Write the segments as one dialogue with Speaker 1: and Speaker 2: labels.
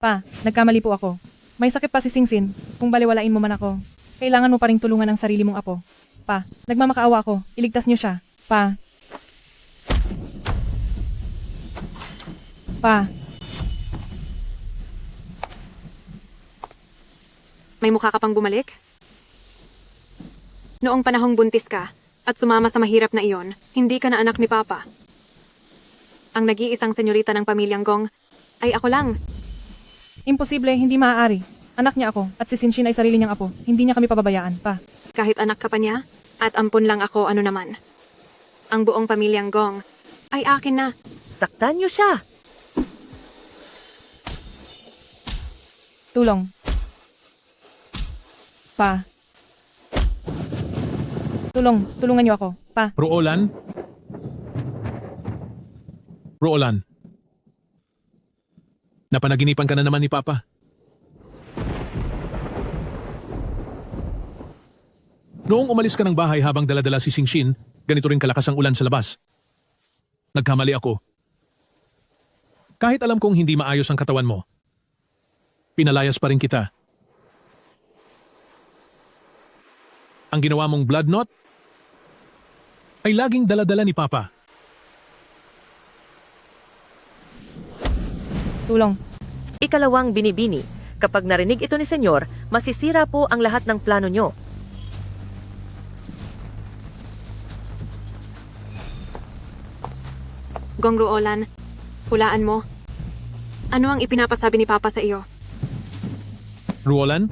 Speaker 1: Pa, nagkamali po ako. May sakit pa si Singsin. Kung baliwalain mo man ako, kailangan mo pa ring tulungan ang sarili mong apo. Pa, nagmamakaawa ako. Iligtas niyo siya. Pa. Pa.
Speaker 2: May mukha ka pang bumalik? Noong panahong buntis ka at sumama sa mahirap na iyon, hindi ka na anak ni Papa. Ang nag-iisang senyorita ng pamilyang Gong ay ako lang.
Speaker 1: Imposible, hindi maaari. Anak niya ako, at si Sinshin ay sarili niyang apo. Hindi niya kami pababayaan, pa.
Speaker 2: Kahit anak ka pa niya, at ampun lang ako ano naman. Ang buong pamilyang Gong ay akin na.
Speaker 3: Saktan niyo siya.
Speaker 1: Tulong. Pa. Tulungan niyo ako, pa.
Speaker 4: Ruolan? Ruolan. Napanaginipan ka na naman ni Papa. Noong umalis ka ng bahay habang daladala si Singshin, ganito rin kalakas ang ulan sa labas. Nagkamali ako. Kahit alam kong hindi maayos ang katawan mo, pinalayas pa rin kita. Ang ginawa mong blood knot ay laging daladala ni Papa.
Speaker 1: Tulong.
Speaker 3: Ikalawang binibini. Kapag narinig ito ni Senyor, masisira po ang lahat ng plano nyo.
Speaker 2: Gong Ruolan, hulaan mo. Ano ang ipinapasabi ni Papa sa iyo?
Speaker 4: Ruolan,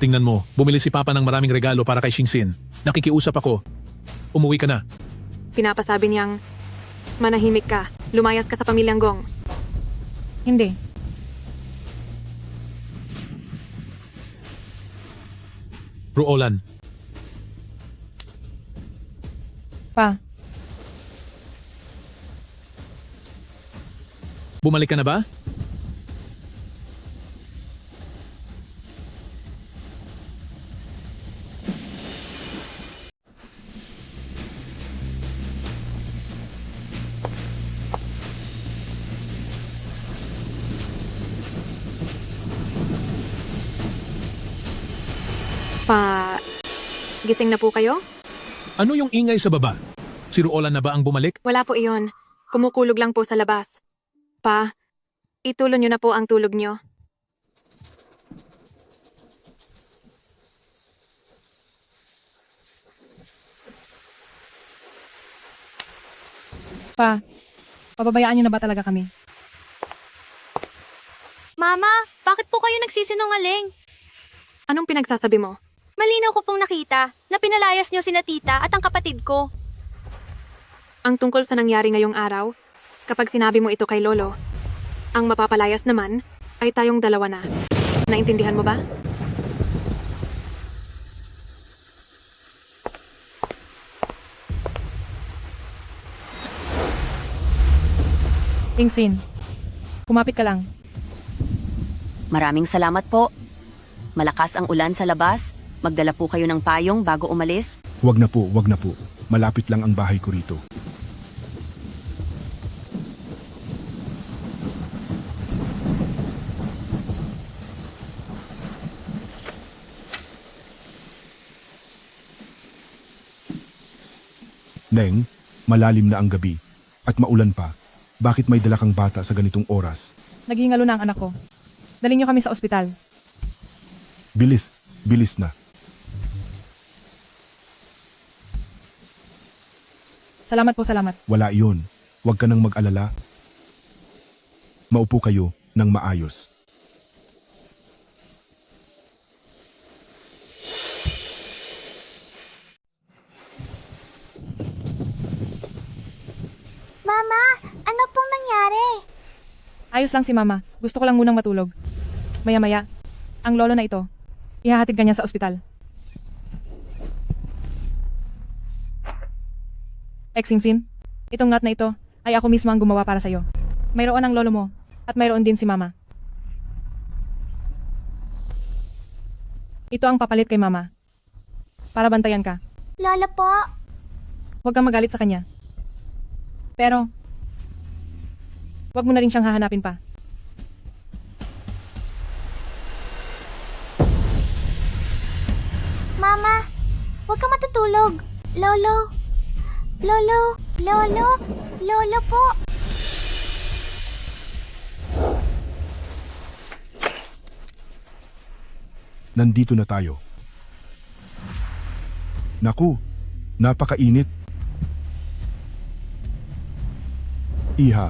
Speaker 4: tingnan mo, bumili si Papa ng maraming regalo para kay Shinsin. Nakikiusap ako. Umuwi ka na.
Speaker 2: Pinapasabi niyang, manahimik ka, lumayas ka sa pamilyang Gong.
Speaker 1: Hindi.
Speaker 4: Ruolan,
Speaker 1: Pa.
Speaker 4: bumalik ka na ba?
Speaker 2: Gising na po kayo?
Speaker 4: Ano yung ingay sa baba? Si Ruolan na ba ang bumalik?
Speaker 2: Wala po iyon. Kumukulog lang po sa labas. Pa, ituloy niyo na po ang tulog niyo.
Speaker 1: Pa. Pababayaan niyo na ba talaga kami?
Speaker 5: Mama, bakit po kayo nagsisinungaling?
Speaker 2: Anong pinagsasabi mo?
Speaker 5: Malinaw ko pong nakita na pinalayas niyo sina tita at ang kapatid ko.
Speaker 2: Ang tungkol sa nangyari ngayong araw, kapag sinabi mo ito kay Lolo, ang mapapalayas naman ay tayong dalawa na. Naintindihan mo ba?
Speaker 1: Singsin. Kumapit ka lang.
Speaker 6: Maraming salamat po. Malakas ang ulan sa labas. Magdala po kayo ng payong bago umalis.
Speaker 7: Wag na po, wag na po. Malapit lang ang bahay ko rito. Neng, malalim na ang gabi at maulan pa. Bakit may dala kang bata sa ganitong oras?
Speaker 1: Naghihingalo na ang anak ko. Dalhin niyo kami sa ospital.
Speaker 7: Bilis, bilis na.
Speaker 1: Salamat po, salamat.
Speaker 7: Wala iyon. Huwag ka nang mag-alala. Maupo kayo ng maayos.
Speaker 5: Mama, ano pong nangyari?
Speaker 1: Ayos lang si Mama. Gusto ko lang munang matulog. Maya-maya, ang lolo na ito, ihahatid ka niya sa ospital. Singsin, itong nut na ito ay ako mismo ang gumawa para sa'yo. Mayroon ang lolo mo at mayroon din si Mama. Ito ang papalit kay Mama. Para bantayan ka.
Speaker 5: Lola po.
Speaker 1: Huwag kang magalit sa kanya. Pero, huwag mo na rin siyang hahanapin pa.
Speaker 5: Mama, huwag ka matutulog. Lolo. Lolo. Lolo. Lolo po.
Speaker 7: Nandito na tayo. Naku, napakainit. Iha.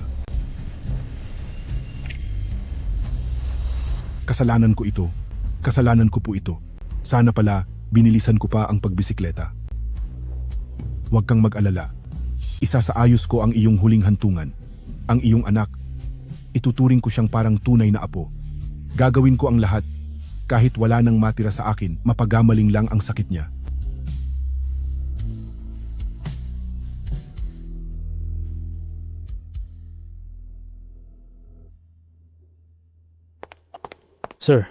Speaker 7: Kasalanan ko ito. Kasalanan ko po ito. Sana pala, binilisan ko pa ang pagbisikleta. Huwag kang mag-alala. Isasaayos ko ang iyong huling hantungan. Ang iyong anak. Ituturing ko siyang parang tunay na apo. Gagawin ko ang lahat. Kahit wala nang matira sa akin, mapagamaling lang ang sakit niya.
Speaker 8: Sir,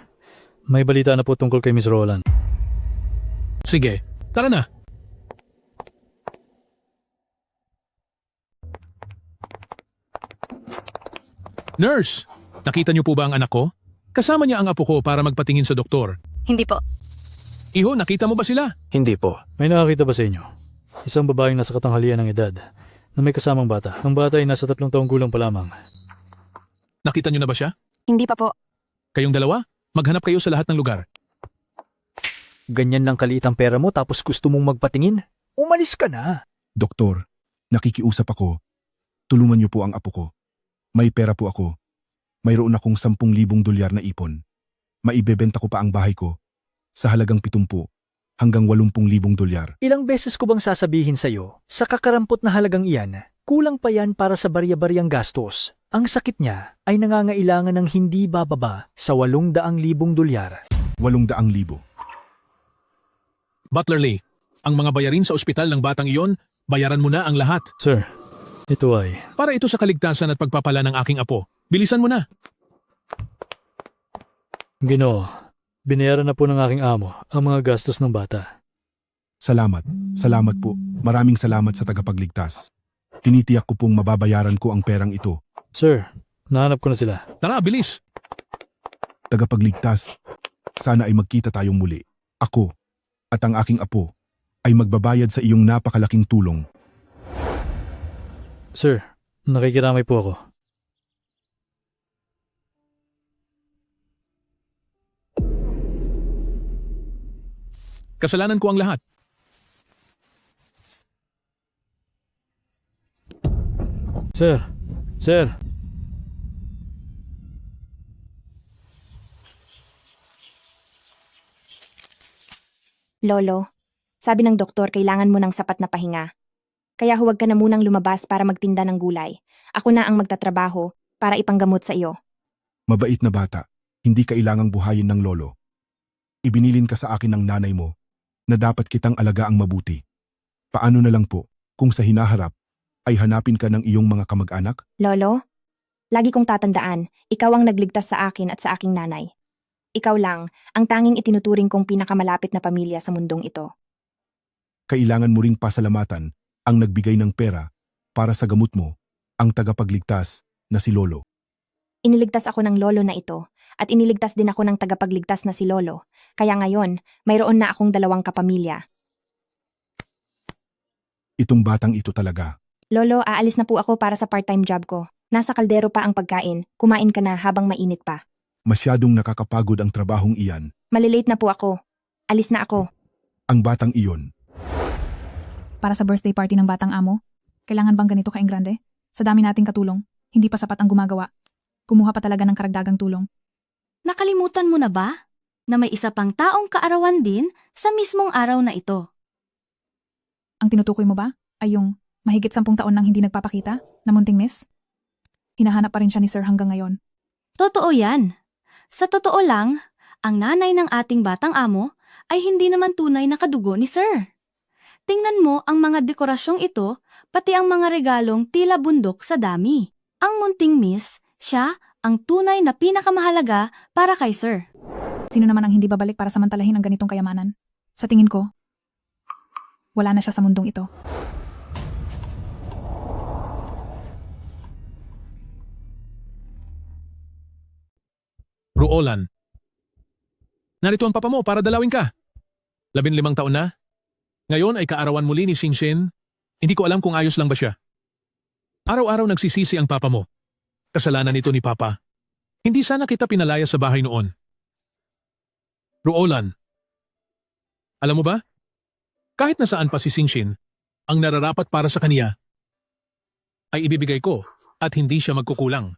Speaker 8: may balita na po tungkol kay Miss Roland.
Speaker 4: Sige, tara na. Nurse, nakita niyo po ba ang anak ko? Kasama niya ang apo ko para magpatingin sa doktor.
Speaker 2: Hindi po.
Speaker 4: Iho, nakita mo ba sila?
Speaker 9: Hindi po.
Speaker 8: May nakakita ba sa inyo? Isang babaeng nasa katanghalian ng edad na may kasamang bata. Ang bata ay nasa 3 taong gulang pa lamang.
Speaker 4: Nakita niyo na ba siya?
Speaker 2: Hindi pa po.
Speaker 4: Kayong dalawa? Maghanap kayo sa lahat ng lugar.
Speaker 9: Ganyan lang kaliit ang pera mo tapos gusto mong magpatingin? Umalis ka na.
Speaker 7: Doktor, nakikiusap ako. Tulungan niyo po ang apo ko. May pera po ako. Mayroon akong 10,000 dolyar na ipon. Maibebenta ko pa ang bahay ko sa halagang 70 hanggang 80,000 dolyar.
Speaker 9: Ilang beses ko bang sasabihin sa'yo, sa kakarampot na halagang iyan, kulang pa yan para sa barya-baryang gastos. Ang sakit niya ay nangangailangan ng hindi bababa sa 800,000 dolyar.
Speaker 7: 800,000.
Speaker 4: Butler Lee, ang mga bayarin sa ospital ng batang iyon, bayaran mo na ang lahat.
Speaker 8: Sir, ito ay...
Speaker 4: Para ito sa kaligtasan at pagpapala ng aking apo. Bilisan mo na.
Speaker 8: Ginoo, binayaran na po ng aking amo ang mga gastos ng bata.
Speaker 7: Salamat. Salamat po. Maraming salamat sa tagapagligtas. Tinitiyak ko pong mababayaran ko ang perang ito.
Speaker 8: Sir, nahanap ko na sila.
Speaker 4: Tara, bilis.
Speaker 7: Tagapagligtas, sana ay magkita tayong muli. Ako at ang aking apo ay magbabayad sa iyong napakalaking tulong.
Speaker 8: Sir, nakikiramay po ako.
Speaker 4: Kasalanan ko ang lahat.
Speaker 8: Sir, sir.
Speaker 10: Lolo, sabi ng doktor kailangan mo ng sapat na pahinga. Kaya huwag ka na munang lumabas para magtinda ng gulay. Ako na ang magtatrabaho para ipanggamot sa iyo.
Speaker 7: Mabait na bata, hindi kailangang buhayin ng lolo. Ibinilin ka sa akin ng nanay mo na dapat kitang alagaang mabuti. Paano na lang po kung sa hinaharap ay hanapin ka ng iyong mga kamag-anak?
Speaker 10: Lolo, lagi kong tatandaan, ikaw ang nagligtas sa akin at sa aking nanay. Ikaw lang ang tanging itinuturing kong pinakamalapit na pamilya sa mundong ito.
Speaker 7: Kailangan mo ring pasalamatan ang nagbigay ng pera para sa gamot mo, ang tagapagligtas na si Lolo.
Speaker 10: Iniligtas ako ng lolo na ito at iniligtas din ako ng tagapagligtas na si Lolo. Kaya ngayon, mayroon na akong 2 kapamilya.
Speaker 7: Itong batang ito talaga.
Speaker 10: Lolo, aalis na po ako para sa part-time job ko. Nasa kaldero pa ang pagkain, kumain ka na habang mainit pa.
Speaker 7: Masyadong nakakapagod ang trabahong iyan.
Speaker 10: Malilate na po ako. Alis na ako.
Speaker 7: Ang batang iyon.
Speaker 1: Para sa birthday party ng batang amo, kailangan bang ganito kaingrande? Sa dami nating katulong, hindi pa sapat ang gumagawa. Kumuha pa talaga ng karagdagang tulong.
Speaker 11: Nakalimutan mo na ba na may isa pang taong kaarawan din sa mismong araw na ito?
Speaker 1: Ang tinutukoy mo ba ay yung mahigit 10 taon nang hindi nagpapakita na munting miss? Hinahanap pa rin siya ni Sir hanggang ngayon.
Speaker 11: Totoo yan. Sa totoo lang, ang nanay ng ating batang amo ay hindi naman tunay na kadugo ni Sir. Tingnan mo ang mga dekorasyong ito, pati ang mga regalong tila bundok sa dami. Ang munting miss, siya ang tunay na pinakamahalaga para kay Sir.
Speaker 1: Sino naman ang hindi babalik para samantalahin ang ganitong kayamanan? Sa tingin ko, wala na siya sa mundong ito.
Speaker 4: Ruolan. Narito ang papa mo para dalawin ka. 15 taon na? Ngayon ay kaarawan muli ni Xingxin. Hindi ko alam kung ayos lang ba siya. Araw-araw nagsisisi ang papa mo. Kasalanan ito ni papa. Hindi sana kita pinalaya sa bahay noon. Ruolan, alam mo ba? Kahit nasaan pa si Xingxin, ang nararapat para sa kaniya ay ibibigay ko at hindi siya magkukulang.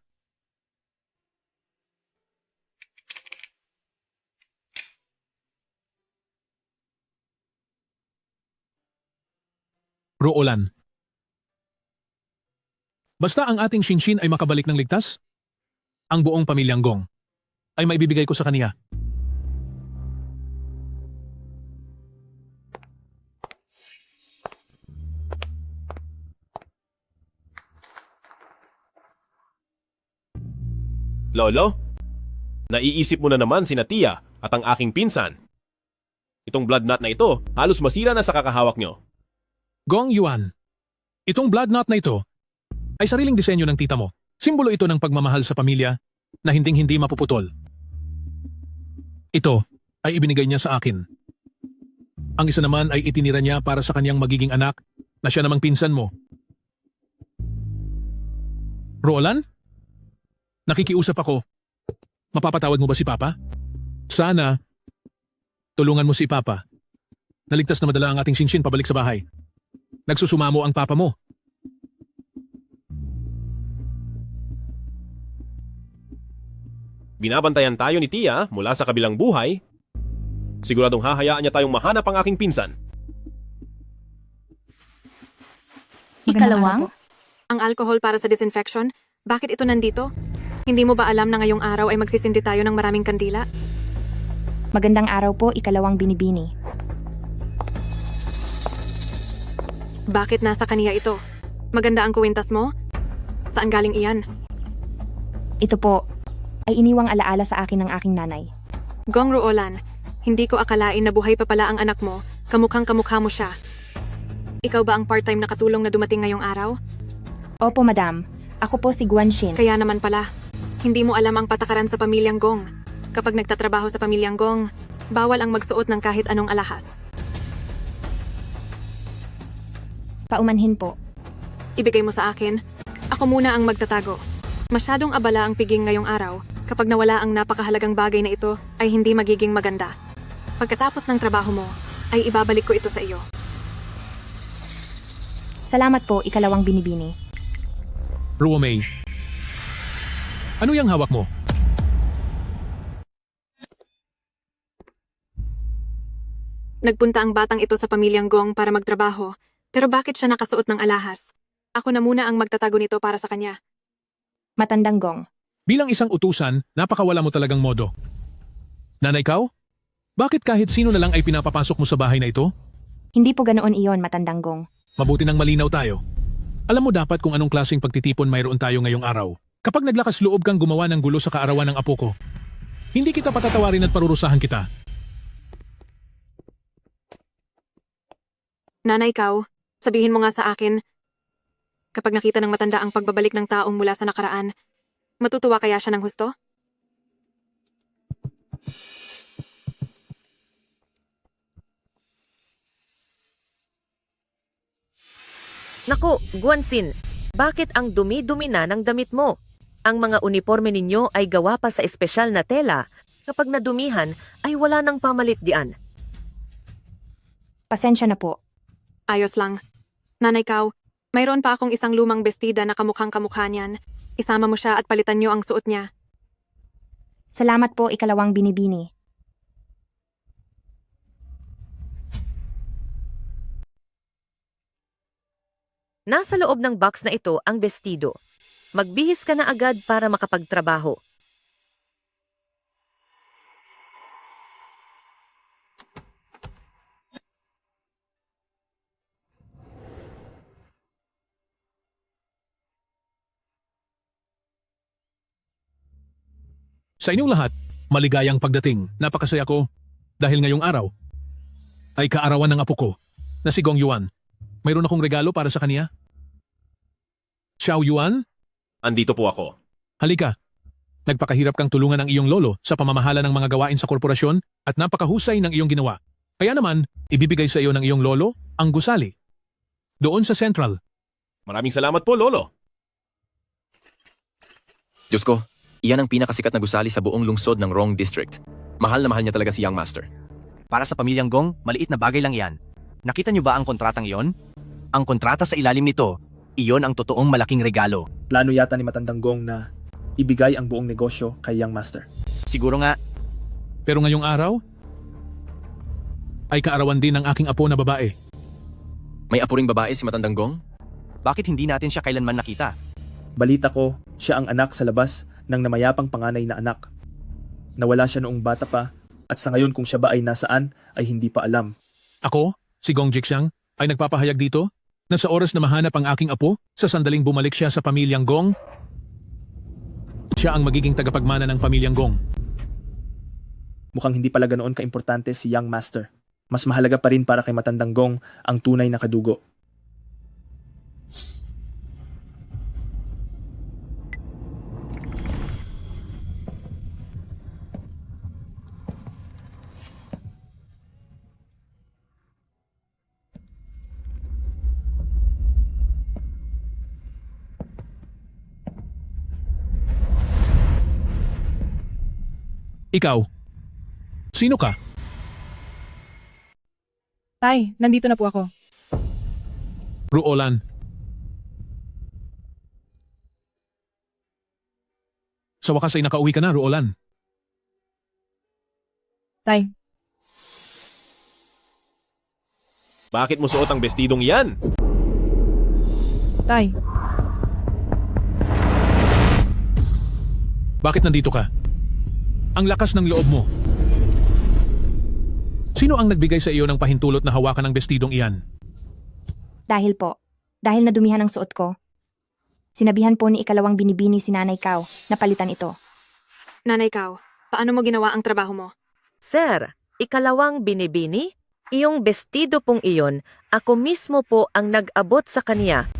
Speaker 4: Ruolan. Basta ang ating Xingxin ay makabalik ng ligtas, ang buong pamilyang Gong ay maibibigay ko sa kaniya.
Speaker 12: Lolo, naiisip mo na naman sina Tia at ang aking pinsan. Itong blood knot na ito, halos masira na sa kakahawak nyo.
Speaker 4: Gong Yuan, itong blood knot na ito ay sariling disenyo ng tita mo. Simbolo ito ng pagmamahal sa pamilya na hinding-hindi mapuputol. Ito ay ibinigay niya sa akin. Ang isa naman ay itinira niya para sa kanyang magiging anak na siya namang pinsan mo. Roland? Nakikiusap ako. Mapapatawad mo ba si Papa? Sana, tulungan mo si Papa. Naligtas na madala ang ating Xingxin pabalik sa bahay. Nagsusumamo ang Papa mo.
Speaker 12: Binabantayan tayo ni Tia mula sa kabilang buhay. Siguradong hahayaan niya tayong mahanap ang aking pinsan.
Speaker 11: Ikalawang,
Speaker 2: Ang alcohol para sa disinfection, bakit ito nandito? Hindi mo ba alam na ngayong araw ay magsisindi tayo ng maraming kandila?
Speaker 10: Magandang araw po, ikalawang binibini.
Speaker 2: Bakit nasa kaniya ito? Maganda ang kuwintas mo? Saan galing iyan?
Speaker 10: Ito po, ay iniwang alaala sa akin ng aking nanay.
Speaker 2: Gong Ruolan, hindi ko akalain na buhay pa pala ang anak mo, kamukhang kamukha mo siya. Ikaw ba ang part-time na katulong na dumating ngayong araw?
Speaker 10: Opo, madam. Ako po si Guanxin.
Speaker 2: Kaya naman pala, hindi mo alam ang patakaran sa pamilyang Gong. Kapag nagtatrabaho sa pamilyang Gong, bawal ang magsuot ng kahit anong alahas.
Speaker 10: Paumanhin po.
Speaker 2: Ibigay mo sa akin, ako muna ang magtatago. Masyadong abala ang piging ngayong araw. Kapag nawala ang napakahalagang bagay na ito, ay hindi magiging maganda. Pagkatapos ng trabaho mo, ay ibabalik ko ito sa iyo.
Speaker 10: Salamat po, ikalawang binibini.
Speaker 4: Ruomei, ano yung hawak mo?
Speaker 2: Nagpunta ang batang ito sa pamilyang Gong para magtrabaho, pero bakit siya nakasuot ng alahas? Ako na muna ang magtatago nito para sa kanya.
Speaker 10: Matandang Gong.
Speaker 4: Bilang isang utusan, napakawala mo talagang modo. Nanay Kao, bakit kahit sino na lang ay pinapapasok mo sa bahay na ito?
Speaker 10: Hindi po ganoon iyon, matandang Gong.
Speaker 4: Mabuti nang malinaw tayo. Alam mo dapat kung anong klaseng pagtitipon mayroon tayo ngayong araw. Kapag naglakas loob kang gumawa ng gulo sa kaarawan ng apo ko, hindi kita patatawarin at parurusahan kita.
Speaker 2: Nanay Kao, sabihin mo nga sa akin, kapag nakita ng matanda ang pagbabalik ng taong mula sa nakaraan, matutuwa kaya siya ng husto?
Speaker 3: Naku, Guanxin, bakit ang dumi-dumi na ng damit mo? Ang mga uniforme ninyo ay gawa pa sa espesyal na tela. Kapag nadumihan, ay wala nang pamalit diyan.
Speaker 10: Pasensya na po.
Speaker 2: Ayos lang. Nanay Kao, mayroon pa akong isang lumang bestida na kamukhang kamukha niyan. Isama mo siya at palitan niyo ang suot niya.
Speaker 10: Salamat po, ikalawang binibini.
Speaker 3: Nasa loob ng box na ito ang bestido. Magbihis ka na agad para makapagtrabaho.
Speaker 4: Sa inyong lahat, maligayang pagdating. Napakasaya ko dahil ngayong araw ay kaarawan ng apo ko na si Gong Yuan. Mayroon akong regalo para sa kaniya. Xiao Yuan,
Speaker 12: Andito po ako.
Speaker 4: halika. Nagpakahirap kang tulungan ang iyong lolo sa pamamahala ng mga gawain sa korporasyon at napakahusay ng iyong ginawa. Kaya naman, ibibigay sa iyo ng iyong lolo ang gusali. Doon sa Central.
Speaker 12: Maraming salamat po, Lolo.
Speaker 13: Diyos ko, iyan ang pinakasikat na gusali sa buong lungsod ng Wrong District. Mahal na mahal niya talaga si Young Master.
Speaker 14: Para sa pamilyang Gong, maliit na bagay lang yan. Nakita niyo ba ang kontratang iyon? Ang kontrata sa ilalim nito, iyon ang totoong malaking regalo.
Speaker 9: Plano yata ni Matandang Gong na ibigay ang buong negosyo kay Young Master.
Speaker 14: Siguro nga,
Speaker 4: Pero ngayong araw, ay kaarawan din ng aking apo na babae.
Speaker 13: May apo ring babae si Matandang Gong?
Speaker 14: bakit hindi natin siya kailanman nakita?
Speaker 9: Balita ko, siya ang anak sa labas ng namayapang panganay na anak. Nawala siya noong bata pa at sa ngayon kung siya ba ay nasaan ay hindi pa alam.
Speaker 4: Ako, si Gong Jixiang, ay nagpapahayag dito na sa oras na mahanap ang aking apo, sa sandaling bumalik siya sa pamilyang Gong, siya ang magiging tagapagmana ng pamilyang Gong.
Speaker 9: Mukhang hindi pala ganoon kaimportante si Young Master. Mas mahalaga pa rin para kay Matandang Gong ang tunay na kadugo.
Speaker 4: Ikaw, sino ka?
Speaker 15: Tay, nandito na po ako.
Speaker 4: Ruolan. Sa wakas ay nakauwi ka na, Ruolan.
Speaker 15: Tay,
Speaker 12: Bakit mo suot ang bestidong iyan?
Speaker 15: Tay,
Speaker 4: Bakit nandito ka? Ang lakas ng loob mo. Sino ang nagbigay sa iyo ng pahintulot na hawakan ng bestidong iyan?
Speaker 10: Dahil nadumihan ang suot ko. Sinabihan po ni ikalawang binibini si Nanay Kao na palitan ito.
Speaker 2: Nanay Kao, paano mo ginawa ang trabaho mo?
Speaker 3: Sir, ikalawang binibini? Iyong bestido pong iyon, ako mismo po ang nag-abot sa kanya.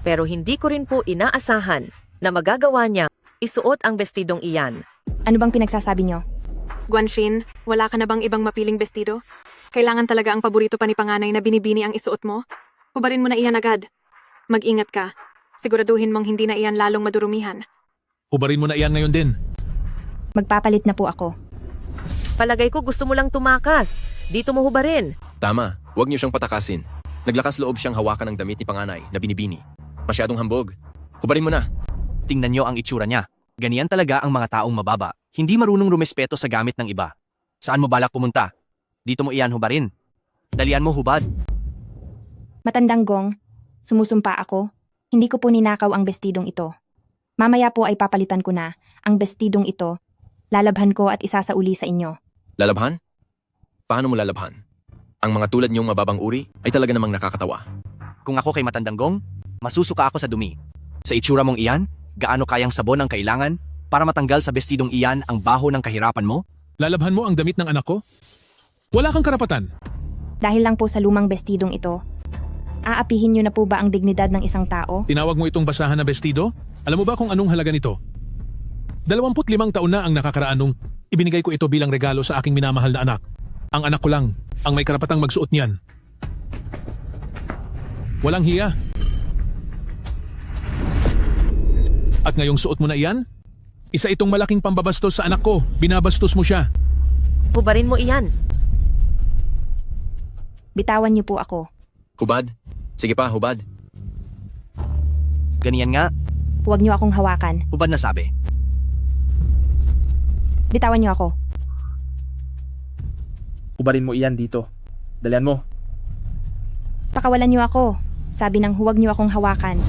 Speaker 3: Pero hindi ko rin po inaasahan na magagawa niya isuot ang bestidong iyan.
Speaker 10: Ano bang pinagsasabi niyo?
Speaker 2: Guanxin, wala ka na bang ibang mapiling bestido? Kailangan talaga ang paborito pa ni panganay na binibini ang isuot mo? Hubarin mo na iyan agad. Mag-ingat ka. Siguraduhin mong hindi na iyan lalong madurumihan.
Speaker 4: Hubarin mo na iyan ngayon din.
Speaker 10: Magpapalit na po ako.
Speaker 3: Palagay ko gusto mo lang tumakas. Dito mo hubarin.
Speaker 13: Tama, huwag niyo siyang patakasin. Naglakas loob siyang hawakan ng damit ni panganay na binibini. Masyadong hambog. Hubarin mo na.
Speaker 14: Tingnan niyo ang itsura niya. Ganyan talaga ang mga taong mababa. Hindi marunong rumespeto sa gamit ng iba. Saan mo balak pumunta? Dito mo iyan hubarin. Dalian mo hubad.
Speaker 10: Matandang Gong, sumusumpa ako. Hindi ko po ninakaw ang bestidong ito. Mamaya po ay papalitan ko na ang bestidong ito. Lalabhan ko at isasauli sa inyo.
Speaker 13: Lalabhan? Paano mo lalabhan? Ang mga tulad niyong mababang uri ay talaga namang nakakatawa.
Speaker 14: Kung ako kay Matandang Gong, masusuka ako sa dumi. Sa itsura mong iyan, gaano kayang sabon ang kailangan para matanggal sa bestidong iyan ang baho ng kahirapan mo?
Speaker 4: Lalabhan mo ang damit ng anak ko? Wala kang karapatan.
Speaker 10: Dahil lang po sa lumang bestidong ito, aapihin niyo na po ba ang dignidad ng isang tao?
Speaker 4: Tinawag mo itong basahan na bestido? Alam mo ba kung anong halaga nito? 25 taon na ang nakakaraan nung ibinigay ko ito bilang regalo sa aking minamahal na anak. Ang anak ko lang ang may karapatang magsuot niyan. Walang hiya. At ngayong suot mo na iyan? Isa itong malaking pambabastos sa anak ko. Binabastos mo siya.
Speaker 3: Hubarin mo iyan.
Speaker 10: Bitawan niyo po ako.
Speaker 13: Hubad? Sige pa, hubad.
Speaker 14: Ganyan nga,
Speaker 10: Huwag niyo akong hawakan.
Speaker 14: hubad na sabi.
Speaker 10: Bitawan niyo ako.
Speaker 9: Ubarin mo iyan dito. Dalian mo.
Speaker 10: Pakawalan niyo ako. Sabi ng huwag niyo akong hawakan.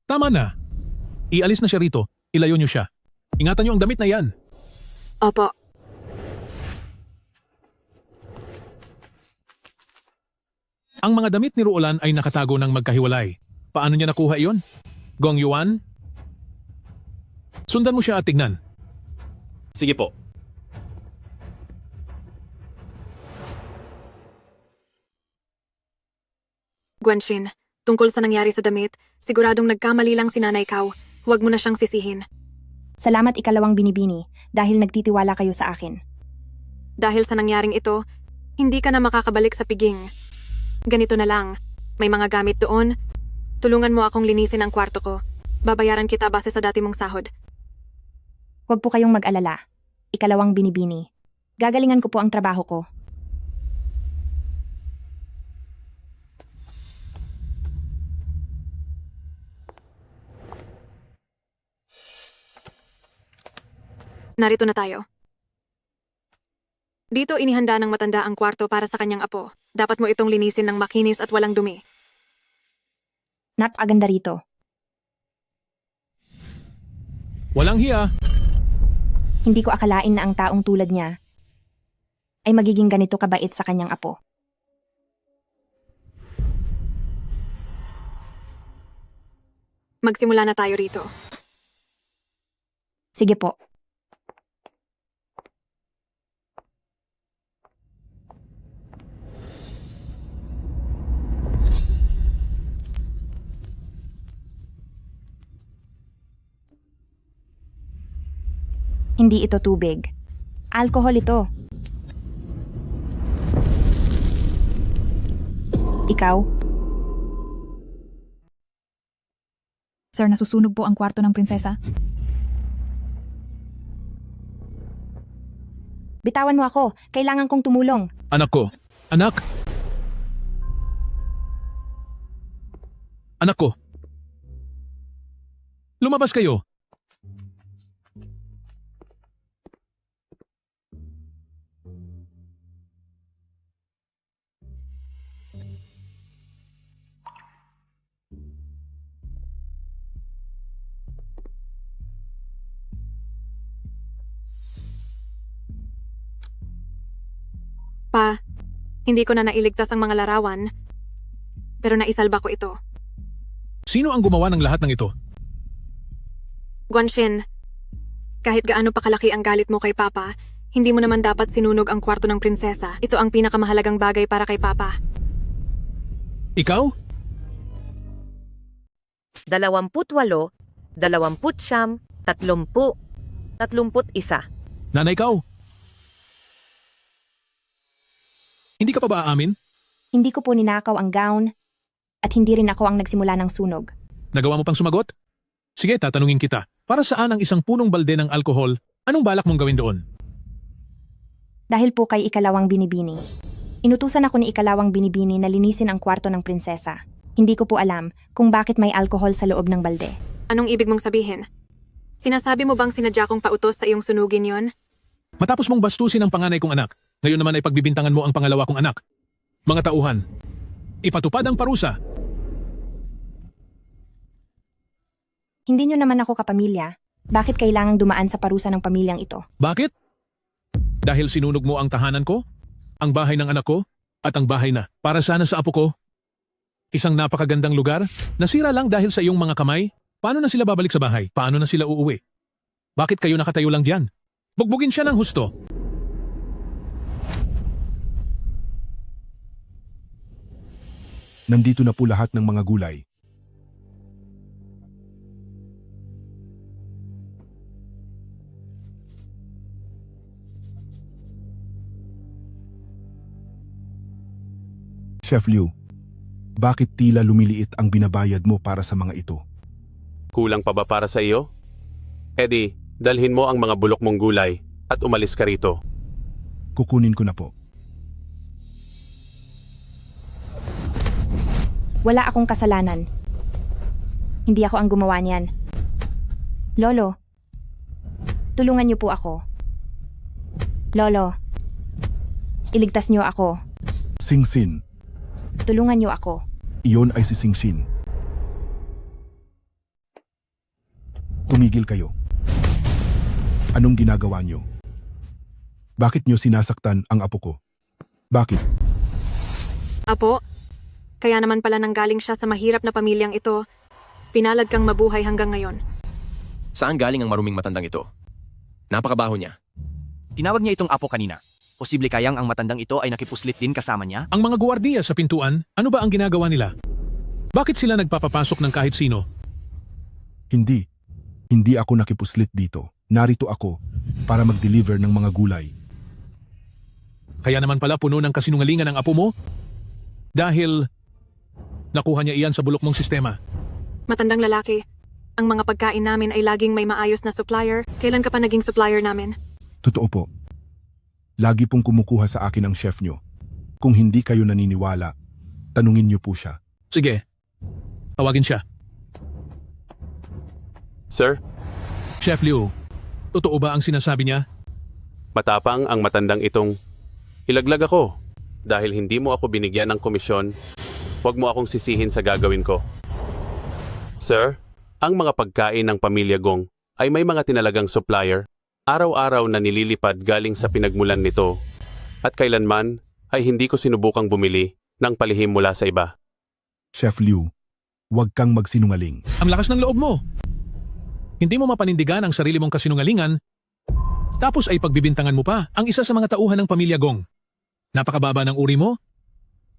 Speaker 4: Tama na. Ialis na siya rito. Ilayo niyo siya. Ingatan niyo ang damit na yan.
Speaker 2: Opo.
Speaker 4: Ang mga damit ni Ruolan ay nakatago ng magkahiwalay. Paano niya nakuha iyon? Gong Yuan? Sundan mo siya at tignan.
Speaker 12: Sige po.
Speaker 2: Guanxin, tungkol sa nangyari sa damit, siguradong nagkamali lang si Nanay Kao. Huwag mo na siyang sisihin.
Speaker 10: Salamat ikalawang binibini dahil nagtitiwala kayo sa akin.
Speaker 2: Dahil sa nangyaring ito, hindi ka na makakabalik sa piging. Ganito na lang, may mga gamit doon. Tulungan mo akong linisin ang kwarto ko. Babayaran kita base sa dati mong sahod.
Speaker 10: Huwag po kayong mag-alala. Ikalawang binibini. Gagalingan ko po ang trabaho ko.
Speaker 2: Narito na tayo. Dito inihanda ng matanda ang kwarto para sa kanyang apo. Dapat mo itong linisin ng makinis at walang dumi.
Speaker 10: Napakaganda rito.
Speaker 4: Walang hiya.
Speaker 10: Hindi ko akalain na ang taong tulad niya ay magiging ganito kabait sa kanyang apo.
Speaker 2: Magsimula na tayo rito.
Speaker 10: Sige po. Hindi ito tubig. Alkohol ito. Ikaw?
Speaker 1: Sir, nasusunog po ang kwarto ng prinsesa.
Speaker 10: Bitawan mo ako. Kailangan kong tumulong.
Speaker 4: Anak ko. Anak. Anak ko. Lumabas kayo.
Speaker 2: Pa, hindi ko na nailigtas ang mga larawan, pero naisalba ko ito.
Speaker 4: Sino ang gumawa ng lahat ng ito?
Speaker 2: Guanxin, kahit gaano pa kalaki ang galit mo kay Papa, hindi mo naman dapat sinunog ang kwarto ng prinsesa. Ito ang pinakamahalagang bagay para kay Papa.
Speaker 4: Ikaw?
Speaker 3: 28, 29, 30, 31.
Speaker 4: Nanay ikaw? Hindi ka pa ba aamin?
Speaker 10: Hindi ko po ninakaw ang gown at hindi rin ako ang nagsimula ng sunog.
Speaker 4: Nagawa mo pang sumagot? Sige, tatanungin kita. Para saan ang isang punong balde ng alkohol? Anong balak mong gawin doon?
Speaker 10: Dahil po kay Ikalawang Binibini. Inutusan ako ni Ikalawang Binibini na linisin ang kwarto ng prinsesa. Hindi ko po alam kung bakit may alkohol sa loob ng balde.
Speaker 2: Anong ibig mong sabihin? Sinasabi mo bang sinadya kong pautos sa iyong sunugin yon?
Speaker 4: Matapos mong bastusin ang panganay kong anak, ngayon naman ay pagbibintangan mo ang pangalawa kong anak. Mga tauhan, ipatupad ang parusa.
Speaker 10: Hindi nyo naman ako kapamilya. Bakit kailangang dumaan sa parusa ng pamilyang ito?
Speaker 4: Bakit? Dahil sinunog mo ang tahanan ko, ang bahay ng anak ko, at ang bahay na para sana sa apo ko. Isang napakagandang lugar, nasira lang dahil sa iyong mga kamay. Paano na sila babalik sa bahay? Paano na sila uuwi? Bakit kayo nakatayo lang diyan? Bugbugin siya ng husto.
Speaker 7: Nandito na po lahat ng mga gulay. Chef Liu, bakit tila lumiliit ang binabayad mo para sa mga ito?
Speaker 16: Kulang pa ba para sa iyo? Eddie, dalhin mo ang mga bulok mong gulay at umalis ka rito.
Speaker 7: Kukunin ko na po.
Speaker 10: Wala akong kasalanan. Hindi ako ang gumawa niyan. Lolo, tulungan niyo po ako. Lolo, iligtas niyo ako.
Speaker 7: Singsin,
Speaker 10: Tulungan niyo ako.
Speaker 7: iyon ay si Singshin. Tumigil kayo. Anong ginagawa niyo? Bakit niyo sinasaktan ang apo ko? Bakit?
Speaker 2: Apo, kaya naman pala nanggaling siya sa mahirap na pamilyang ito. Pinalad kang mabuhay hanggang ngayon.
Speaker 13: Saan galing ang maruming matandang ito? Napakabaho niya.
Speaker 14: Tinawag niya itong apo kanina. Posible kayang ang matandang ito ay nakipuslit din kasama niya?
Speaker 4: Ang mga guwardiya sa pintuan, ano ba ang ginagawa nila? Bakit sila nagpapapasok ng kahit sino?
Speaker 7: Hindi. Hindi ako nakipuslit dito. Narito ako para mag-deliver ng mga gulay.
Speaker 4: Kaya naman pala puno ng kasinungalingan ang apo mo? Dahil nakuha niya iyan sa bulok mong sistema.
Speaker 2: Matandang lalaki, ang mga pagkain namin ay laging may maayos na supplier. Kailan ka pa naging supplier namin?
Speaker 7: Totoo po. Lagi pong kumukuha sa akin ang chef nyo. Kung hindi kayo naniniwala, tanungin niyo po siya.
Speaker 4: Sige, tawagin siya.
Speaker 16: Sir,
Speaker 4: Chef Liu, totoo ba ang sinasabi niya?
Speaker 16: matapang ang matandang itong ilaglag ako dahil hindi mo ako binigyan ng komisyon. Huwag mo akong sisihin sa gagawin ko. Sir, ang mga pagkain ng Pamilya Gong ay may mga tinalagang supplier, araw-araw na nililipad galing sa pinagmulan nito, at kailanman ay hindi ko sinubukang bumili ng palihim mula sa iba.
Speaker 7: Chef Liu, huwag kang magsinungaling.
Speaker 4: Ang lakas ng loob mo. Hindi mo mapanindigan ang sarili mong kasinungalingan, tapos ay pagbibintangan mo pa ang isa sa mga tauhan ng Pamilya Gong. Napakababa ng uri mo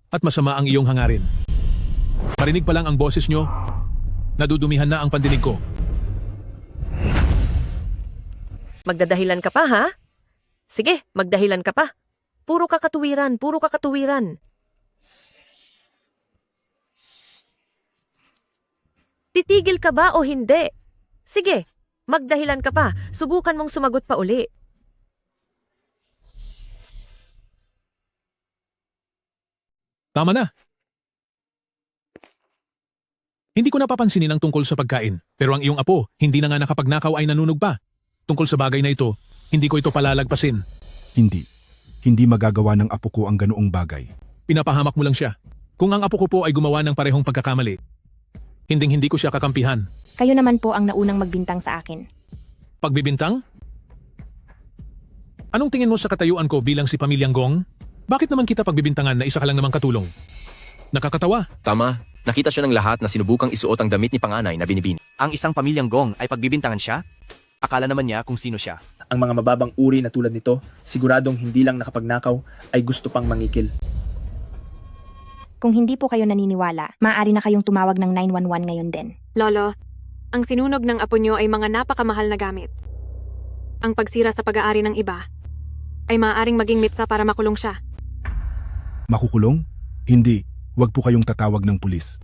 Speaker 4: at masama ang iyong hangarin. Parinig pa lang ang boses nyo, nadudumihan na ang pandinig ko.
Speaker 3: Magdadahilan ka pa, ha? Sige, magdahilan ka pa. Puro kakatuwiran, puro kakatuwiran. Titigil ka ba o hindi? Sige, magdahilan ka pa. Subukan mong sumagot pa uli.
Speaker 4: Tama na. Hindi ko napapansinin ang tungkol sa pagkain, pero ang iyong apo, hindi na nga nakapagnakaw ay nanunog pa. Tungkol sa bagay na ito, hindi ko ito palalagpasin.
Speaker 7: Hindi. Hindi magagawa ng apo ko ang ganoong bagay.
Speaker 4: Pinapahamak mo lang siya. Kung ang apo ko po ay gumawa ng parehong pagkakamali, hindi ko siya kakampihan.
Speaker 10: Kayo naman po ang naunang magbintang sa akin.
Speaker 4: Pagbibintang? Anong tingin mo sa katayuan ko bilang si Pamilyang Gong? Bakit naman kita pagbibintangan na isa ka lang namang katulong? Nakakatawa.
Speaker 13: Tama. Nakita siya ng lahat na sinubukang isuot ang damit ni Panganay na binibini.
Speaker 14: Ang isang Pamilyang Gong ay pagbibintangan siya? Akala naman niya kung sino siya.
Speaker 17: Ang mga mababang uri na tulad nito, siguradong hindi lang nakapagnakaw ay gusto pang mangikil.
Speaker 10: Kung hindi po kayo naniniwala, maaari na kayong tumawag ng 911 ngayon din.
Speaker 2: Lolo, ang sinunog ng apo nyo ay mga napakamahal na gamit. Ang pagsira sa pag-aari ng iba ay maaaring maging mitsa para makulong siya.
Speaker 7: Makukulong? Hindi. Huwag po kayong tatawag ng pulis.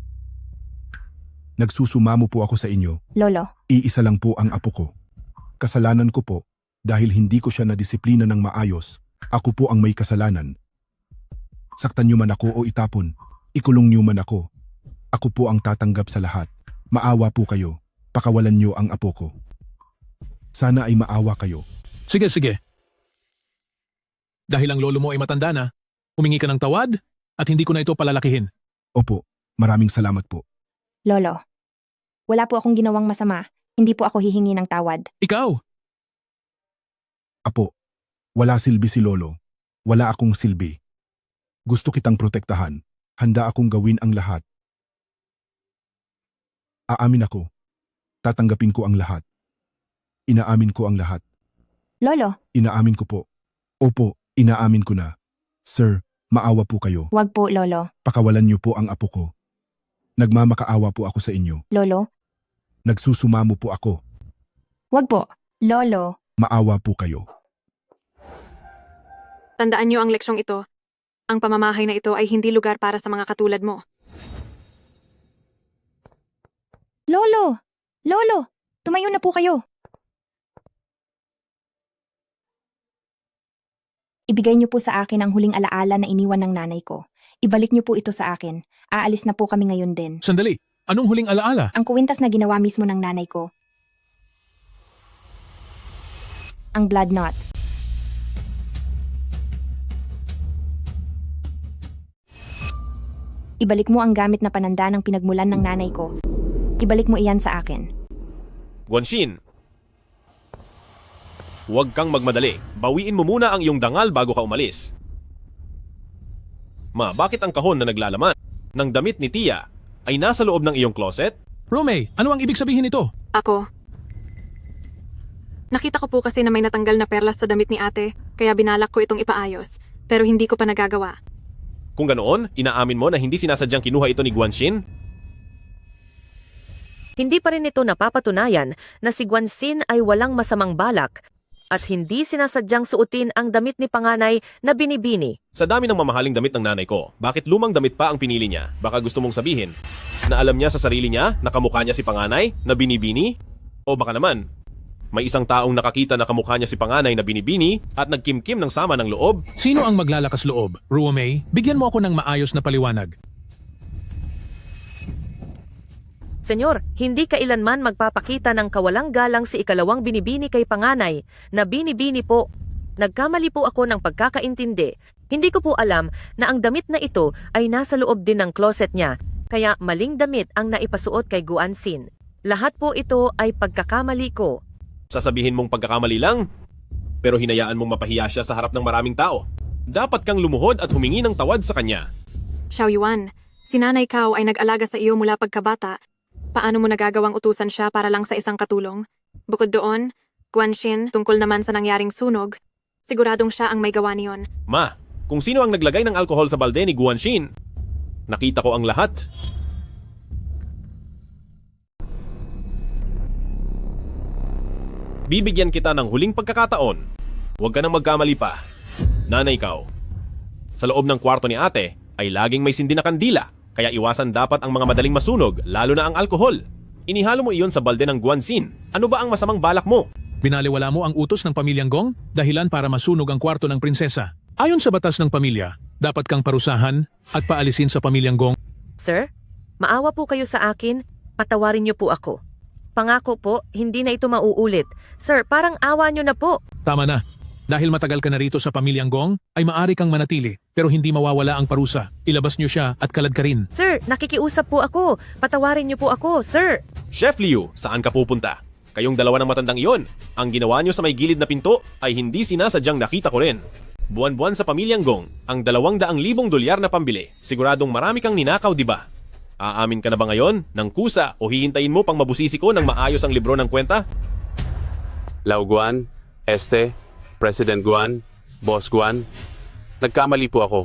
Speaker 7: Nagsusumamo po ako sa inyo.
Speaker 10: Lolo,
Speaker 7: Iisa lang po ang apo ko. Kasalanan ko po dahil hindi ko siya nadisiplina ng maayos. Ako po ang may kasalanan. Saktan niyo man ako o itapon, ikulong niyo man ako. Ako po ang tatanggap sa lahat. Maawa po kayo. Pakawalan niyo ang apo ko. Sana ay maawa kayo.
Speaker 4: Sige. Dahil ang lolo mo ay matanda na, humingi ka ng tawad at hindi ko na ito palalakihin.
Speaker 7: Opo, maraming salamat po.
Speaker 10: Lolo, wala po akong ginawang masama. Hindi po ako hihingi ng tawad.
Speaker 4: Ikaw!
Speaker 7: Apo, wala silbi si Lolo. Wala akong silbi. Gusto kitang protektahan. Handa akong gawin ang lahat. Aamin ako. Tatanggapin ko ang lahat. Inaamin ko ang lahat.
Speaker 10: Lolo,
Speaker 7: Inaamin ko po. Opo, inaamin ko na. Sir, maawa po kayo.
Speaker 10: wag po, Lolo.
Speaker 7: Pakawalan niyo po ang apo ko. Nagmamakaawa po ako sa inyo.
Speaker 10: Lolo,
Speaker 7: Nagsusumamo po ako.
Speaker 10: wag po. Lolo,
Speaker 7: Maawa po kayo.
Speaker 2: Tandaan nyo ang leksyong ito. Ang pamamahay na ito ay hindi lugar para sa mga katulad mo.
Speaker 10: Lolo, Lolo, tumayo na po kayo. Ibigay niyo po sa akin ang huling alaala na iniwan ng nanay ko. Ibalik niyo po ito sa akin. Aalis na po kami ngayon din.
Speaker 4: Sandali, anong huling alaala?
Speaker 10: Ang kuwintas na ginawa mismo ng nanay ko. Ang blood knot. Ibalik mo ang gamit na pananda ng pinagmulan ng nanay ko. Ibalik mo iyan sa akin.
Speaker 12: Guanxin, huwag kang magmadali. Bawiin mo muna ang iyong dangal bago ka umalis. Ma, bakit ang kahon na naglalaman ng damit ni Tia ay nasa loob ng iyong closet?
Speaker 4: Romeo, ano ang ibig sabihin nito?
Speaker 2: Ako. Nakita ko po kasi na may natanggal na perlas sa damit ni ate, kaya binalak ko itong ipaayos, pero hindi ko pa nagagawa.
Speaker 12: Kung ganoon, inaamin mo na hindi sinasadyang kinuha ito ni Guanxin?
Speaker 3: Hindi pa rin ito napapatunayan na si Guanxin ay walang masamang balak at hindi sinasadyang suotin ang damit ni panganay na binibini.
Speaker 12: Sa dami ng mamahaling damit ng nanay ko, bakit lumang damit pa ang pinili niya? Baka gusto mong sabihin na alam niya sa sarili niya na kamukha niya si panganay na binibini? O baka naman, may isang taong nakakita na kamukha niya si panganay na binibini at nagkimkim ng sama ng loob?
Speaker 4: Sino ang maglalakas loob? Ruomei, bigyan mo ako ng maayos na paliwanag.
Speaker 3: Senyor, hindi kailanman magpapakita ng kawalang galang si ikalawang binibini kay panganay na binibini po. Nagkamali po ako ng pagkakaintindi. Hindi ko po alam na ang damit na ito ay nasa loob din ng closet niya, kaya maling damit ang naipasuot kay Guanxin. Lahat po ito ay pagkakamali ko.
Speaker 12: Sasabihin mong pagkakamali lang, pero hinayaan mong mapahiya siya sa harap ng maraming tao. Dapat kang lumuhod at humingi ng tawad sa kanya.
Speaker 2: Xiao Yuan, si Nanay Kao ay nag-alaga sa iyo mula pagkabata. Paano mo nagagawang utusan siya para lang sa isang katulong? Bukod doon, Guanxin, tungkol naman sa nangyaring sunog, siguradong siya ang may gawa niyon.
Speaker 12: Ma, kung sino ang naglagay ng alkohol sa balde ni Guanxin, nakita ko ang lahat. Bibigyan kita ng huling pagkakataon. Huwag ka nang magkamali pa. Nanay Kao, sa loob ng kwarto ni ate ay laging may sindi na kandila. Kaya iwasan dapat ang mga madaling masunog, lalo na ang alkohol. Inihalo mo iyon sa balde ng Guanxin. Ano ba ang masamang balak mo?
Speaker 4: Binaliwala mo ang utos ng pamilyang Gong dahilan para masunog ang kwarto ng prinsesa. Ayon sa batas ng pamilya, dapat kang parusahan at paalisin sa pamilyang Gong.
Speaker 3: Sir, maawa po kayo sa akin. Patawarin niyo po ako. Pangako po, hindi na ito mauulit. Sir, parang awa niyo na po.
Speaker 4: Tama na. Dahil matagal ka na rito sa pamilyang Gong, ay maari kang manatili pero hindi mawawala ang parusa. Ilabas niyo siya at kalad ka rin.
Speaker 3: Sir, nakikiusap po ako. Patawarin niyo po ako, sir.
Speaker 12: Chef Liu, saan ka pupunta? Kayong dalawa ng matandang iyon, ang ginawa niyo sa may gilid na pinto ay hindi sinasadyang nakita ko rin. Buwan-buwan sa pamilyang Gong, ang 200,000 dolyar na pambili. Siguradong marami kang ninakaw, di ba? Aamin ka na ba ngayon ng kusa o hihintayin mo pang mabusisi ko ng maayos ang libro ng kwenta?
Speaker 16: Lao Guan, President Guan, Boss Guan, nagkamali po ako.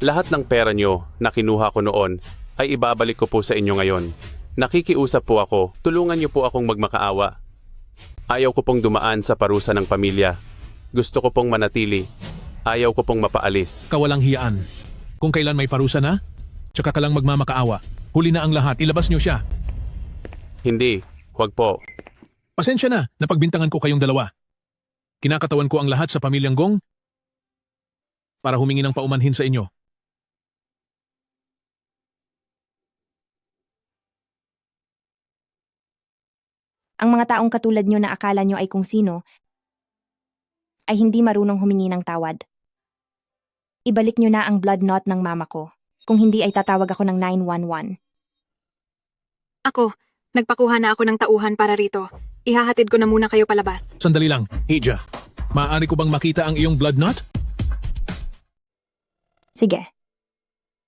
Speaker 16: Lahat ng pera nyo na kinuha ko noon ay ibabalik ko po sa inyo ngayon. Nakikiusap po ako, tulungan nyo po akong magmakaawa. Ayaw ko pong dumaan sa parusa ng pamilya. Gusto ko pong manatili. Ayaw ko pong mapaalis.
Speaker 4: Kawalang hiyaan. Kung kailan may parusa na, tsaka ka lang magmamakaawa. Huli na ang lahat, ilabas niyo siya.
Speaker 16: Hindi, huwag po.
Speaker 4: Pasensya na, napagbintangan ko kayong dalawa. Kinakatawan ko ang lahat sa pamilyang Gong para humingi ng paumanhin sa inyo.
Speaker 10: Ang mga taong katulad nyo na akala nyo ay kung sino, ay hindi marunong humingi ng tawad. Ibalik nyo na ang blood knot ng mama ko. Kung hindi ay tatawag ako ng 911.
Speaker 2: Ako, nagpakuha na ako ng tauhan para rito. Ihahatid ko na muna kayo palabas.
Speaker 4: Sandali lang, Hija. Maaari ko bang makita ang iyong blood knot?
Speaker 10: Sige.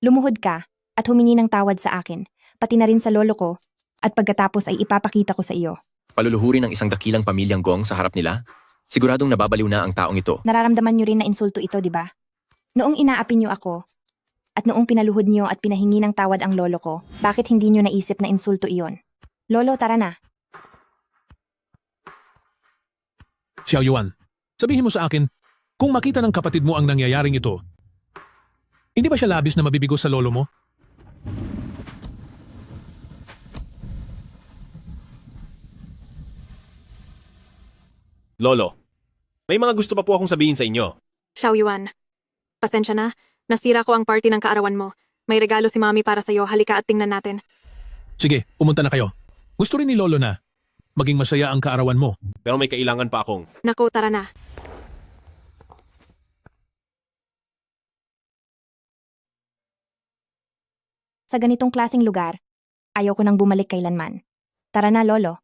Speaker 10: Lumuhod ka at humingi ng tawad sa akin, pati na rin sa lolo ko, at pagkatapos ay ipapakita ko sa iyo.
Speaker 13: Paluluhurin ng isang dakilang pamilyang Gong sa harap nila? Siguradong nababaliw na ang taong ito.
Speaker 10: Nararamdaman nyo rin na insulto ito, di ba? Noong inaapi nyo ako, at noong pinaluhod nyo at pinahingi ng tawad ang lolo ko, bakit hindi nyo naisip na insulto iyon? Lolo, tara na.
Speaker 4: Xiao Yuan, sabihin mo sa akin, kung makita ng kapatid mo ang nangyayaring ito, hindi ba siya labis na mabibigo sa lolo mo?
Speaker 12: Lolo, may mga gusto pa po akong sabihin sa inyo.
Speaker 2: Xiao Yuan, pasensya na. Nasira ko ang party ng kaarawan mo. May regalo si Mami para sa'yo. Halika at tingnan natin.
Speaker 4: Sige, pumunta na kayo. Gusto rin ni Lolo na maging masaya ang kaarawan mo.
Speaker 12: Pero may kailangan pa akong...
Speaker 2: Naku, tara na.
Speaker 10: Sa ganitong klaseng lugar, ayaw ko nang bumalik kailanman. Tara na, Lolo.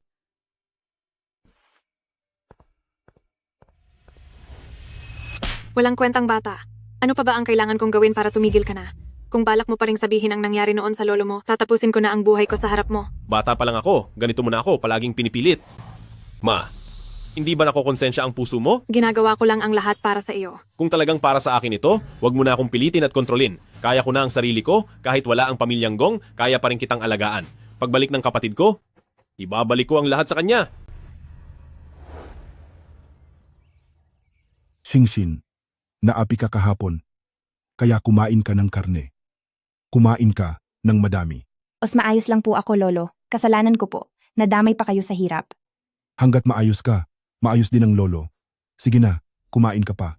Speaker 2: Walang kwentang bata. Ano pa ba ang kailangan kong gawin para tumigil ka na? Kung balak mo pa ring sabihin ang nangyari noon sa lolo mo, tatapusin ko na ang buhay ko sa harap mo.
Speaker 12: Bata pa lang ako, ganito mo na ako, palaging pinipilit. Ma, hindi ba nakokonsensya ang puso mo?
Speaker 2: Ginagawa ko lang ang lahat para sa iyo.
Speaker 12: Kung talagang para sa akin ito, wag mo na akong pilitin at kontrolin. Kaya ko na ang sarili ko, kahit wala ang pamilyang Gong, kaya pa rin kitang alagaan. Pagbalik ng kapatid ko, ibabalik ko ang lahat sa kanya.
Speaker 7: Singshin, naapi ka kahapon, kaya kumain ka ng karne. Kumain ka ng madami.
Speaker 10: Os maayos lang po ako, Lolo. Kasalanan ko po. Nadamay pa kayo sa hirap.
Speaker 7: Hanggat maayos ka, maayos din ang lolo. Sige na, kumain ka pa.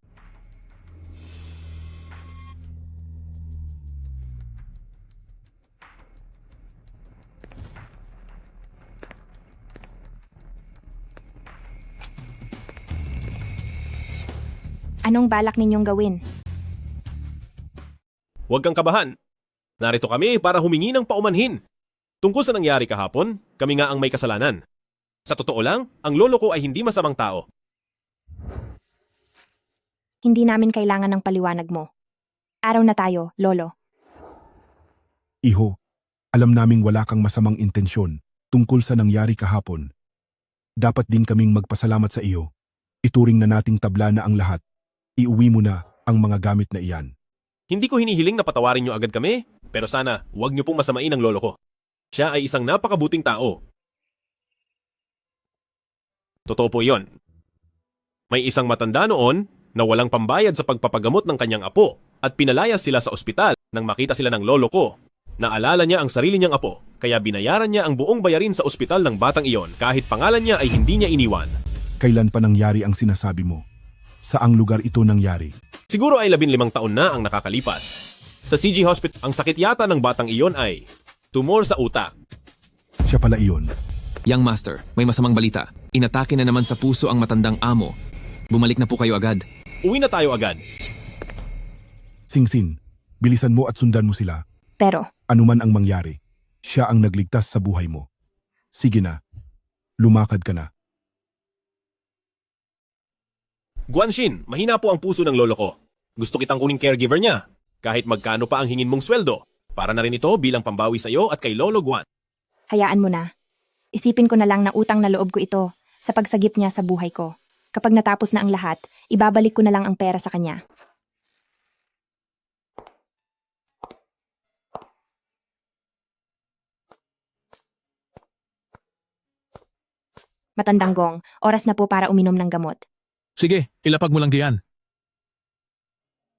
Speaker 10: Anong balak ninyong gawin?
Speaker 12: Huwag kang kabahan. Narito kami para humingi ng paumanhin. Tungkol sa nangyari kahapon, kami nga ang may kasalanan. Sa totoo lang, ang lolo ko ay hindi masamang tao.
Speaker 10: Hindi namin kailangan ng paliwanag mo. Araw na tayo, Lolo.
Speaker 7: Iho, alam naming wala kang masamang intensyon tungkol sa nangyari kahapon. Dapat din kaming magpasalamat sa iyo. Ituring na nating tabla na ang lahat. Iuwi mo na ang mga gamit na iyan.
Speaker 12: Hindi ko hinihiling na patawarin niyo agad kami, pero sana huwag niyo pong masamain ang lolo ko. Siya ay isang napakabuting tao. Totoo po iyon. May isang matanda noon na walang pambayad sa pagpapagamot ng kanyang apo at pinalayas sila sa ospital nang makita sila ng lolo ko. Naalala niya ang sarili niyang apo, kaya binayaran niya ang buong bayarin sa ospital ng batang iyon kahit pangalan niya ay hindi niya iniwan.
Speaker 7: Kailan pa nangyari ang sinasabi mo? Saang lugar ito nangyari?
Speaker 12: Siguro ay 15 taon na ang nakakalipas. Sa CG Hospital, ang sakit yata ng batang iyon ay tumor sa utak.
Speaker 7: Siya pala iyon.
Speaker 13: Young Master, may masamang balita. Inatake na naman sa puso ang matandang amo. Bumalik na po kayo agad.
Speaker 12: Uwi na tayo agad.
Speaker 7: Singsin, bilisan mo at sundan mo sila.
Speaker 10: Pero,
Speaker 7: anuman ang mangyari, siya ang nagligtas sa buhay mo. Sige na, lumakad ka na.
Speaker 12: Guanshin, mahina po ang puso ng lolo ko. Gusto kitang kuning caregiver niya. Kahit magkano pa ang hingin mong sweldo. Para na rin ito bilang pambawi sa iyo at kay Lolo Guan.
Speaker 10: hayaan mo na. Isipin ko na lang na utang na loob ko ito sa pagsagip niya sa buhay ko. Kapag natapos na ang lahat, ibabalik ko na lang ang pera sa kanya. Matandang Gong, oras na po para uminom ng gamot.
Speaker 4: Sige, ilapag mo lang diyan.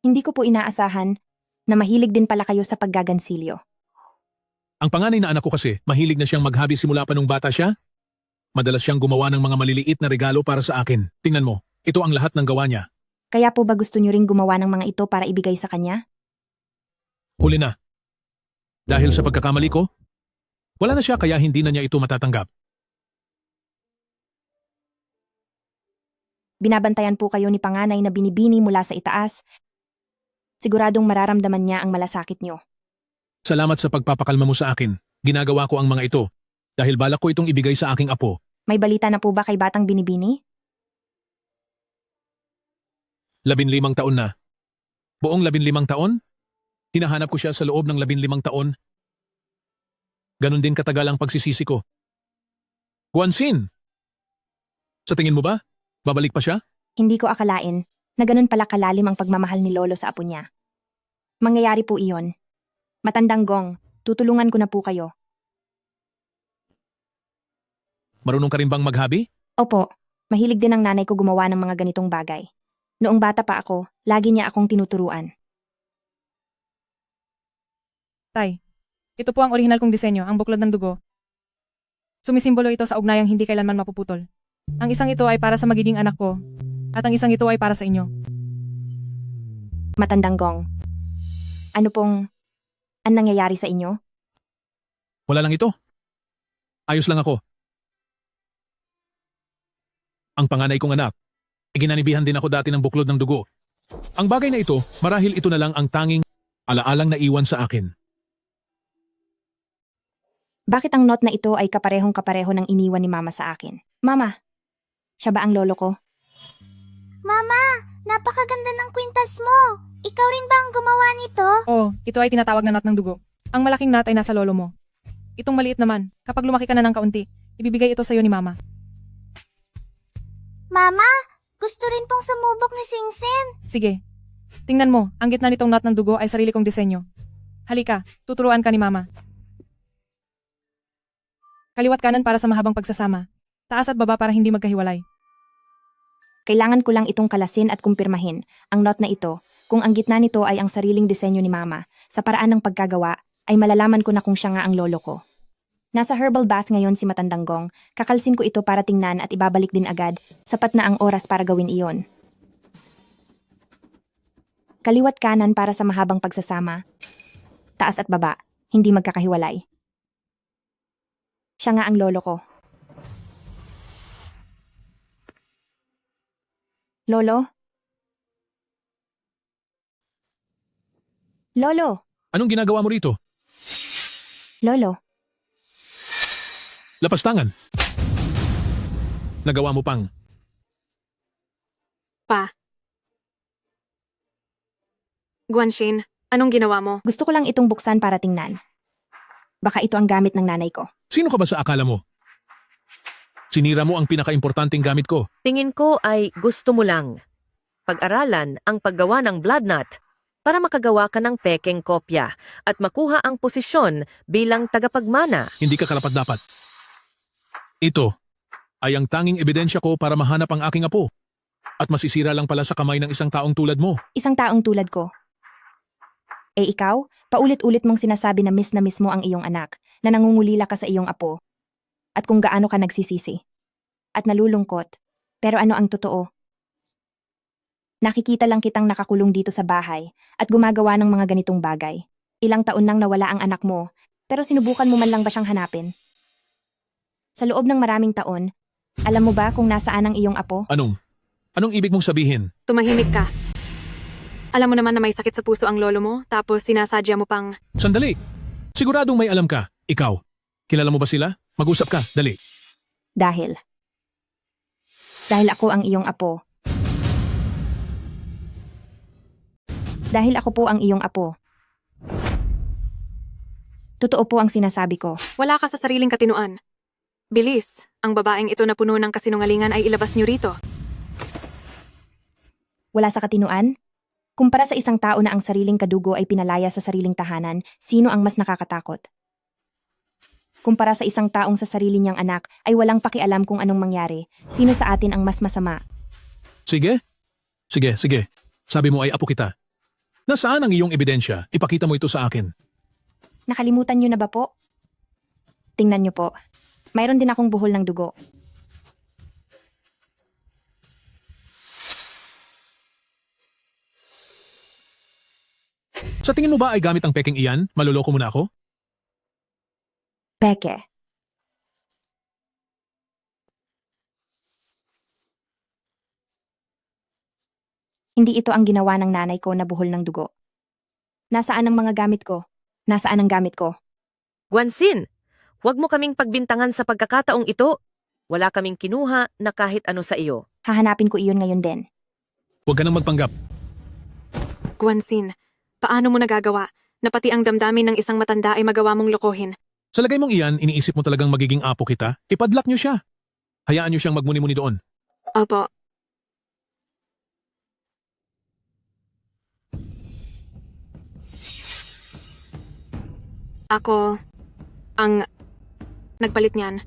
Speaker 10: Hindi ko po inaasahan na mahilig din pala kayo sa paggagansilyo.
Speaker 4: Ang panganay na anak ko kasi, mahilig na siyang maghabi simula pa nung bata siya. Madalas siyang gumawa ng mga maliliit na regalo para sa akin. Tingnan mo, ito ang lahat ng gawa niya.
Speaker 10: Kaya po ba gusto niyo ring gumawa ng mga ito para ibigay sa kanya?
Speaker 4: Huli na. Dahil sa pagkakamali ko, wala na siya kaya hindi na niya ito matatanggap.
Speaker 10: Binabantayan po kayo ni panganay na binibini mula sa itaas. Siguradong mararamdaman niya ang malasakit niyo.
Speaker 4: Salamat sa pagpapakalma mo sa akin. Ginagawa ko ang mga ito dahil balak ko itong ibigay sa aking apo.
Speaker 10: May balita na po ba kay batang binibini?
Speaker 4: 15 taon na. Buong 15 taon? Hinahanap ko siya sa loob ng 15 taon. Ganon din katagal ang pagsisisi ko. Guanxin! Sa tingin mo ba, babalik pa siya?
Speaker 10: Hindi ko akalain na ganun pala kalalim ang pagmamahal ni Lolo sa apo niya. Mangyayari po iyon. Matandang Gong, tutulungan ko na po kayo.
Speaker 4: Marunong ka rin bang maghabi?
Speaker 10: Opo, mahilig din ang nanay ko gumawa ng mga ganitong bagay. Noong bata pa ako, lagi niya akong tinuturuan.
Speaker 15: Tay, ito po ang orihinal kong disenyo, ang buklod ng dugo. Sumisimbolo ito sa ugnayang hindi kailanman mapuputol. Ang isang ito ay para sa magiging anak ko, at ang isang ito ay para sa inyo.
Speaker 10: Matandang Gong, ano pong ang nangyayari sa inyo?
Speaker 4: Wala lang ito. Ayos lang ako. Ang panganay kong anak, iginanibihan din ako dati ng buklod ng dugo. Ang bagay na ito, marahil ito na lang ang tanging alaalang naiwan sa akin.
Speaker 10: Bakit ang note na ito ay kaparehong-kapareho ng iniwan ni Mama sa akin? Mama, siya ba ang lolo ko?
Speaker 5: Mama, napakaganda ng kwintas mo. Ikaw rin ba ang gumawa nito?
Speaker 15: Oo, ito ay tinatawag na knot ng dugo. Ang malaking knot ay nasa lolo mo. Itong maliit naman, kapag lumaki ka na ng kaunti, ibibigay ito sa iyo ni Mama.
Speaker 5: Mama, gusto rin pong sumubok ni Singsen.
Speaker 15: Sige, tingnan mo, ang gitna nitong knot ng dugo ay sarili kong disenyo. Halika, tuturuan ka ni Mama. Kaliwat kanan para sa mahabang pagsasama. Taas at baba para hindi magkahiwalay.
Speaker 10: Kailangan ko lang itong kalasin at kumpirmahin, ang note na ito, kung ang gitna nito ay ang sariling disenyo ni Mama, sa paraan ng pagkagawa, ay malalaman ko na kung siya nga ang lolo ko. Nasa herbal bath ngayon si Matandang Gong, kakalsin ko ito para tingnan at ibabalik din agad, sapat na ang oras para gawin iyon. Kaliwat kanan para sa mahabang pagsasama. Taas at baba, hindi magkakahiwalay. Siya nga ang lolo ko. Lolo? Lolo?
Speaker 4: Anong ginagawa mo rito?
Speaker 10: Lolo?
Speaker 4: Lapastangan. Nagawa mo pang.
Speaker 2: Pa. Guanxin, anong ginawa mo?
Speaker 10: Gusto ko lang itong buksan para tingnan. Baka ito ang gamit ng nanay ko.
Speaker 4: Sino ka ba sa akala mo? Sinira mo ang pinaka-importanting gamit ko.
Speaker 3: Tingin ko ay gusto mo lang. Pag-aralan ang paggawa ng blood knot para makagawa ka ng pekeng kopya at makuha ang posisyon bilang tagapagmana.
Speaker 4: Hindi ka karapat-dapat. Ito ay ang tanging ebidensya ko para mahanap ang aking apo. At masisira lang pala sa kamay ng isang taong tulad mo.
Speaker 10: Isang taong tulad ko. Ikaw, paulit-ulit mong sinasabi na miss mo ang iyong anak, na nangungulila ka sa iyong apo. At kung gaano ka nagsisisi. At nalulungkot. Pero ano ang totoo? Nakikita lang kitang nakakulong dito sa bahay at gumagawa ng mga ganitong bagay. Ilang taon nang nawala ang anak mo, pero sinubukan mo man lang ba siyang hanapin? Sa loob ng maraming taon, alam mo ba kung nasaan ang iyong apo?
Speaker 4: Anong ibig mong sabihin?
Speaker 2: Tumahimik ka. Alam mo naman na may sakit sa puso ang lolo mo, tapos sinasadya mo pang...
Speaker 4: Sandali. Siguradong may alam ka. Ikaw. Kilala mo ba sila? Mag-usap ka. Dali.
Speaker 10: Dahil ako ang iyong apo. Dahil ako po ang iyong apo. Totoo po ang sinasabi ko.
Speaker 2: Wala ka sa sariling katinuan. Bilis, ang babaeng ito na puno ng kasinungalingan ay ilabas niyo rito.
Speaker 10: Wala sa katinuan? Kumpara sa isang tao na ang sariling kadugo ay pinalaya sa sariling tahanan, sino ang mas nakakatakot? Kumpara sa isang taong sa sarili niyang anak ay walang pakialam kung anong mangyari, sino sa atin ang mas masama?
Speaker 4: Sige. Sige. Sabi mo ay apo kita. Nasaan ang iyong ebidensya? Ipakita mo ito sa akin.
Speaker 10: Nakalimutan niyo na ba po? Tingnan niyo po. Mayroon din akong buhol ng dugo.
Speaker 4: Sa tingin mo ba ay gamit ang peking iyan? Maluloko mo na ako?
Speaker 10: Peke. Hindi ito ang ginawa ng nanay ko na buhol ng dugo. Nasaan ang mga gamit ko? Nasaan ang gamit ko?
Speaker 3: Guanxin, huwag mo kaming pagbintangan sa pagkakataong ito. Wala kaming kinuha na kahit ano sa iyo.
Speaker 10: Hahanapin ko iyon ngayon din.
Speaker 4: Huwag ka nang magpanggap.
Speaker 2: Guanxin, paano mo nagagawa na pati ang damdamin ng isang matanda ay magawa mong lokohin?
Speaker 4: Sa lagay mong iyan, iniisip mo talagang magiging apo kita? Ipadlock niyo siya. Hayaan niyo siyang magmuni-muni doon.
Speaker 2: Opo. Ako ang nagpalit niyan.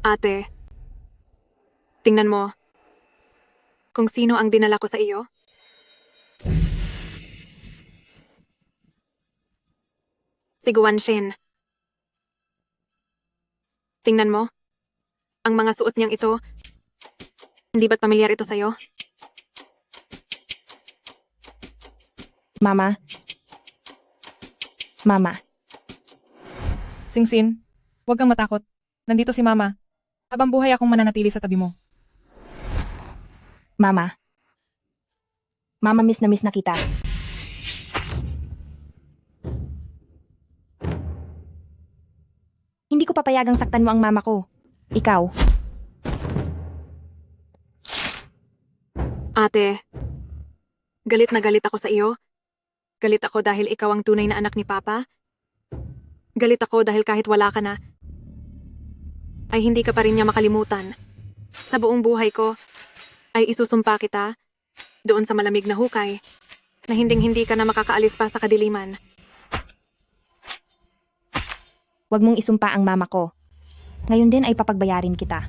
Speaker 2: Ate, tingnan mo kung sino ang dinala ko sa iyo. Si Guanxin. Tingnan mo. Ang mga suot niyang ito, hindi ba't pamilyar ito sa'yo?
Speaker 10: Mama.
Speaker 15: Singsin, huwag kang matakot. Nandito si Mama. Habang buhay akong mananatili sa tabi mo.
Speaker 10: Mama, miss na kita. Hindi ko papayagang saktan mo ang mama ko. Ikaw.
Speaker 2: Ate, galit na galit ako sa iyo. Galit ako dahil ikaw ang tunay na anak ni Papa. Galit ako dahil kahit wala ka na, ay hindi ka pa rin niya makalimutan. Sa buong buhay ko, ay isusumpa kita doon sa malamig na hukay na hinding-hindi ka na makakaalis pa sa kadiliman.
Speaker 10: Huwag mong isumpa ang mama ko. Ngayon din ay papagbayarin kita.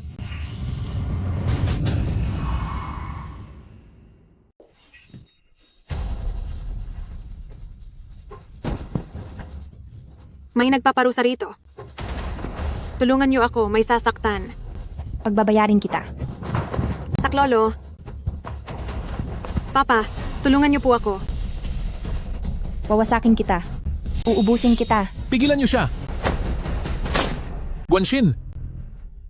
Speaker 2: May nagpaparusa rito. Tulungan niyo ako, may sasaktan.
Speaker 10: Pagbabayarin kita.
Speaker 2: Saklolo. Papa, tulungan niyo po ako.
Speaker 10: Wawasakin kita. Uubusin kita.
Speaker 4: Pigilan niyo siya! Guanxin,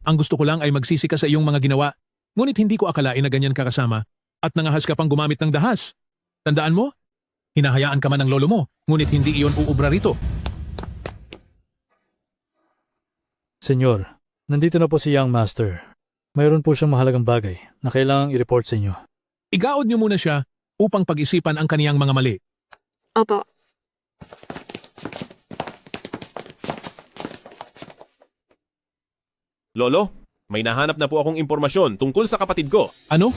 Speaker 4: ang gusto ko lang ay magsisi ka sa iyong mga ginawa, ngunit hindi ko akalain na ganyan ka kasama at nangahas ka pang gumamit ng dahas. Tandaan mo? Hinahayaan ka man ng lolo mo, ngunit hindi iyon uubra rito.
Speaker 8: Senyor, nandito na po si Young Master. Mayroon po siyang mahalagang bagay na kailangang i-report sa inyo.
Speaker 4: Igaod niyo muna siya upang pag-isipan ang kaniyang mga mali.
Speaker 2: Opo.
Speaker 12: Lolo, may nahanap na po akong impormasyon tungkol sa kapatid ko.
Speaker 4: Ano?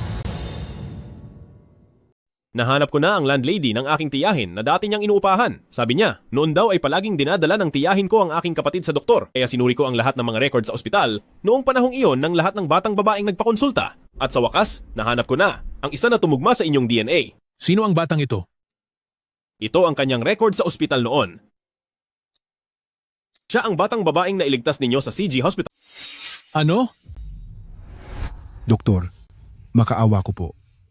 Speaker 12: Nahanap ko na ang landlady ng aking tiyahin na dati niyang inuupahan. Sabi niya, noon daw ay palaging dinadala ng tiyahin ko ang aking kapatid sa doktor. Kaya sinuri ko ang lahat ng mga records sa ospital noong panahong iyon ng lahat ng batang babaeng nagpakonsulta. At sa wakas, nahanap ko na ang isa na tumugma sa inyong DNA.
Speaker 4: Sino ang batang ito?
Speaker 12: Ito ang kanyang record sa ospital noon. Siya ang batang babaeng nailigtas ninyo sa CG Hospital.
Speaker 4: Ano?
Speaker 7: Doktor, makaawa ko po.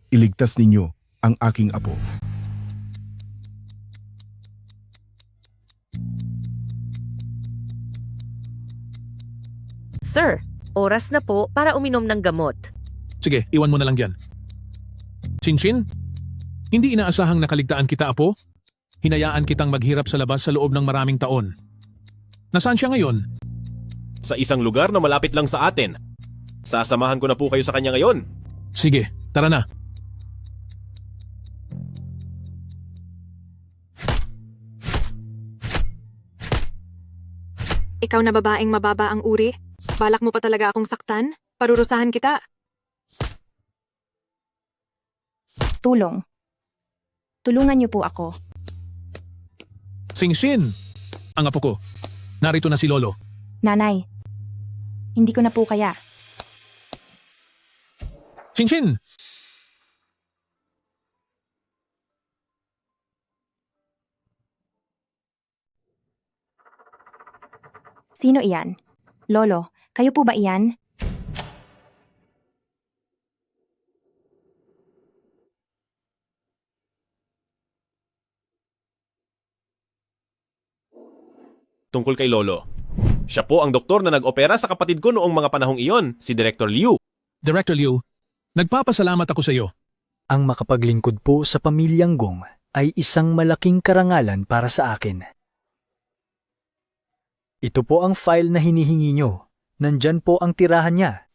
Speaker 7: Iligtas ninyo ang aking apo.
Speaker 3: Sir, oras na po para uminom ng gamot.
Speaker 4: Sige, iwan mo na lang yan. Chinchin, hindi inaasahang nakaligtaan kita, apo? Hinayaan kitang maghirap sa labas sa loob ng maraming taon. Nasaan siya ngayon?
Speaker 12: Sa isang lugar na malapit lang sa atin. Sasamahan ko na po kayo sa kanya ngayon.
Speaker 4: Sige, tara na.
Speaker 2: Ikaw na babaeng mababa ang uri? Balak mo pa talaga akong saktan? Parurusahan kita.
Speaker 10: Tulong. Tulungan niyo po ako.
Speaker 4: Singshin! Ang apo ko. Narito na si Lolo.
Speaker 10: Nanay, hindi ko na po kaya.
Speaker 4: Singshin!
Speaker 10: Sino iyan? Lolo, kayo po ba iyan?
Speaker 12: Tungkol kay Lolo. Siya po ang doktor na nag-opera sa kapatid ko noong mga panahong iyon, si Director Liu.
Speaker 4: Director Liu, nagpapasalamat ako sa iyo.
Speaker 9: Ang makapaglingkod po sa pamilyang Gong ay isang malaking karangalan para sa akin. Ito po ang file na hinihingi nyo. Nandyan po ang tirahan niya.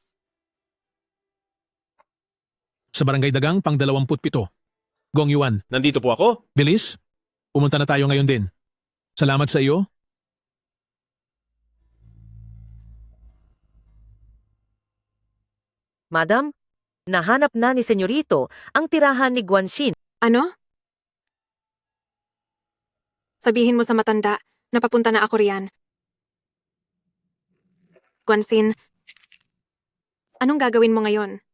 Speaker 4: Sa Barangay Dagang, pang 27. Gong Yuan.
Speaker 12: Nandito po ako.
Speaker 4: Bilis, pumunta na tayo ngayon din. Salamat sa iyo.
Speaker 3: Madam, nahanap na ni Senyorito ang tirahan ni Guanxin.
Speaker 2: Ano? Sabihin mo sa matanda na papunta na ako riyan. Guanxin, anong gagawin mo ngayon?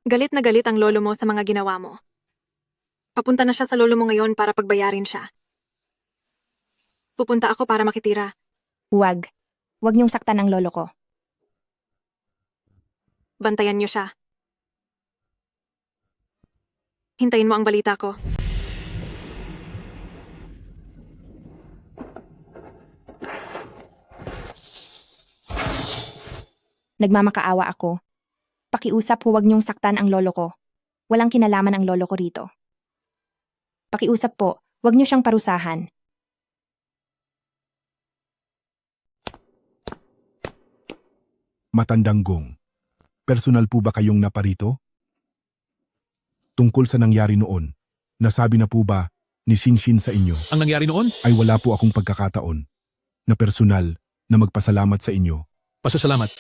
Speaker 2: Galit na galit ang lolo mo sa mga ginawa mo. Papunta na siya sa lolo mo ngayon para pagbayarin siya. Pupunta ako para makitira.
Speaker 10: Huwag. Huwag niyong saktan ang lolo ko.
Speaker 2: Bantayan niyo siya. Hintayin mo ang balita ko.
Speaker 10: Nagmamakaawa ako. Pakiusap, huwag niyong saktan ang lolo ko. Walang kinalaman ang lolo ko rito. Pakiusap po, huwag niyo siyang parusahan.
Speaker 7: Matandang Gong, personal po ba kayong naparito? Tungkol sa nangyari noon, nasabi na po ba ni Shinshin sa inyo?
Speaker 4: Ang nangyari noon?
Speaker 7: Ay wala po akong pagkakataon na personal na magpasalamat sa inyo.
Speaker 4: Pasasalamat.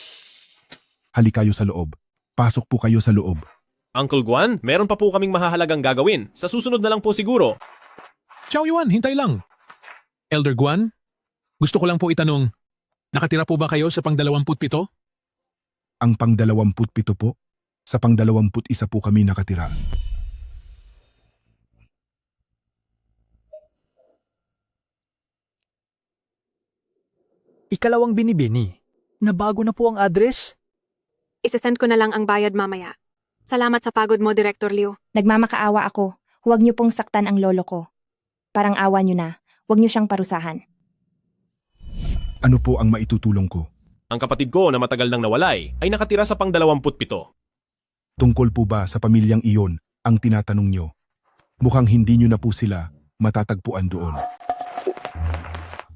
Speaker 7: Halika kayo sa loob. Pasok po kayo sa loob.
Speaker 12: Uncle Guan, meron pa po kaming mahahalagang gagawin. Sa susunod na lang po siguro.
Speaker 4: Chow Yuan, hintay lang. Elder Guan, gusto ko lang po itanong, nakatira po ba kayo sa pang-27?
Speaker 7: Ang pang-27 po, sa pang-21 po kami nakatira.
Speaker 9: Ikalawang binibini, na bago na po ang address?
Speaker 2: Isesend ko na lang ang bayad mamaya. Salamat sa pagod mo, Director Liu.
Speaker 10: Nagmamakaawa ako. Huwag niyo pong saktan ang lolo ko. Parang awa niyo na. Huwag niyo siyang parusahan.
Speaker 7: Ano po ang maitutulong ko?
Speaker 12: Ang kapatid ko na matagal nang nawalay ay nakatira sa pang-27.
Speaker 7: Tungkol po ba sa pamilyang iyon ang tinatanong nyo? Mukhang hindi nyo na po sila matatagpuan doon.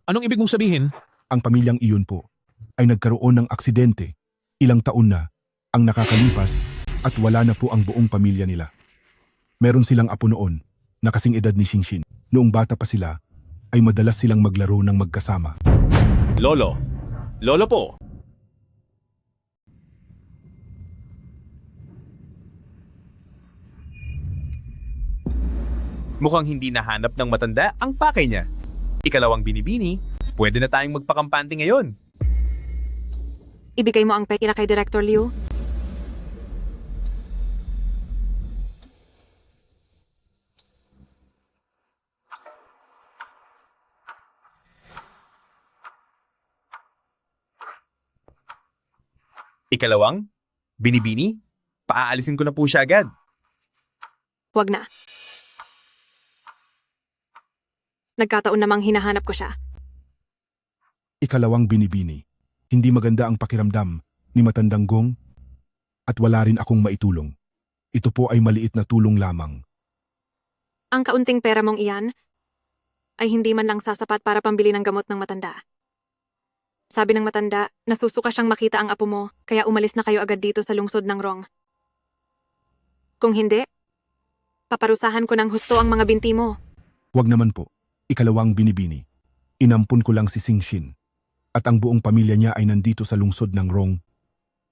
Speaker 4: Anong ibig mong sabihin?
Speaker 7: Ang pamilyang iyon po ay nagkaroon ng aksidente. Ilang taon na ang nakakalipas at wala na po ang buong pamilya nila. Meron silang apo noon na kasing edad ni Xingxin. Noong bata pa sila ay madalas silang maglaro ng magkasama.
Speaker 12: Lolo. Lolo po.
Speaker 18: Mukhang hindi nahanap ng matanda ang pakay niya. Ikalawang binibini, pwede na tayong magpakampante ngayon.
Speaker 2: Ibigay mo ang pera kay Director Liu.
Speaker 18: Ikalawang binibini, paaalisin ko na po siya agad.
Speaker 2: Huwag na. Nagkataon namang hinahanap ko siya.
Speaker 7: Ikalawang binibini. Hindi maganda ang pakiramdam ni matandang Gong at wala rin akong maitulong. Ito po ay maliit na tulong lamang.
Speaker 2: Ang kaunting pera mong iyan ay hindi man lang sasapat para pambili ng gamot ng matanda. Sabi ng matanda, nasusuka siyang makita ang apo mo, kaya umalis na kayo agad dito sa lungsod ng Rong. Kung hindi, paparusahan ko ng husto ang mga binti mo.
Speaker 7: Huwag naman po. Ikalawang binibini. Inampun ko lang si Xingxin. At ang buong pamilya niya ay nandito sa lungsod ng Rong.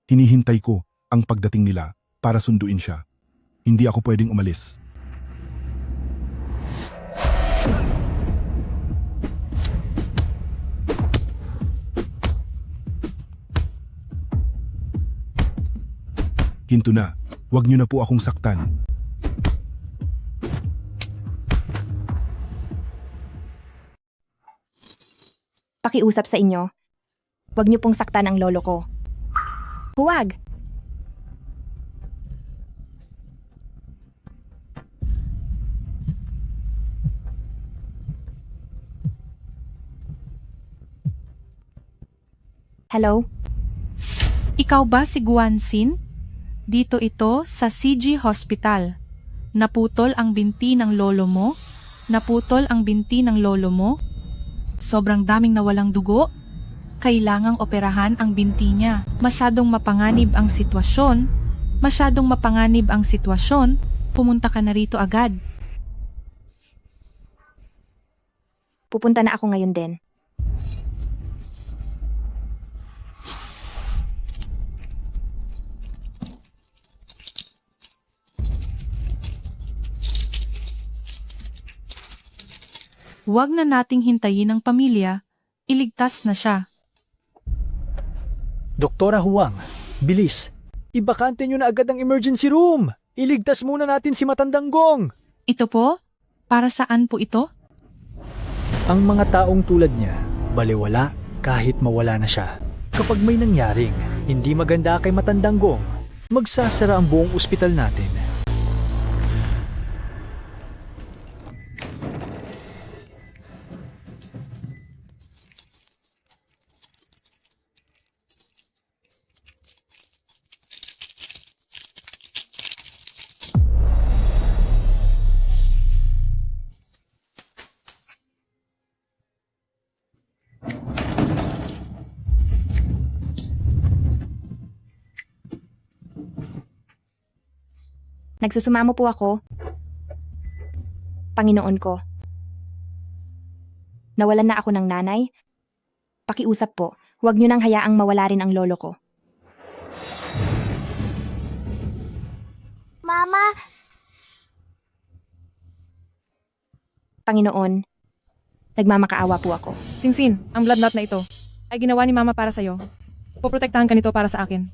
Speaker 7: Hinihintay ko ang pagdating nila para sunduin siya. Hindi ako pwedeng umalis. Hinto na, huwag niyo na po akong saktan.
Speaker 10: Pakiusap sa inyo. Huwag niyo pong saktan ang lolo ko. Huwag! Hello?
Speaker 11: Ikaw ba si Guanxin? Dito ito sa CG Hospital. Naputol ang binti ng lolo mo? Naputol ang binti ng lolo mo? Sobrang daming nawalang dugo. Kailangang operahan ang binti niya. Masyadong mapanganib ang sitwasyon. Masyadong mapanganib ang sitwasyon. Pumunta ka na rito agad.
Speaker 10: Pupunta na ako ngayon din.
Speaker 11: Huwag na nating hintayin ang pamilya. Iligtas na siya.
Speaker 9: Doktora Huang, bilis. Ibakante nyo na agad ang emergency room. Iligtas muna natin si Matandang Gong.
Speaker 11: Ito po? Para saan po ito?
Speaker 9: Ang mga taong tulad niya, baliwala kahit mawala na siya. Kapag may nangyaring hindi maganda kay Matandang Gong, magsasara ang buong ospital natin.
Speaker 10: Nagsusumamo po ako. Panginoon ko. Nawalan na ako ng nanay Pakiusap po, huwag niyo nang hayaang mawala rin ang lolo ko.
Speaker 5: Mama,
Speaker 10: Panginoon, nagmamakaawa po ako.
Speaker 15: Singsin, ang blood knot na ito ay ginawa ni Mama para sa'yo. Poprotektahan ka nito para sa akin.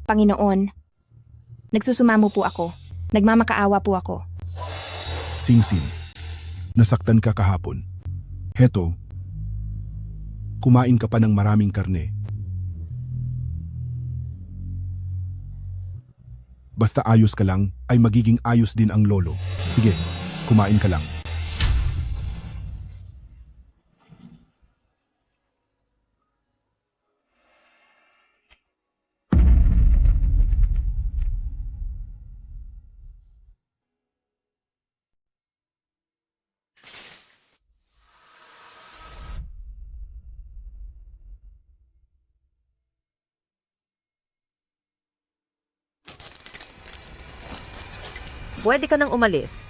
Speaker 10: Panginoon, nagsusumamo po ako. Nagmamakaawa po ako.
Speaker 7: Singsin, nasaktan ka kahapon. Heto, kumain ka pa ng maraming karne. Basta ayos ka lang, ay magiging ayos din ang lolo. Sige, kumain ka lang.
Speaker 3: Pwede ka nang umalis.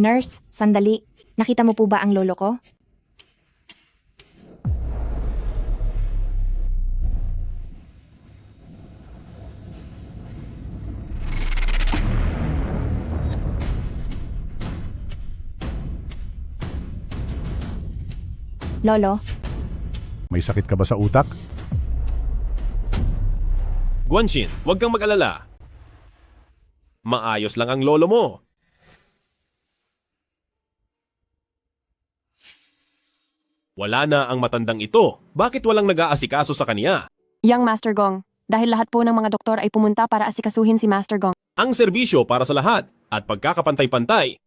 Speaker 10: Nurse, sandali. Nakita mo po ba ang lolo ko? Lolo,
Speaker 19: May sakit ka ba sa utak?
Speaker 12: Guanshin, huwag kang mag-alala. Maayos lang ang lolo mo. Wala na ang matandang ito. Bakit walang nag-aasikaso sa kaniya?
Speaker 2: Yang Master Gong, dahil lahat po ng mga doktor ay pumunta para asikasuhin si Master Gong.
Speaker 12: Ang serbisyo para sa lahat at pagkakapantay-pantay.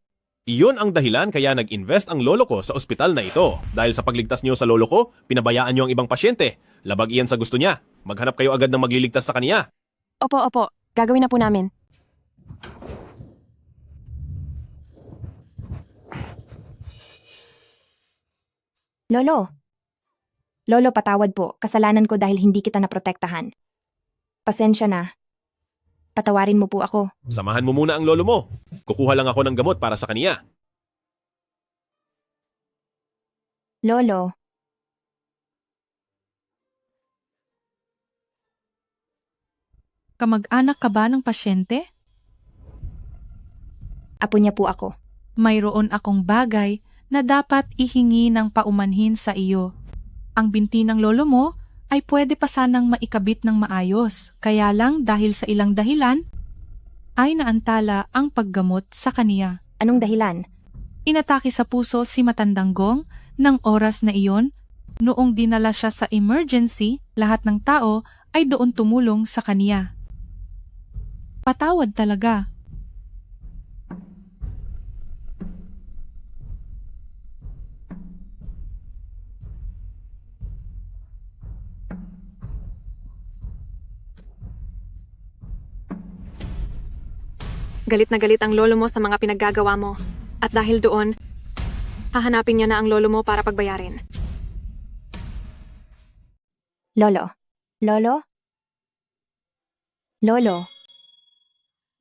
Speaker 12: Iyon ang dahilan kaya nag-invest ang lolo ko sa ospital na ito. Dahil sa pagligtas niyo sa lolo ko, pinabayaan niyo ang ibang pasyente. Labag iyan sa gusto niya. Maghanap kayo agad ng magliligtas sa kaniya.
Speaker 2: Opo, gagawin na po namin.
Speaker 10: Lolo, patawad po. Kasalanan ko dahil hindi kita naprotektahan. Pasensya na. Patawarin mo po ako.
Speaker 12: Samahan mo muna ang lolo mo. Kukuha lang ako ng gamot para sa kaniya.
Speaker 10: Lolo,
Speaker 11: Kamag-anak ka ba ng pasyente?
Speaker 10: apo niya po ako.
Speaker 11: Mayroon akong bagay na dapat ihingi ng paumanhin sa iyo. Ang binti ng lolo mo ay pwede pa sanang maikabit ng maayos, kaya lang dahil sa ilang dahilan, ay naantala ang paggamot sa kaniya.
Speaker 10: Anong dahilan?
Speaker 11: Inatake sa puso si Matandang Gong ng oras na iyon. Noong dinala siya sa emergency, lahat ng tao ay doon tumulong sa kaniya. Patawad talaga.
Speaker 2: Galit na galit ang lolo mo sa mga pinaggagawa mo. At dahil doon, hahanapin niya na ang lolo mo para pagbayarin.
Speaker 10: Lolo.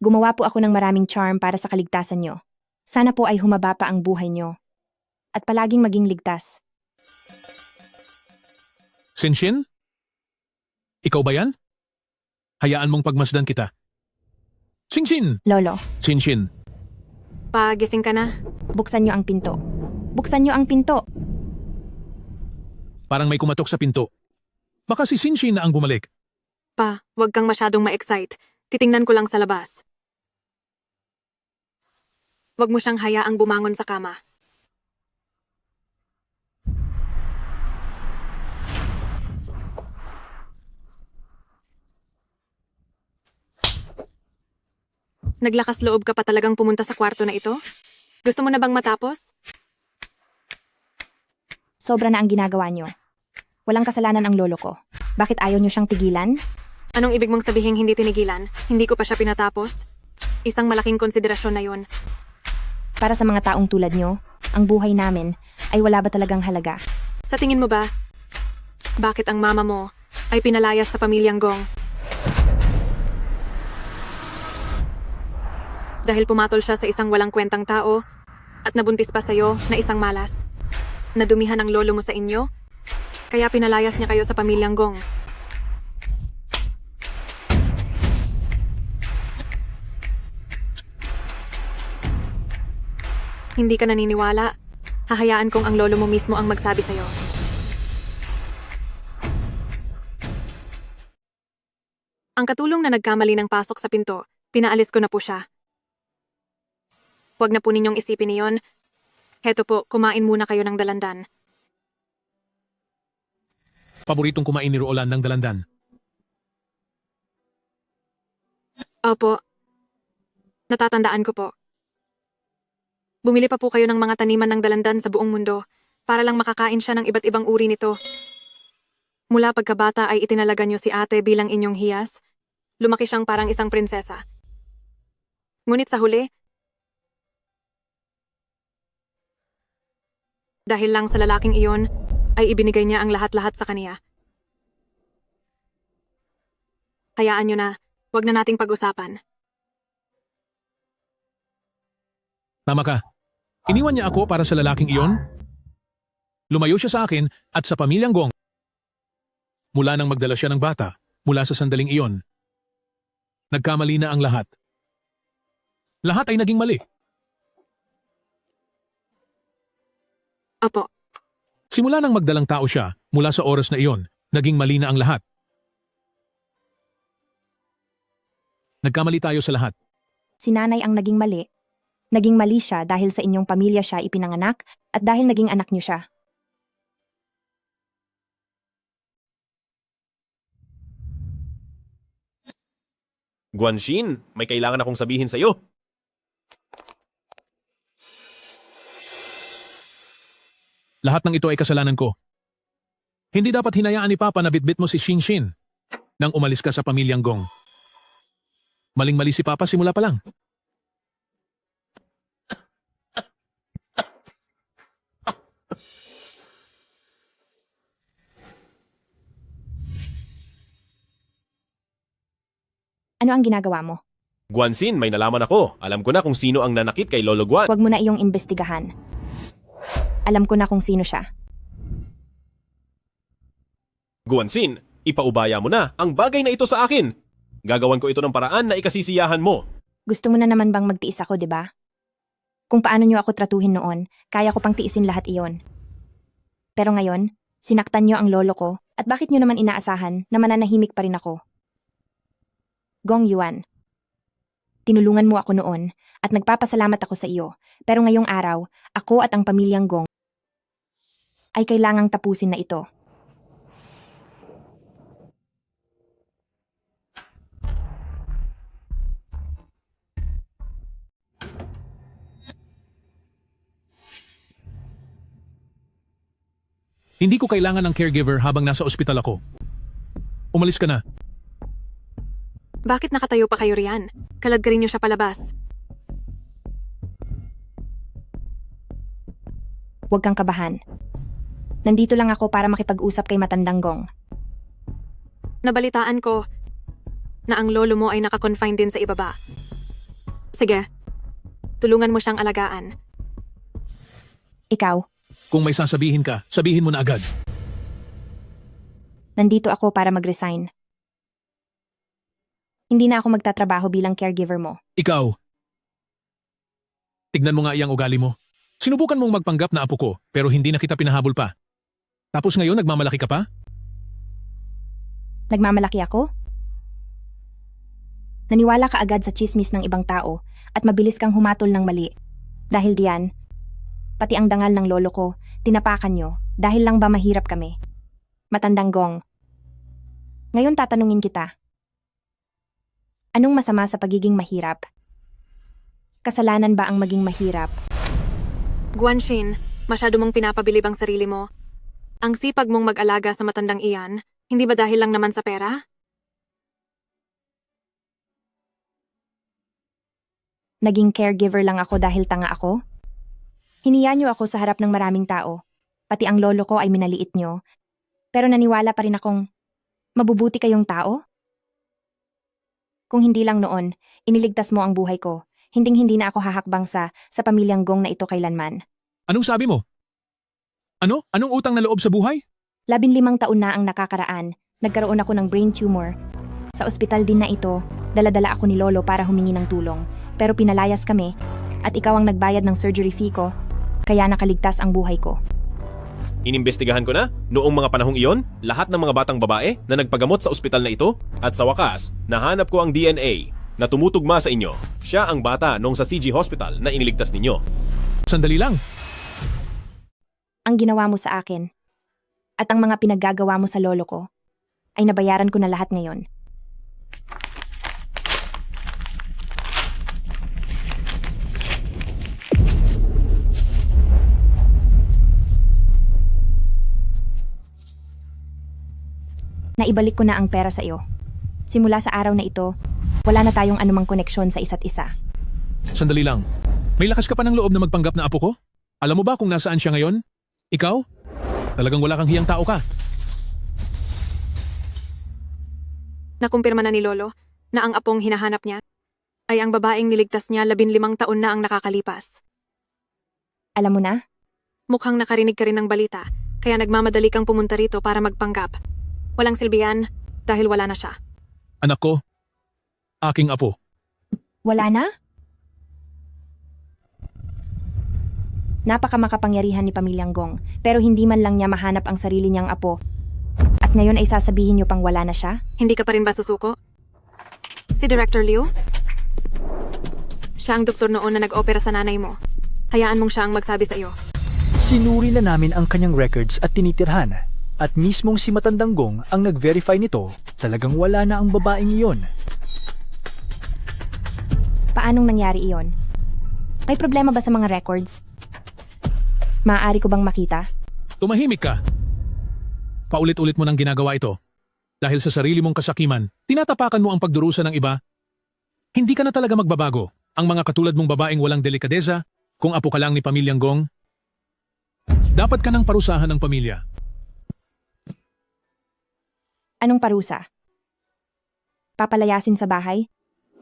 Speaker 10: Gumawa po ako ng maraming charm para sa kaligtasan nyo. Sana po ay humaba pa ang buhay nyo. At palaging maging ligtas.
Speaker 4: Sinshin? Ikaw ba yan? Hayaan mong pagmasdan kita. Sinshin!
Speaker 10: Lolo,
Speaker 4: Sinshin,
Speaker 2: Pagising ka na.
Speaker 10: buksan nyo ang pinto. Buksan nyo ang pinto.
Speaker 4: parang may kumatok sa pinto. Baka si Sinshin na ang bumalik.
Speaker 2: Pa, huwag kang masyadong ma-excite. Titingnan ko lang sa labas. Huwag mo siyang hayaang bumangon sa kama. Naglakas loob ka pa talagang pumunta sa kwarto na ito? Gusto mo na bang matapos?
Speaker 10: Sobra na ang ginagawa nyo. Walang kasalanan ang lolo ko. Bakit ayaw nyo siyang tigilan?
Speaker 2: Anong ibig mong sabihin hindi tinigilan? Hindi ko pa siya pinatapos? Isang malaking konsiderasyon na yun.
Speaker 10: Para sa mga taong tulad nyo, ang buhay namin ay wala ba talagang halaga?
Speaker 2: Sa tingin mo ba, bakit ang mama mo ay pinalayas sa pamilyang Gong? Dahil pumatol siya sa isang walang kwentang tao at nabuntis pa sa'yo na isang malas. Nadumihan ang lolo mo sa inyo, kaya pinalayas niya kayo sa pamilyang Gong. Hindi ka naniniwala, hahayaan kong ang lolo mo mismo ang magsabi sa'yo. Ang katulong na nagkamali ng pasok sa pinto, pinaalis ko na po siya. Huwag na po ninyong isipin iyon. Heto po, kumain muna kayo ng dalandan.
Speaker 4: Paboritong kumain ni Roland ng dalandan.
Speaker 2: Opo. Natatandaan ko po. Bumili pa po kayo ng mga taniman ng dalandan sa buong mundo para lang makakain siya ng iba't ibang uri nito. Mula pagkabata ay itinalaga niyo si ate bilang inyong hiyas. Lumaki siyang parang isang prinsesa. Ngunit sa huli, dahil lang sa lalaking iyon, ay ibinigay niya ang lahat-lahat sa kaniya. Hayaan niyo na, wag na nating pag-usapan.
Speaker 4: Tama ka. Iniwan niya ako para sa lalaking iyon? Lumayo siya sa akin at sa pamilyang Gong. Mula nang magdala siya ng bata, mula sa sandaling iyon. Nagkamali na ang lahat. Lahat ay naging mali.
Speaker 2: Opo.
Speaker 4: Simula nang magdalang tao siya, mula sa oras na iyon, naging mali na ang lahat. Nagkamali tayo sa lahat.
Speaker 10: Si nanay ang naging mali. Naging mali siya dahil sa inyong pamilya siya ipinanganak at dahil naging anak niyo siya.
Speaker 12: Guanxin, may kailangan akong sabihin sa'yo.
Speaker 4: Lahat ng ito ay kasalanan ko. Hindi dapat hinayaan ni Papa na bitbit mo si Xinxin nang umalis ka sa pamilyang Gong. Maling-mali si Papa simula pa lang.
Speaker 10: Ano ang ginagawa mo?
Speaker 12: Guanxin, may nalaman ako. Alam ko na kung sino ang nanakit kay Lolo Guan.
Speaker 10: Huwag mo na iyong imbestigahan. Alam ko na kung sino siya.
Speaker 12: Guanxin, ipaubaya mo na ang bagay na ito sa akin. Gagawan ko ito ng paraan na ikasisiyahan mo.
Speaker 10: Gusto mo na naman bang magtiis ako, di ba? Kung paano niyo ako tratuhin noon, kaya ko pang tiisin lahat iyon. Pero ngayon, sinaktan niyo ang lolo ko at bakit niyo naman inaasahan na mananahimik pa rin ako? Gong Yuan. Tinulungan mo ako noon at nagpapasalamat ako sa iyo, pero ngayong araw, ako at ang pamilyang Gong ay kailangang tapusin na ito.
Speaker 4: Hindi ko kailangan ng caregiver habang nasa ospital ako. Umalis ka na.
Speaker 2: Bakit nakatayo pa kayo riyan? Kaladkarin niyo siya palabas.
Speaker 10: Huwag kang kabahan. Nandito lang ako para makipag-usap kay Matandang Gong.
Speaker 2: Nabalitaan ko na ang lolo mo ay nakakonfine din sa ibaba. Sige, tulungan mo siyang alagaan.
Speaker 10: Ikaw,
Speaker 4: Kung may sasabihin ka, sabihin mo na agad.
Speaker 10: nandito ako para mag-resign. Hindi na ako magtatrabaho bilang caregiver mo.
Speaker 4: Ikaw. Tignan mo nga iyang ugali mo. Sinubukan mong magpanggap na apo ko, pero hindi na kita pinahabol pa. Tapos ngayon nagmamalaki ka pa?
Speaker 10: Nagmamalaki ako? Naniwala ka agad sa chismis ng ibang tao at mabilis kang humatol ng mali. Dahil diyan, pati ang dangal ng lolo ko, tinapakan nyo dahil lang ba mahirap kami. Matandang Gong. Ngayon tatanungin kita. Anong masama sa pagiging mahirap? Kasalanan ba ang maging mahirap?
Speaker 2: Guanxin, masyado mong pinapabilib ang sarili mo. Ang sipag mong mag-alaga sa matandang iyan, hindi ba dahil lang naman sa pera?
Speaker 10: Naging caregiver lang ako dahil tanga ako? Hiniya niyo ako sa harap ng maraming tao. Pati ang lolo ko ay minaliit niyo. Pero naniwala pa rin akong mabubuti kayong tao? Kung hindi lang noon, iniligtas mo ang buhay ko. Hinding-hindi na ako hahakbang sa pamilyang Gong na ito kailanman.
Speaker 4: Anong sabi mo? Ano? Anong utang na loob sa buhay?
Speaker 10: 15 taon na ang nakakaraan, nagkaroon ako ng brain tumor. Sa ospital din na ito, dala-dala ako ni Lolo para humingi ng tulong. Pero pinalayas kami, at ikaw ang nagbayad ng surgery fee ko, kaya nakaligtas ang buhay ko.
Speaker 12: Inimbestigahan ko na, noong mga panahong iyon, lahat ng mga batang babae na nagpagamot sa ospital na ito, at sa wakas, nahanap ko ang DNA na tumutugma sa inyo. Siya ang bata noong sa CG Hospital na iniligtas ninyo.
Speaker 4: Sandali lang.
Speaker 10: Ang ginawa mo sa akin, at ang mga pinaggagawa mo sa lolo ko, ay nabayaran ko na lahat ngayon. Naibalik ko na ang pera sa iyo. Simula sa araw na ito, wala na tayong anumang koneksyon sa isa't isa.
Speaker 4: Sandali lang. May lakas ka pa ng loob na magpanggap na apo ko? Alam mo ba kung nasaan siya ngayon? Ikaw? Talagang wala kang hiyang tao ka.
Speaker 2: Nakumpirma na ni Lolo na ang apong hinahanap niya ay ang babaeng niligtas niya 15 taon na ang nakakalipas.
Speaker 10: Alam mo na?
Speaker 2: Mukhang nakarinig ka rin ng balita, kaya nagmamadali kang pumunta rito para magpanggap. Walang silbihan dahil wala na siya.
Speaker 4: Anak ko, aking apo.
Speaker 10: Wala na? Napakamakapangyarihan ni Pamilyang Gong, pero hindi man lang niya mahanap ang sarili niyang apo. At ngayon ay sasabihin niyo pang wala na siya?
Speaker 2: Hindi ka pa rin ba susuko? Si Director Liu? Siya ang doktor noon na nag-opera sa nanay mo. Hayaan mong siya ang magsabi sa iyo.
Speaker 9: Sinuri na namin ang kanyang records at tinitirhan. At mismong si Matandang Gong ang nag-verify nito, talagang wala na ang babaeng iyon.
Speaker 10: Paanong nangyari iyon? May problema ba sa mga records? Maaari ko bang makita?
Speaker 4: Tumahimik ka. Paulit-ulit mo nang ginagawa ito. Dahil sa sarili mong kasakiman, tinatapakan mo ang pagdurusa ng iba. Hindi ka na talaga magbabago. Ang mga katulad mong babaeng walang delikadeza, kung apo ka lang ni Pamilyang Gong, dapat ka nang parusahan ng pamilya.
Speaker 10: Anong parusa? Papalayasin sa bahay?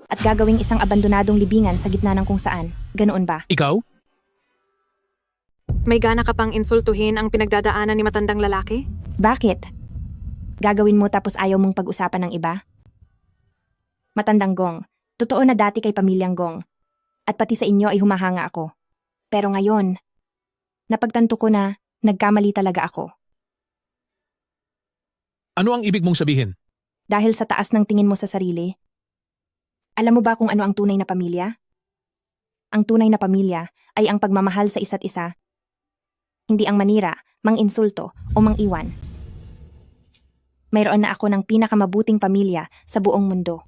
Speaker 10: At gagawing isang abandonadong libingan sa gitna ng kung saan? Ganoon ba?
Speaker 4: Ikaw?
Speaker 2: May gana ka pang insultuhin ang pinagdadaanan ni matandang lalaki?
Speaker 10: Bakit? Gagawin mo tapos ayaw mong pag-usapan ng iba? Matandang Gong, totoo na dati kay Pamilyang Gong. At pati sa inyo ay humahanga ako. Pero ngayon, napagtanto ko na nagkamali talaga ako.
Speaker 4: Ano ang ibig mong sabihin?
Speaker 10: Dahil sa taas ng tingin mo sa sarili, alam mo ba kung ano ang tunay na pamilya? Ang tunay na pamilya ay ang pagmamahal sa isa't isa. Hindi ang manira, mang-insulto o mang-iwan. Mayroon na ako ng pinakamabuting pamilya sa buong mundo.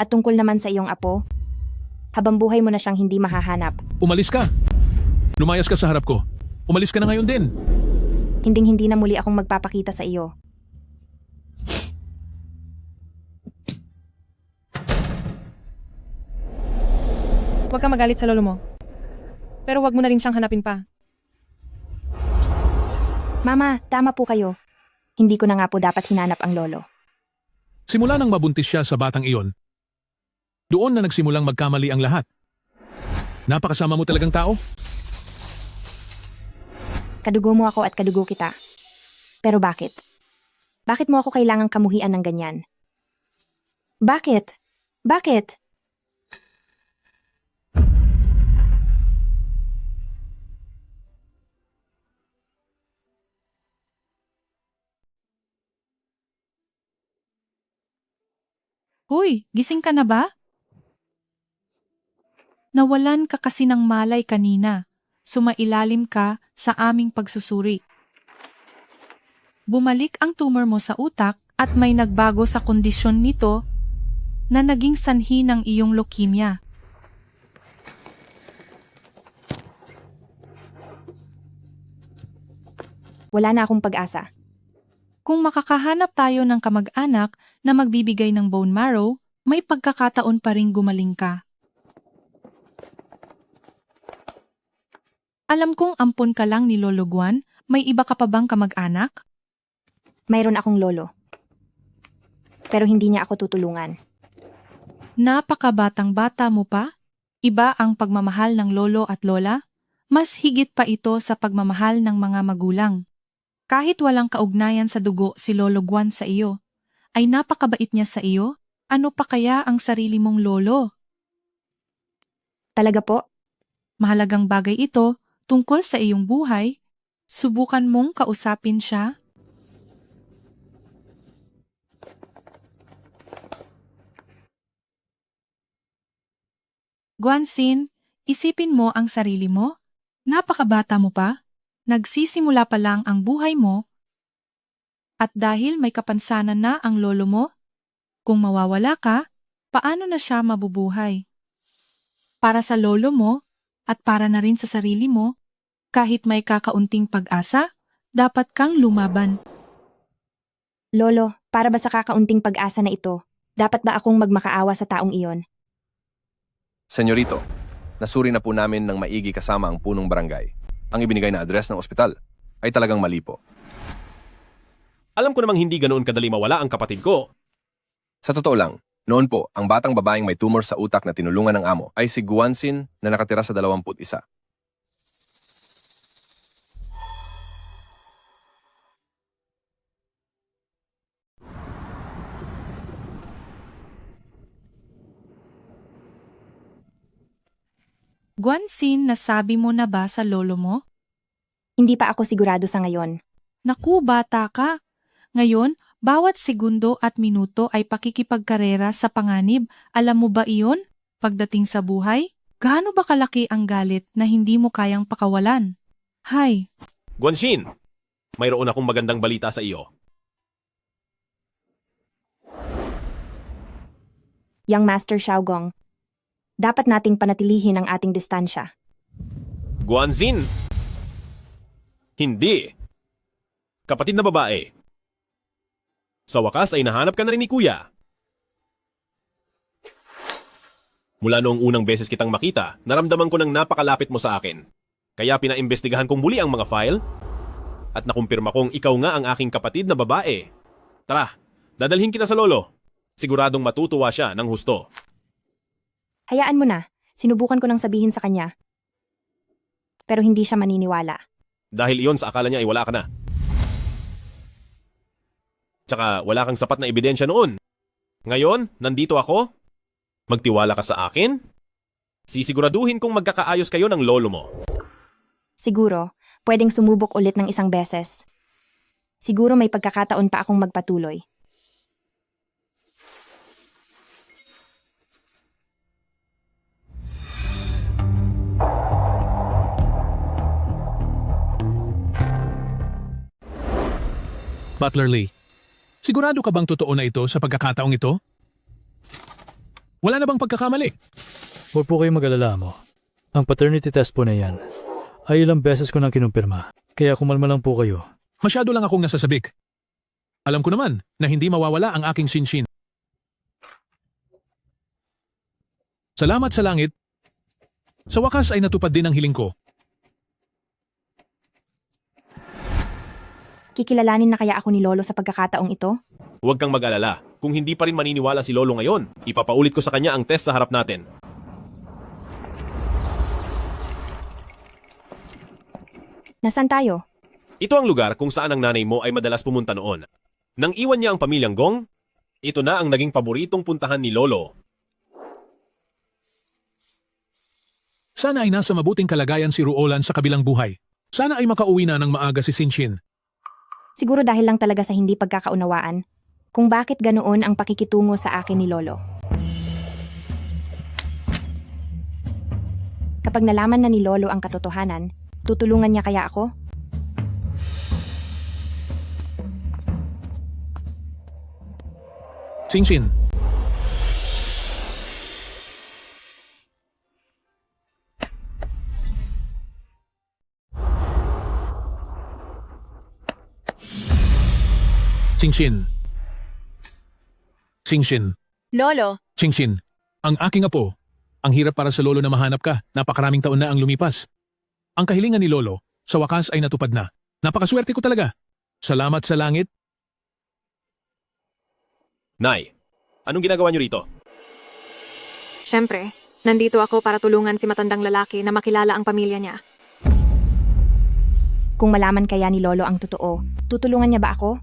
Speaker 10: At tungkol naman sa iyong apo, habang buhay mo na siyang hindi mahahanap.
Speaker 4: Umalis ka. Lumayas ka sa harap ko. Umalis ka na ngayon din.
Speaker 10: Hinding-hindi na muli akong magpapakita sa iyo.
Speaker 15: Huwag ka magalit sa lolo mo. Pero huwag mo na rin siyang hanapin pa.
Speaker 10: Mama, tama po kayo. Hindi ko na nga po dapat hinanap ang lolo.
Speaker 4: Simula nang mabuntis siya sa batang iyon, doon na nagsimulang magkamali ang lahat. Napakasama mo talagang tao.
Speaker 10: Kadugo mo ako at kadugo kita. Pero bakit? Bakit mo ako kailangang kamuhian ng ganyan? Bakit? Bakit?
Speaker 11: Hoy, gising ka na ba? Nawalan ka kasi ng malay kanina. Sumailalim ka sa aming pagsusuri. Bumalik ang tumor mo sa utak at may nagbago sa kondisyon nito na naging sanhi ng iyong leukemia.
Speaker 10: Wala na akong pag-asa.
Speaker 11: Kung makakahanap tayo ng kamag-anak na magbibigay ng bone marrow, may pagkakataon pa ring gumaling ka. Alam kong ampon ka lang ni Lolo Guan, may iba ka pa bang kamag-anak?
Speaker 10: Mayroon akong lolo. Pero hindi niya ako tutulungan.
Speaker 11: Napakabatang-bata mo pa?
Speaker 20: Iba ang pagmamahal ng lolo at lola. Mas higit pa ito sa pagmamahal ng mga magulang. Kahit walang kaugnayan sa dugo si Lolo Guan sa iyo, ay napakabait niya sa iyo. Ano pa kaya ang sarili mong lolo?
Speaker 10: Talaga po?
Speaker 20: Mahalagang bagay ito tungkol sa iyong buhay. Subukan mong kausapin siya. Guanxin, isipin mo ang sarili mo. Napakabata mo pa. Nagsisimula pa lang ang buhay mo. At dahil may kapansanan na ang lolo mo, kung mawawala ka, paano na siya mabubuhay? Para sa lolo mo, at para na rin sa sarili mo, kahit may kakaunting pag-asa, dapat kang lumaban.
Speaker 10: Lolo, para ba sa kakaunting pag-asa na ito, dapat ba akong magmakaawa sa taong iyon?
Speaker 13: Senyorito, nasuri na po namin ng maigi kasama ang punong barangay. Ang ibinigay na address ng ospital ay talagang mali po.
Speaker 12: Alam ko namang hindi ganoon kadali mawala ang kapatid ko.
Speaker 13: Sa totoo lang, noon po, ang batang babaeng may tumor sa utak na tinulungan ng amo ay si Guanxin na nakatira sa 21.
Speaker 20: Guanxin, nasabi mo na ba sa lolo mo?
Speaker 10: Hindi pa ako sigurado sa ngayon.
Speaker 20: Naku, bata ka. Ngayon, bawat segundo at minuto ay pakikipagkarera sa panganib. Alam mo ba iyon? Pagdating sa buhay, gaano ba kalaki ang galit na hindi mo kayang pakawalan? Hay!
Speaker 12: Guanxin, mayroon akong magandang balita sa iyo.
Speaker 10: Young Master Xiaogong, dapat nating panatilihin ang ating distansya.
Speaker 12: Guanxin! Hindi! Kapatid na babae. Sa wakas ay nahanap ka na rin ni Kuya. Mula noong unang beses kitang makita, naramdaman ko ng napakalapit mo sa akin. Kaya pinaimbestigahan kong muli ang mga file at nakumpirma kong ikaw nga ang aking kapatid na babae. Tara, dadalhin kita sa lolo. Siguradong matutuwa siya ng husto.
Speaker 10: Hayaan mo na, sinubukan ko nang sabihin sa kanya. Pero hindi siya maniniwala.
Speaker 12: Dahil iyon sa akala niya ay wala ka na. Tsaka wala kang sapat na ebidensya noon. Ngayon, nandito ako. Magtiwala ka sa akin? Sisiguraduhin kong magkakaayos kayo ng lolo mo.
Speaker 10: Siguro, pwedeng sumubok ulit ng isang beses. Siguro may pagkakataon pa akong magpatuloy.
Speaker 4: Butler Lee, sigurado ka bang totoo na ito sa pagkakataong ito? Wala na bang pagkakamali?
Speaker 8: Huwag po kayong mag-alala mo. Ang paternity test po na yan ay ilang beses ko nang kinumpirma. Kaya kumalma lang po kayo.
Speaker 4: Masyado lang akong nasasabik. Alam ko naman na hindi mawawala ang aking Shinshin. Salamat sa langit. Sa wakas ay natupad din ang hiling ko.
Speaker 10: Kikilalanin na kaya ako ni Lolo sa pagkakataong ito?
Speaker 12: Huwag kang mag-alala. Kung hindi pa rin maniniwala si Lolo ngayon, ipapaulit ko sa kanya ang test sa harap natin.
Speaker 10: Nasaan tayo?
Speaker 12: Ito ang lugar kung saan ang nanay mo ay madalas pumunta noon. Nang iwan niya ang pamilyang Gong, ito na ang naging paboritong puntahan ni Lolo.
Speaker 4: Sana ay nasa mabuting kalagayan si Ruolan sa kabilang buhay. Sana ay makauwi na ng maaga si Shinshin.
Speaker 10: Siguro dahil lang talaga sa hindi pagkakaunawaan kung bakit ganoon ang pakikitungo sa akin ni Lolo. Kapag nalaman na ni Lolo ang katotohanan, tutulungan niya kaya ako?
Speaker 4: Shinshin. Shinshin. Shinshin.
Speaker 2: Lolo,
Speaker 4: Shinshin. Ang aking apo. Ang hirap para sa lolo na mahanap ka. Napakaraming taon na ang lumipas. Ang kahilingan ni Lolo, sa wakas ay natupad na. Napakaswerte ko talaga. Salamat sa langit.
Speaker 12: Nay, anong ginagawa niyo rito?
Speaker 2: syempre, Nandito ako para tulungan si matandang lalaki na makilala ang pamilya niya.
Speaker 10: Kung malaman kaya ni Lolo ang totoo, tutulungan niya ba ako?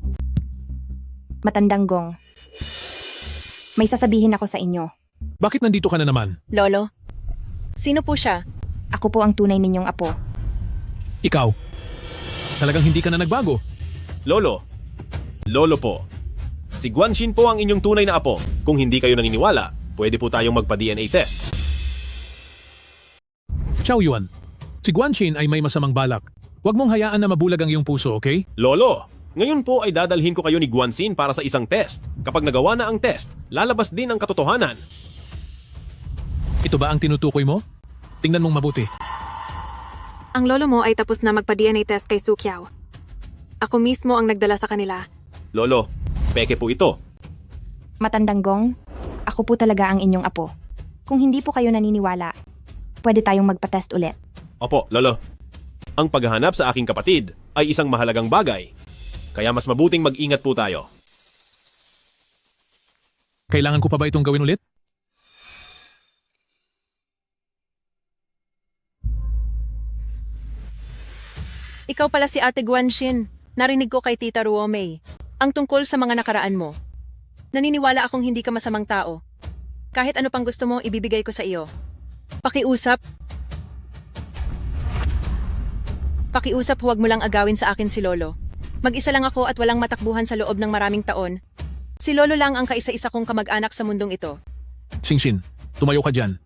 Speaker 10: Matandang Gong, may sasabihin ako sa inyo.
Speaker 4: Bakit nandito ka na naman?
Speaker 2: Lolo, sino po siya?
Speaker 10: Ako po ang tunay ninyong apo.
Speaker 4: Ikaw? Talagang hindi ka na nagbago?
Speaker 12: Lolo po. Si Guanxin po ang inyong tunay na apo. Kung hindi kayo naniniwala, pwede po tayong magpa-DNA test.
Speaker 4: Chow Yuan, si Guanxin ay may masamang balak. Huwag mong hayaan na mabulag ang iyong puso, okay?
Speaker 12: Lolo, ngayon po ay dadalhin ko kayo ni Guanxin para sa isang test. Kapag nagawa na ang test, lalabas din ang katotohanan.
Speaker 4: Ito ba ang tinutukoy mo? Tingnan mong mabuti.
Speaker 2: Ang lolo mo ay tapos na magpa-DNA test kay Su Qiao. Ako mismo ang nagdala sa kanila.
Speaker 12: Lolo, peke po ito.
Speaker 10: Matandang Gong, ako po talaga ang inyong apo. Kung hindi po kayo naniniwala, pwede tayong magpa-test ulit.
Speaker 12: Opo, Lolo. Ang paghahanap sa aking kapatid ay isang mahalagang bagay. Kaya mas mabuting mag-ingat po tayo.
Speaker 4: Kailangan ko pa ba itong gawin ulit?
Speaker 21: Ikaw pala si Ate Guanxin. Narinig ko kay Tita Ruomei ang tungkol sa mga nakaraan mo. Naniniwala akong hindi ka masamang tao. Kahit ano pang gusto mo, ibibigay ko sa iyo. Pakiusap, huwag mo lang agawin sa akin si Lolo. Mag-isa lang ako at walang matakbuhan sa loob ng maraming taon. Si Lolo lang ang kaisa-isa kong kamag-anak sa mundong ito.
Speaker 4: Xingxin, tumayo ka dyan.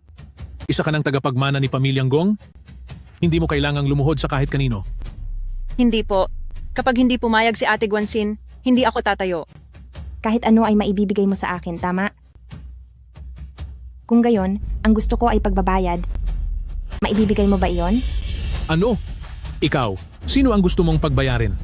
Speaker 4: Isa ka ng tagapagmana ni Pamilyang Gong? Hindi mo kailangang lumuhod sa kahit kanino.
Speaker 21: Hindi po. Kapag hindi pumayag si Ate Guanxin, hindi ako tatayo.
Speaker 10: Kahit ano ay maibibigay mo sa akin, tama? Kung gayon, ang gusto ko ay pagbabayad. Maibibigay mo ba iyon?
Speaker 4: Ano? Ikaw, sino ang gusto mong pagbayarin?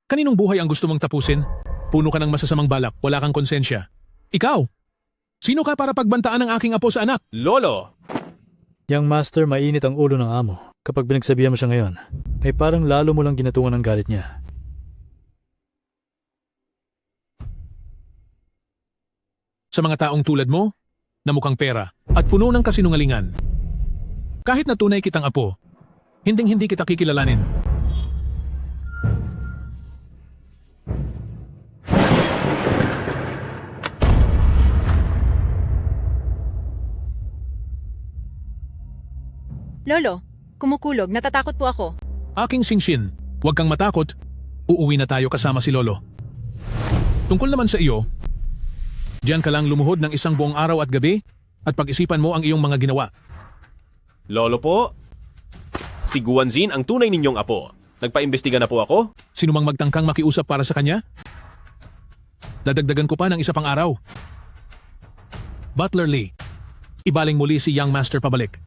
Speaker 4: Kaninong buhay ang gusto mong tapusin? Puno ka ng masasamang balak, wala kang konsensya. Ikaw! Sino ka para pagbantaan ang aking apo sa anak?
Speaker 12: Lolo!
Speaker 8: Yang master, mainit ang ulo ng amo. Kapag pinagsabihan mo siya ngayon, ay parang lalo mo lang ginatungan ang galit niya.
Speaker 4: Sa mga taong tulad mo, na mukhang pera at puno ng kasinungalingan. Kahit na tunay kitang apo, hinding-hindi kita kikilalanin.
Speaker 21: Lolo, kumukulog, natatakot po ako.
Speaker 4: Aking Xingxin, huwag kang matakot. Uuwi na tayo kasama si Lolo. Tungkol naman sa iyo, diyan ka lang lumuhod ng isang buong araw at gabi at pag-isipan mo ang iyong mga ginawa.
Speaker 12: Lolo po, si Guanxin ang tunay ninyong apo. Nagpaimbestiga na po ako.
Speaker 4: Sino mang magtangkang makiusap para sa kanya? Dadagdagan ko pa ng isa pang araw. Butler Lee, ibaling muli si Young Master pabalik.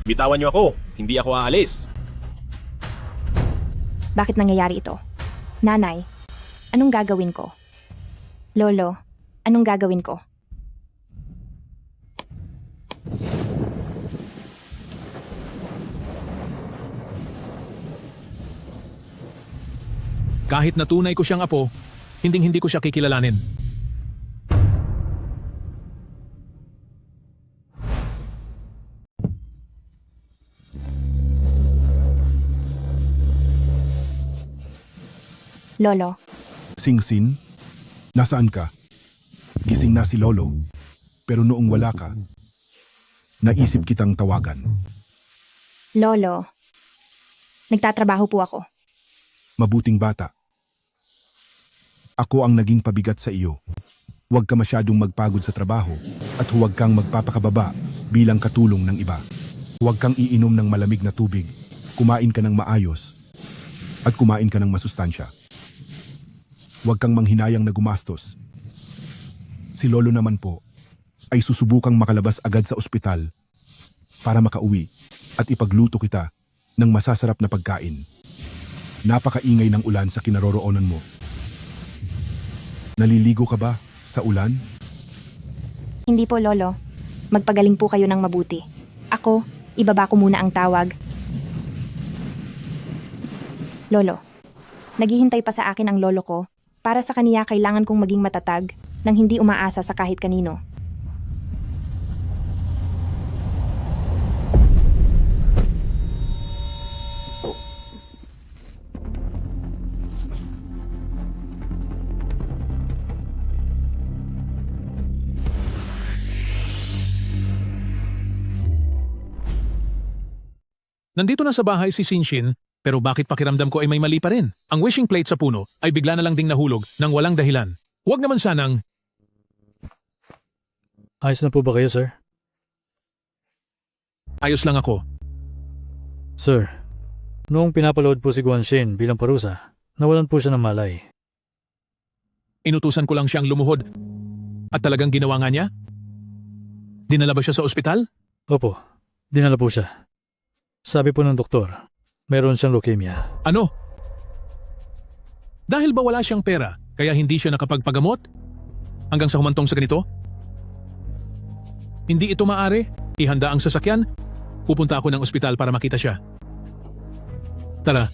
Speaker 12: Bitawan niyo ako, hindi ako aalis.
Speaker 10: Bakit nangyayari ito? Nanay, anong gagawin ko? Lolo, anong gagawin ko?
Speaker 4: Kahit na tunay ko siyang apo, hinding-hindi ko siya kikilalanin.
Speaker 10: Lolo.
Speaker 7: Xingxin, nasaan ka? Gising na si Lolo, pero noong wala ka, naisip kitang tawagan.
Speaker 10: Lolo, nagtatrabaho po ako.
Speaker 7: Mabuting bata. Ako ang naging pabigat sa iyo. Huwag ka masyadong magpagod sa trabaho at huwag kang magpapakababa bilang katulong ng iba. Huwag kang iinom ng malamig na tubig, kumain ka ng maayos, at kumain ka ng masustansya. Huwag kang manghinayang na gumastos. Si Lolo naman po ay susubukang makalabas agad sa ospital para makauwi at ipagluto kita ng masasarap na pagkain. Napakaingay ng ulan sa kinaroroonan mo. Naliligo ka ba sa ulan?
Speaker 10: Hindi po, Lolo. Magpagaling po kayo ng mabuti. Ako, ibaba ko muna ang tawag. Lolo, naghihintay pa sa akin ang lolo ko. Para sa kaniya kailangan kong maging matatag nang hindi umaasa sa kahit kanino.
Speaker 4: Nandito na sa bahay si Sinshin, pero bakit pakiramdam ko ay may mali pa rin? Ang wishing plate sa puno ay bigla na lang ding nahulog nang walang dahilan. Huwag naman sanang...
Speaker 8: Ayos na po ba kayo, sir?
Speaker 4: Ayos lang ako.
Speaker 8: Sir, noong pinapaload po si Guanxin bilang parusa, nawalan po siya ng malay.
Speaker 4: Inutusan ko lang siyang lumuhod. At talagang ginawa nga niya? Dinala ba siya sa ospital?
Speaker 8: Opo, dinala po siya. Sabi po ng doktor, meron siyang leukemia.
Speaker 4: Ano? Dahil ba wala siyang pera, kaya hindi siya nakapagpagamot? Hanggang sa humantong sa ganito? Hindi ito maaari. Ihanda ang sasakyan. Pupunta ako ng ospital para makita siya. Tara.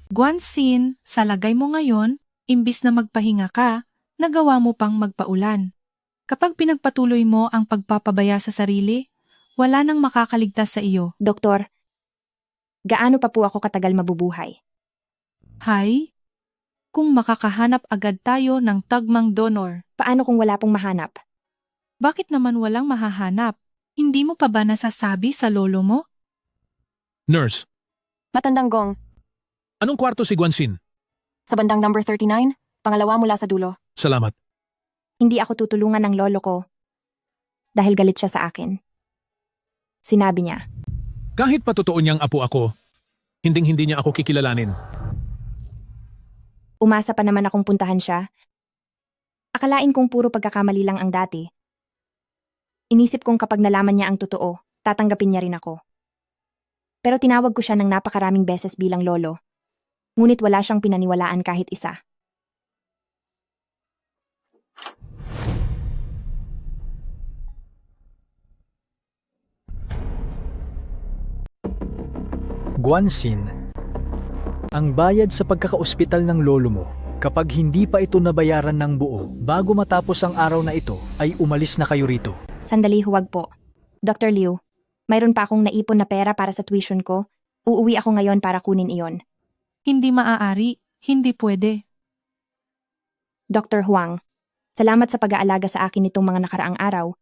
Speaker 20: Guanxin, sa lagay mo ngayon, imbis na magpahinga ka, nagawa mo pang magpaulan. Kapag pinagpatuloy mo ang pagpapabaya sa sarili, wala nang makakaligtas sa iyo.
Speaker 10: Doktor, gaano pa po ako katagal mabubuhay?
Speaker 20: Hay, kung makakahanap agad tayo ng tagmang donor.
Speaker 10: Paano kung wala pong mahanap?
Speaker 20: Bakit naman walang mahahanap? Hindi mo pa ba nasasabi sa lolo mo?
Speaker 4: Nurse,
Speaker 21: Matandang Gong,
Speaker 4: anong kwarto si Guanxin?
Speaker 21: sa bandang number 39, pangalawa mula sa dulo.
Speaker 4: Salamat.
Speaker 10: Hindi ako tutulungan ng lolo ko dahil galit siya sa akin. Sinabi niya,
Speaker 4: Kahit patotoo niyang apo ako, hinding-hindi niya ako kikilalanin.
Speaker 10: umasa pa naman akong puntahan siya. Akalain kong puro pagkakamali lang ang dati. Inisip kong kapag nalaman niya ang totoo, tatanggapin niya rin ako. Pero tinawag ko siya ng napakaraming beses bilang lolo. Ngunit wala siyang pinaniwalaan kahit isa.
Speaker 9: Guanxin, ang bayad sa pagkakaospital ng lolo mo, kapag hindi pa ito nabayaran ng buo bago matapos ang araw na ito, ay umalis na kayo rito.
Speaker 10: Sandali, huwag po. Dr. Liu, mayroon pa akong naipon na pera para sa tuition ko. Uuwi ako ngayon para kunin iyon.
Speaker 20: Hindi maaari, hindi pwede.
Speaker 10: Dr. Huang, salamat sa pag-aalaga sa akin nitong mga nakaraang araw.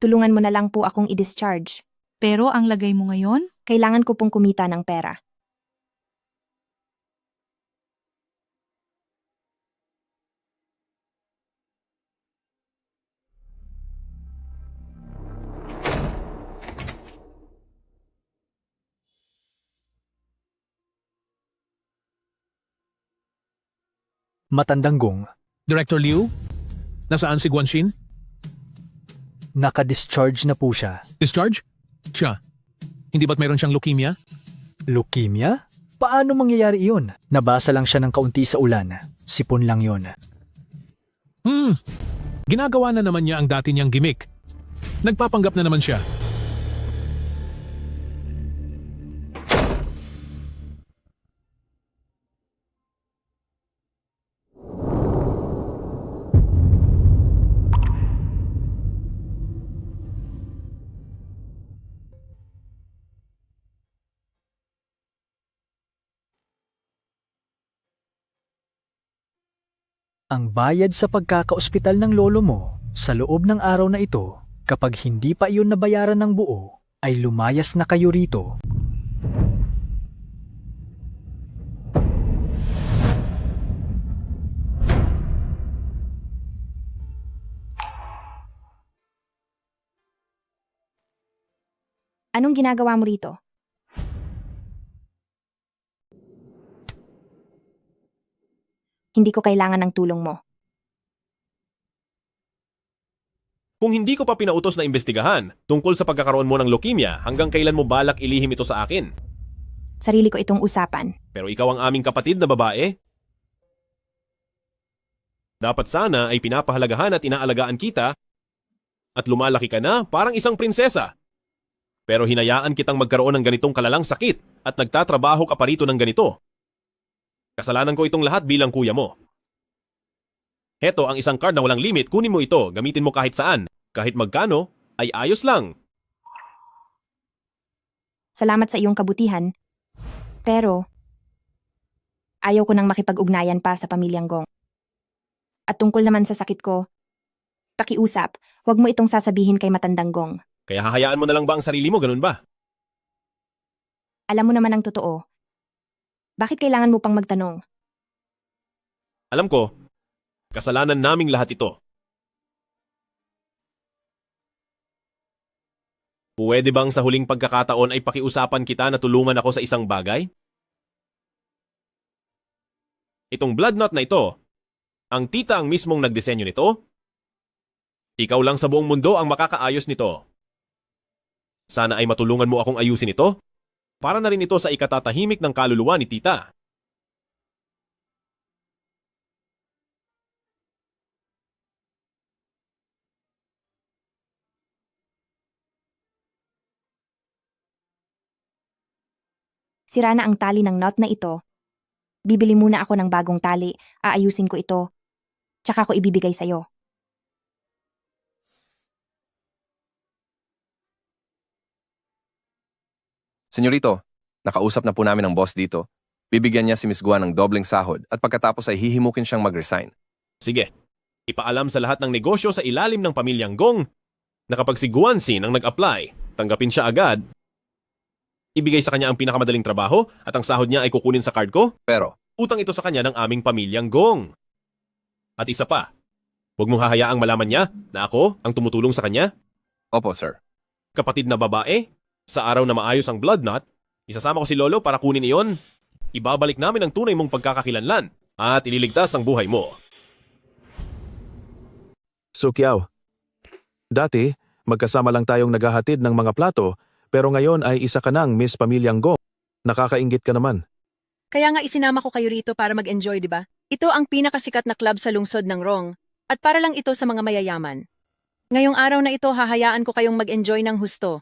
Speaker 10: Tulungan mo na lang po akong i-discharge.
Speaker 20: Pero ang lagay mo ngayon?
Speaker 10: Kailangan ko pong kumita ng pera.
Speaker 9: Matandang Gong,
Speaker 4: Director Liu, nasaan si Guanxin?
Speaker 9: naka-discharge na po siya.
Speaker 4: Discharge? Siya. Hindi ba't mayroon siyang leukemia?
Speaker 9: Leukemia? Paano mangyayari iyon? Nabasa lang siya ng kaunti sa ulan. Sipon lang yon.
Speaker 4: Ginagawa na naman niya ang dati niyang gimmick. Nagpapanggap na naman siya.
Speaker 9: Ang bayad sa pagkakaospital ng lolo mo sa loob ng araw na ito, kapag hindi pa iyon nabayaran ng buo, ay lumayas na kayo rito.
Speaker 10: Anong ginagawa mo rito? Hindi ko kailangan ng tulong mo.
Speaker 12: Kung hindi ko pa pinautos na imbestigahan tungkol sa pagkakaroon mo ng leukemia, hanggang kailan mo balak ilihim ito sa akin?
Speaker 10: Sarili ko itong usapan.
Speaker 12: Pero ikaw ang aming kapatid na babae. Dapat sana ay pinapahalagahan at inaalagaan kita at lumalaki ka na parang isang prinsesa. Pero hinayaan kitang magkaroon ng ganitong kalalang sakit at nagtatrabaho ka pa rito ng ganito. Kasalanan ko itong lahat bilang kuya mo. Heto ang isang card na walang limit, kunin mo ito, gamitin mo kahit saan. Kahit magkano, ay ayos lang.
Speaker 10: Salamat sa iyong kabutihan. Pero, ayaw ko nang makipag-ugnayan pa sa pamilyang Gong. At tungkol naman sa sakit ko, pakiusap, huwag mo itong sasabihin kay matandang Gong.
Speaker 12: Kaya hahayaan mo na lang ba ang sarili mo, ganun ba?
Speaker 10: Alam mo naman ang totoo. Bakit kailangan mo pang magtanong?
Speaker 12: Alam ko, kasalanan naming lahat ito. Pwede bang sa huling pagkakataon ay pakiusapan kita na tulungan ako sa isang bagay? Itong blood knot na ito, ang tita ang mismong nagdisenyo nito? Ikaw lang sa buong mundo ang makakaayos nito. Sana ay matulungan mo akong ayusin ito, para na rin ito sa ikatatahimik ng kaluluwa ni tita.
Speaker 10: Sira na ang tali ng knot na ito. Bibili muna ako ng bagong tali, aayusin ko ito, tsaka ko ibibigay sa'yo.
Speaker 13: Senyorito, nakausap na po namin ang boss dito. Bibigyan niya si Miss Guan ng dobleng sahod at pagkatapos ay hihimukin siyang mag-resign.
Speaker 12: Sige, ipaalam sa lahat ng negosyo sa ilalim ng pamilyang Gong na kapag si Guanxin ang nag-apply, tanggapin siya agad. Ibigay sa kanya ang pinakamadaling trabaho at ang sahod niya ay kukunin sa card ko.
Speaker 13: Pero,
Speaker 12: utang ito sa kanya ng aming pamilyang Gong. At isa pa, huwag mong hahayaang malaman niya na ako ang tumutulong sa kanya.
Speaker 13: Opo, sir.
Speaker 12: Kapatid na babae, sa araw na maayos ang blood knot, isasama ko si Lolo para kunin iyon. Ibabalik namin ang tunay mong pagkakakilanlan at ililigtas ang buhay mo.
Speaker 6: Sukyaw, dati magkasama lang tayong naghahatid ng mga plato pero ngayon ay isa ka ng Miss Pamilyang Gong. Nakakainggit ka naman.
Speaker 21: Kaya nga isinama ko kayo rito para mag-enjoy, di ba? Ito ang pinakasikat na club sa lungsod ng Rong at para lang ito sa mga mayayaman. Ngayong araw na ito hahayaan ko kayong mag-enjoy ng husto.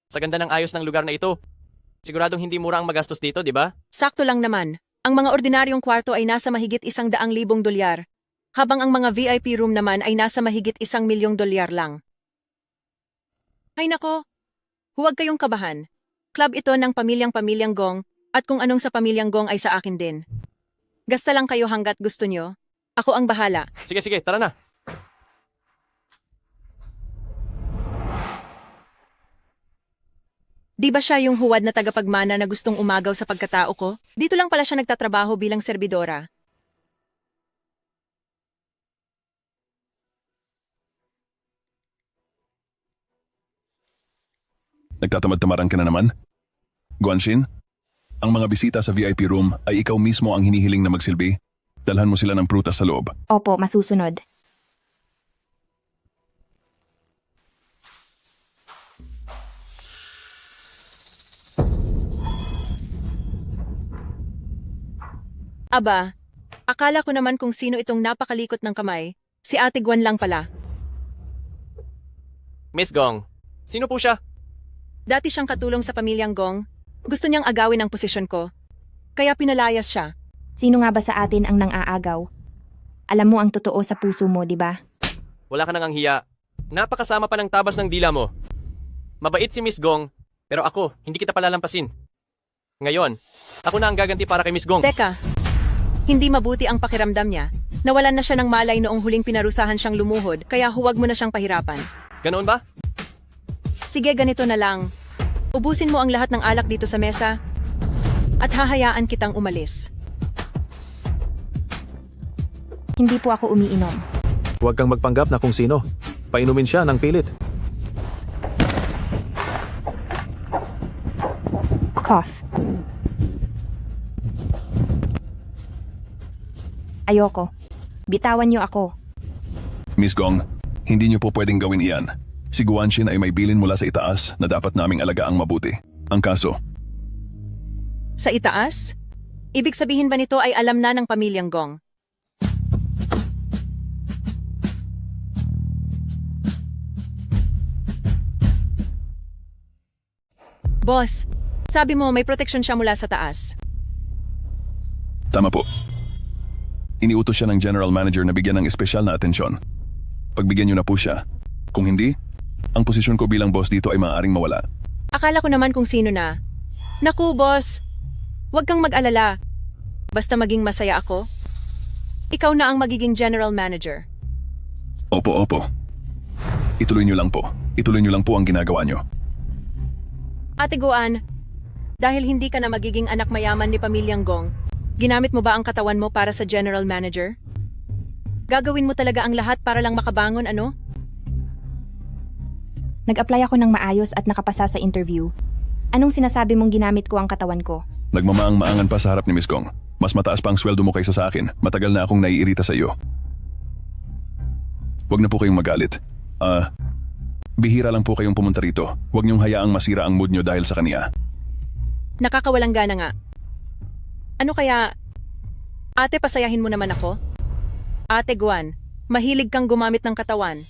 Speaker 14: Sa ganda ng ayos ng lugar na ito, siguradong hindi mura ang magastos dito, di ba?
Speaker 21: Sakto lang naman. Ang mga ordinaryong kwarto ay nasa mahigit $100,000 habang ang mga VIP room naman ay nasa mahigit $1,000,000 lang. Ay nako, huwag kayong kabahan. Club ito ng pamilyang Gong at kung anong sa pamilyang Gong ay sa akin din. Gasta lang kayo hanggat gusto nyo. Ako ang bahala.
Speaker 14: Sige, tara na.
Speaker 21: Di ba siya yung huwad na tagapagmana na gustong umagaw sa pagkatao ko? Dito lang pala siya nagtatrabaho bilang serbidora.
Speaker 22: Nagtatamad-tamaran ka na naman? Guanxin, ang mga bisita sa VIP room ay ikaw mismo ang hinihiling na magsilbi. Dalhan mo sila ng prutas sa loob.
Speaker 10: Opo, masusunod.
Speaker 21: Aba, akala ko naman kung sino itong napakalikot ng kamay. Si Ate Guan lang pala.
Speaker 14: Miss Gong, sino po siya?
Speaker 21: Dati siyang katulong sa pamilyang Gong. Gusto niyang agawin ang posisyon ko. Kaya pinalayas siya.
Speaker 10: Sino nga ba sa atin ang nang-aagaw? Alam mo ang totoo sa puso mo, di ba?
Speaker 14: Wala ka nang hiya. Napakasama pa ng tabas ng dila mo. Mabait si Miss Gong, pero ako, hindi kita palalampasin. Ngayon, ako na ang gaganti para kay Miss Gong.
Speaker 21: Teka, hindi mabuti ang pakiramdam niya. Nawalan na siya ng malay noong huling pinarusahan siyang lumuhod, kaya huwag mo na siyang pahirapan.
Speaker 14: Ganoon ba?
Speaker 21: Sige, ganito na lang. Ubusin mo ang lahat ng alak dito sa mesa at hahayaan kitang umalis.
Speaker 10: Hindi po ako umiinom.
Speaker 6: Huwag kang magpanggap na kung sino. Painumin siya ng pilit.
Speaker 10: Cough. Ayoko. Bitawan niyo ako.
Speaker 22: Miss Gong, hindi niyo po pwedeng gawin iyan. Si Guanxin ay may bilin mula sa itaas na dapat naming alagaang mabuti. Ang kaso,
Speaker 21: Sa itaas? Ibig sabihin ba nito ay alam na ng pamilyang Gong? Boss, sabi mo may proteksyon siya mula sa taas.
Speaker 22: Tama po. Iniutos siya ng general manager na bigyan ng espesyal na atensyon. Pagbigyan niyo na po siya. Kung hindi, ang posisyon ko bilang boss dito ay maaaring mawala.
Speaker 21: Akala ko naman kung sino na. Naku, boss. Huwag kang mag-alala. Basta maging masaya ako. Ikaw na ang magiging general manager.
Speaker 22: Opo. Ituloy niyo lang po. Ituloy niyo lang po ang ginagawa niyo.
Speaker 21: Ate Guan, dahil hindi ka na magiging anak mayaman ni Pamilyang Gong, ginamit mo ba ang katawan mo para sa general manager? Gagawin mo talaga ang lahat para lang makabangon, ano?
Speaker 10: Nag-apply ako ng maayos at nakapasa sa interview. Anong sinasabi mong ginamit ko ang katawan ko?
Speaker 22: Nagmamaang-maangan pa sa harap ni Miss Gong. Mas mataas pa ang sweldo mo kaysa sa akin. Matagal na akong naiirita sa iyo. Huwag na po kayong magalit. Bihira lang po kayong pumunta rito. Huwag niyong hayaang masira ang mood niyo dahil sa kaniya.
Speaker 21: Nakakawalang gana nga. Ano kaya, ate pasayahin mo naman ako? Ate Guan, mahilig kang gumamit ng katawan.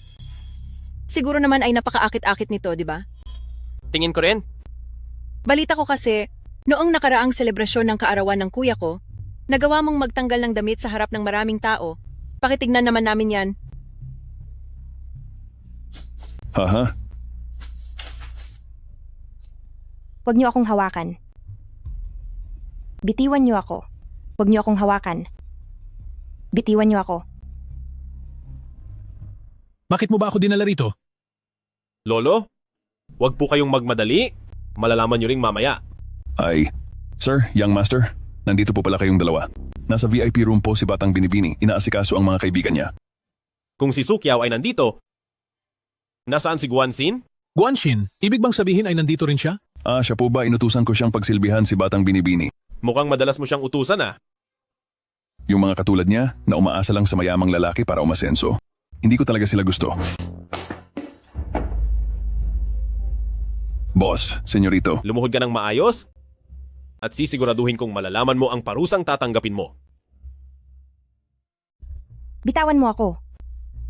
Speaker 21: Siguro naman ay napakaakit-akit nito, di ba?
Speaker 14: Tingin ko rin.
Speaker 21: Balita ko kasi, noong nakaraang selebrasyon ng kaarawan ng kuya ko, nagawa mong magtanggal ng damit sa harap ng maraming tao. Pakitignan naman namin yan.
Speaker 22: Haha.
Speaker 10: Huwag niyo akong hawakan. Bitiwan niyo ako. Huwag niyo akong hawakan. Bitiwan niyo ako.
Speaker 4: Bakit mo ba ako dinala rito?
Speaker 12: Lolo, huwag po kayong magmadali. Malalaman niyo ring mamaya.
Speaker 22: Ay, sir, young master, nandito po pala kayong dalawa. Nasa VIP room po si Batang Binibini, inaasikaso ang mga kaibigan niya.
Speaker 12: Kung si Sukiao ay nandito, nasaan si Guanxin?
Speaker 4: Guanxin, ibig bang sabihin ay nandito rin siya?
Speaker 22: Siya po ba inutusan ko siyang pagsilbihan si Batang Binibini?
Speaker 12: Mukhang madalas mo siyang utusan ah.
Speaker 22: Yung mga katulad niya na umaasa lang sa mayamang lalaki para umasenso. Hindi ko talaga sila gusto. Boss, senyorito.
Speaker 12: Lumuhod ka ng maayos at sisiguraduhin kong malalaman mo ang parusang tatanggapin mo.
Speaker 10: Bitawan mo ako.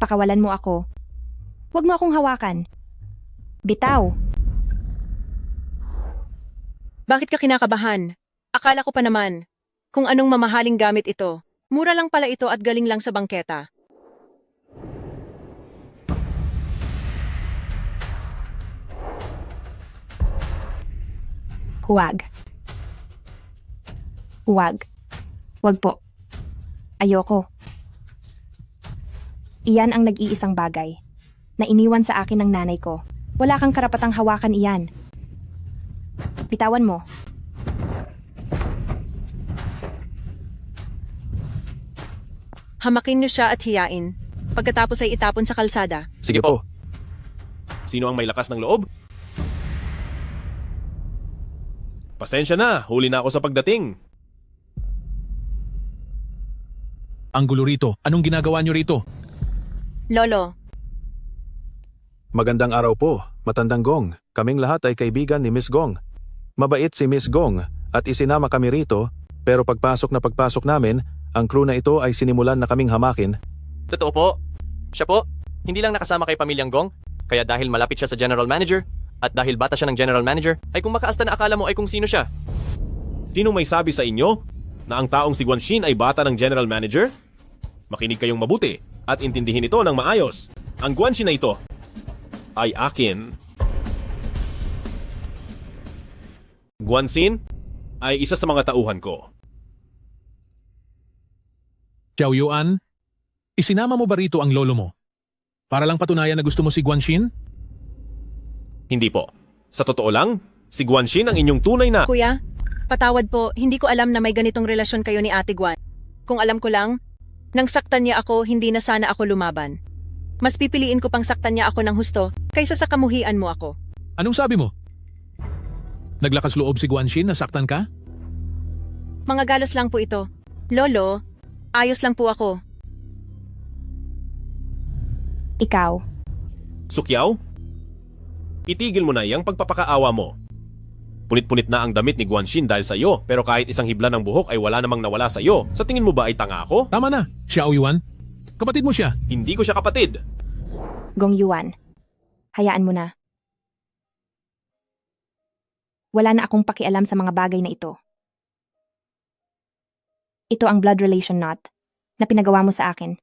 Speaker 10: Pakawalan mo ako. Huwag mo akong hawakan. Bitaw.
Speaker 21: Bakit ka kinakabahan? Akala ko pa naman, kung anong mamahaling gamit ito. Mura lang pala ito at galing lang sa bangketa.
Speaker 10: Huwag. Huwag. Huwag po. Ayoko. Iyan ang nag-iisang bagay na iniwan sa akin ng nanay ko. Wala kang karapatang hawakan iyan. Bitawan mo.
Speaker 21: Hamakin niyo siya at hiyain. Pagkatapos ay itapon sa kalsada.
Speaker 12: Sige po. Sino ang may lakas ng loob? Pasensya na, huli na ako sa pagdating.
Speaker 4: Ang gulo rito. Anong ginagawa niyo rito?
Speaker 21: Lolo,
Speaker 6: Magandang araw po, Matandang Gong. Kaming lahat ay kaibigan ni Miss Gong. Mabait si Miss Gong at isinama kami rito, pero pagpasok namin, ang crew na ito ay sinimulan na kaming hamakin.
Speaker 14: Totoo po. Siya po, hindi lang nakasama kay Pamilyang Gong, kaya dahil malapit siya sa general manager, at dahil bata siya ng general manager, ay kung makaasta na akala mo ay kung sino siya.
Speaker 12: Sinong may sabi sa inyo na ang taong si Guanxin ay bata ng general manager? Makinig kayong mabuti at intindihin ito ng maayos. Ang Guanxin na ito ay akin. Guanxin ay isa sa mga tauhan ko.
Speaker 4: Xiao Yuan, isinama mo ba rito ang lolo mo? Para lang patunayan na gusto mo si Guanxin?
Speaker 12: Hindi po. Sa totoo lang, si Guanxin ang inyong tunay na...
Speaker 21: kuya, patawad po, hindi ko alam na may ganitong relasyon kayo ni Ate Guan. Kung alam ko lang, nang saktan niya ako, hindi na sana ako lumaban. Mas pipiliin ko pang saktan niya ako ng husto kaysa sa kamuhian mo ako.
Speaker 4: Anong sabi mo? Naglakas loob si Guanxin na saktan ka?
Speaker 21: Mga galos lang po ito. Lolo, ayos lang po ako.
Speaker 10: Ikaw.
Speaker 12: Sukiao? Itigil mo na yung pagpapakaawa mo. Punit-punit na ang damit ni Guanxin dahil sa iyo, pero kahit isang hibla ng buhok ay wala namang nawala sa iyo. Sa tingin mo ba ay tanga ako?
Speaker 4: Tama na, Xiao Yuan. Kapatid mo siya.
Speaker 12: Hindi ko siya kapatid.
Speaker 10: Gong Yuan. Hayaan mo na. Wala na akong pakialam sa mga bagay na ito. Ito ang blood relation knot na pinagawa mo sa akin.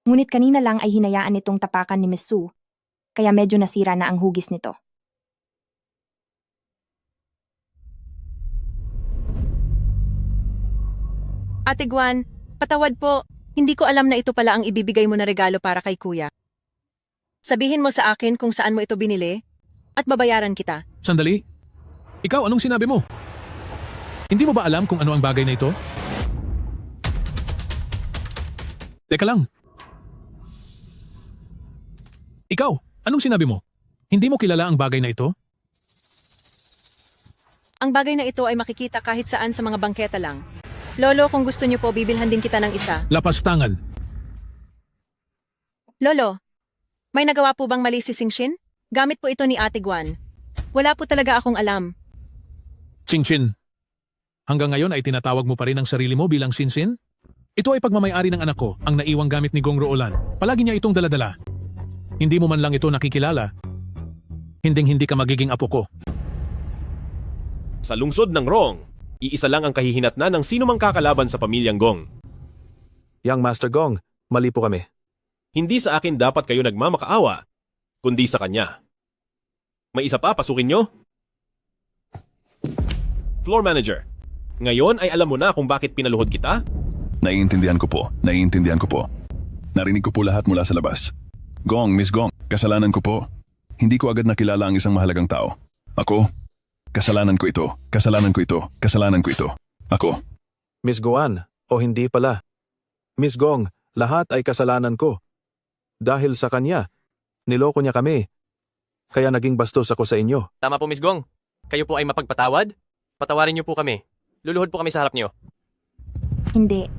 Speaker 10: Ngunit kanina lang ay hinayaan itong tapakan ni Miss Sue, kaya medyo nasira na ang hugis nito.
Speaker 21: Ate Gwen, patawad po. Hindi ko alam na ito pala ang ibibigay mo na regalo para kay kuya. Sabihin mo sa akin kung saan mo ito binili at babayaran kita.
Speaker 4: Sandali. Ikaw, anong sinabi mo? Hindi mo ba alam kung ano ang bagay na ito? Teka lang. Ikaw, anong sinabi mo? Hindi mo kilala ang bagay na ito?
Speaker 21: Ang bagay na ito ay makikita kahit saan sa mga bangketa lang. Lolo, kung gusto niyo po, bibilhan din kita ng isa.
Speaker 4: Lapastangan.
Speaker 21: Lolo, may nagawa po bang mali si Singshin? Gamit po ito ni Ate Gwen. Wala po talaga akong alam.
Speaker 4: Singshin, hanggang ngayon ay tinatawag mo pa rin ang sarili mo bilang Sinsin? Ito ay pagmamayari ng anak ko, ang naiwang gamit ni Gong Roolan. Palagi niya itong daladala. Hindi mo man lang ito nakikilala. Hinding-hindi ka magiging apo ko.
Speaker 12: Sa lungsod ng Rong, iisa lang ang kahihinatnan ng sino mang kakalaban sa pamilyang Gong.
Speaker 6: Yang Master Gong, mali po kami.
Speaker 12: Hindi sa akin dapat kayo nagmamakaawa, kundi sa kanya. May isa pa, pasukin nyo? Floor Manager, ngayon ay alam mo na kung bakit pinaluhod kita?
Speaker 22: Naiintindihan ko po. Narinig ko po lahat mula sa labas. Gong, Miss Gong, kasalanan ko po. Hindi ko agad nakilala ang isang mahalagang tao. Ako, kasalanan ko ito. Ako.
Speaker 6: Miss Guan, o hindi pala. Miss Gong, lahat ay kasalanan ko. Dahil sa kanya, niloko niya kami. Kaya naging bastos ako sa inyo.
Speaker 14: Tama po, Miss Gong. Kayo po ay mapagpatawad? Patawarin niyo po kami. Luluhod po kami sa harap niyo.
Speaker 10: Hindi.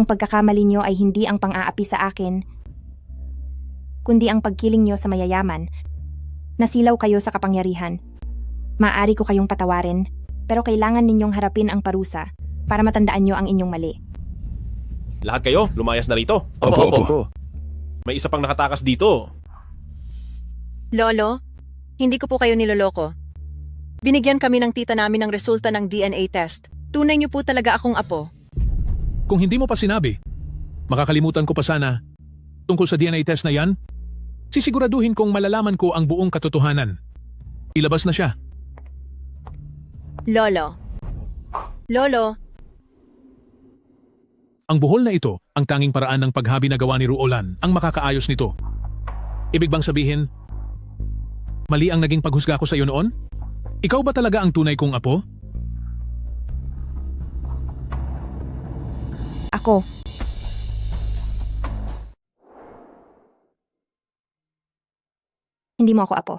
Speaker 10: Ang pagkakamali niyo ay hindi ang pang-aapi sa akin, kundi ang pagkiling niyo sa mayayaman. Nasilaw kayo sa kapangyarihan. Maaari ko kayong patawarin, pero kailangan ninyong harapin ang parusa para matandaan niyo ang inyong mali.
Speaker 12: Lahat kayo, lumayas na rito.
Speaker 6: Opo.
Speaker 12: May isa pang nakatakas dito.
Speaker 21: Lolo, hindi ko po kayo niloloko. Binigyan kami ng tita namin ng resulta ng DNA test. Tunay niyo po talaga akong apo.
Speaker 4: Kung hindi mo pa sinabi, makakalimutan ko pa sana tungkol sa DNA test na yan. Sisiguraduhin kong malalaman ko ang buong katotohanan. Ilabas na siya.
Speaker 21: Lolo.
Speaker 4: Ang buhol na ito, ang tanging paraan ng paghabi na gawa ni Ruolan ang makakaayos nito. Ibig bang sabihin, mali ang naging paghusga ko sa iyo noon? Ikaw ba talaga ang tunay kong apo?
Speaker 10: Ako. Hindi mo ako apo.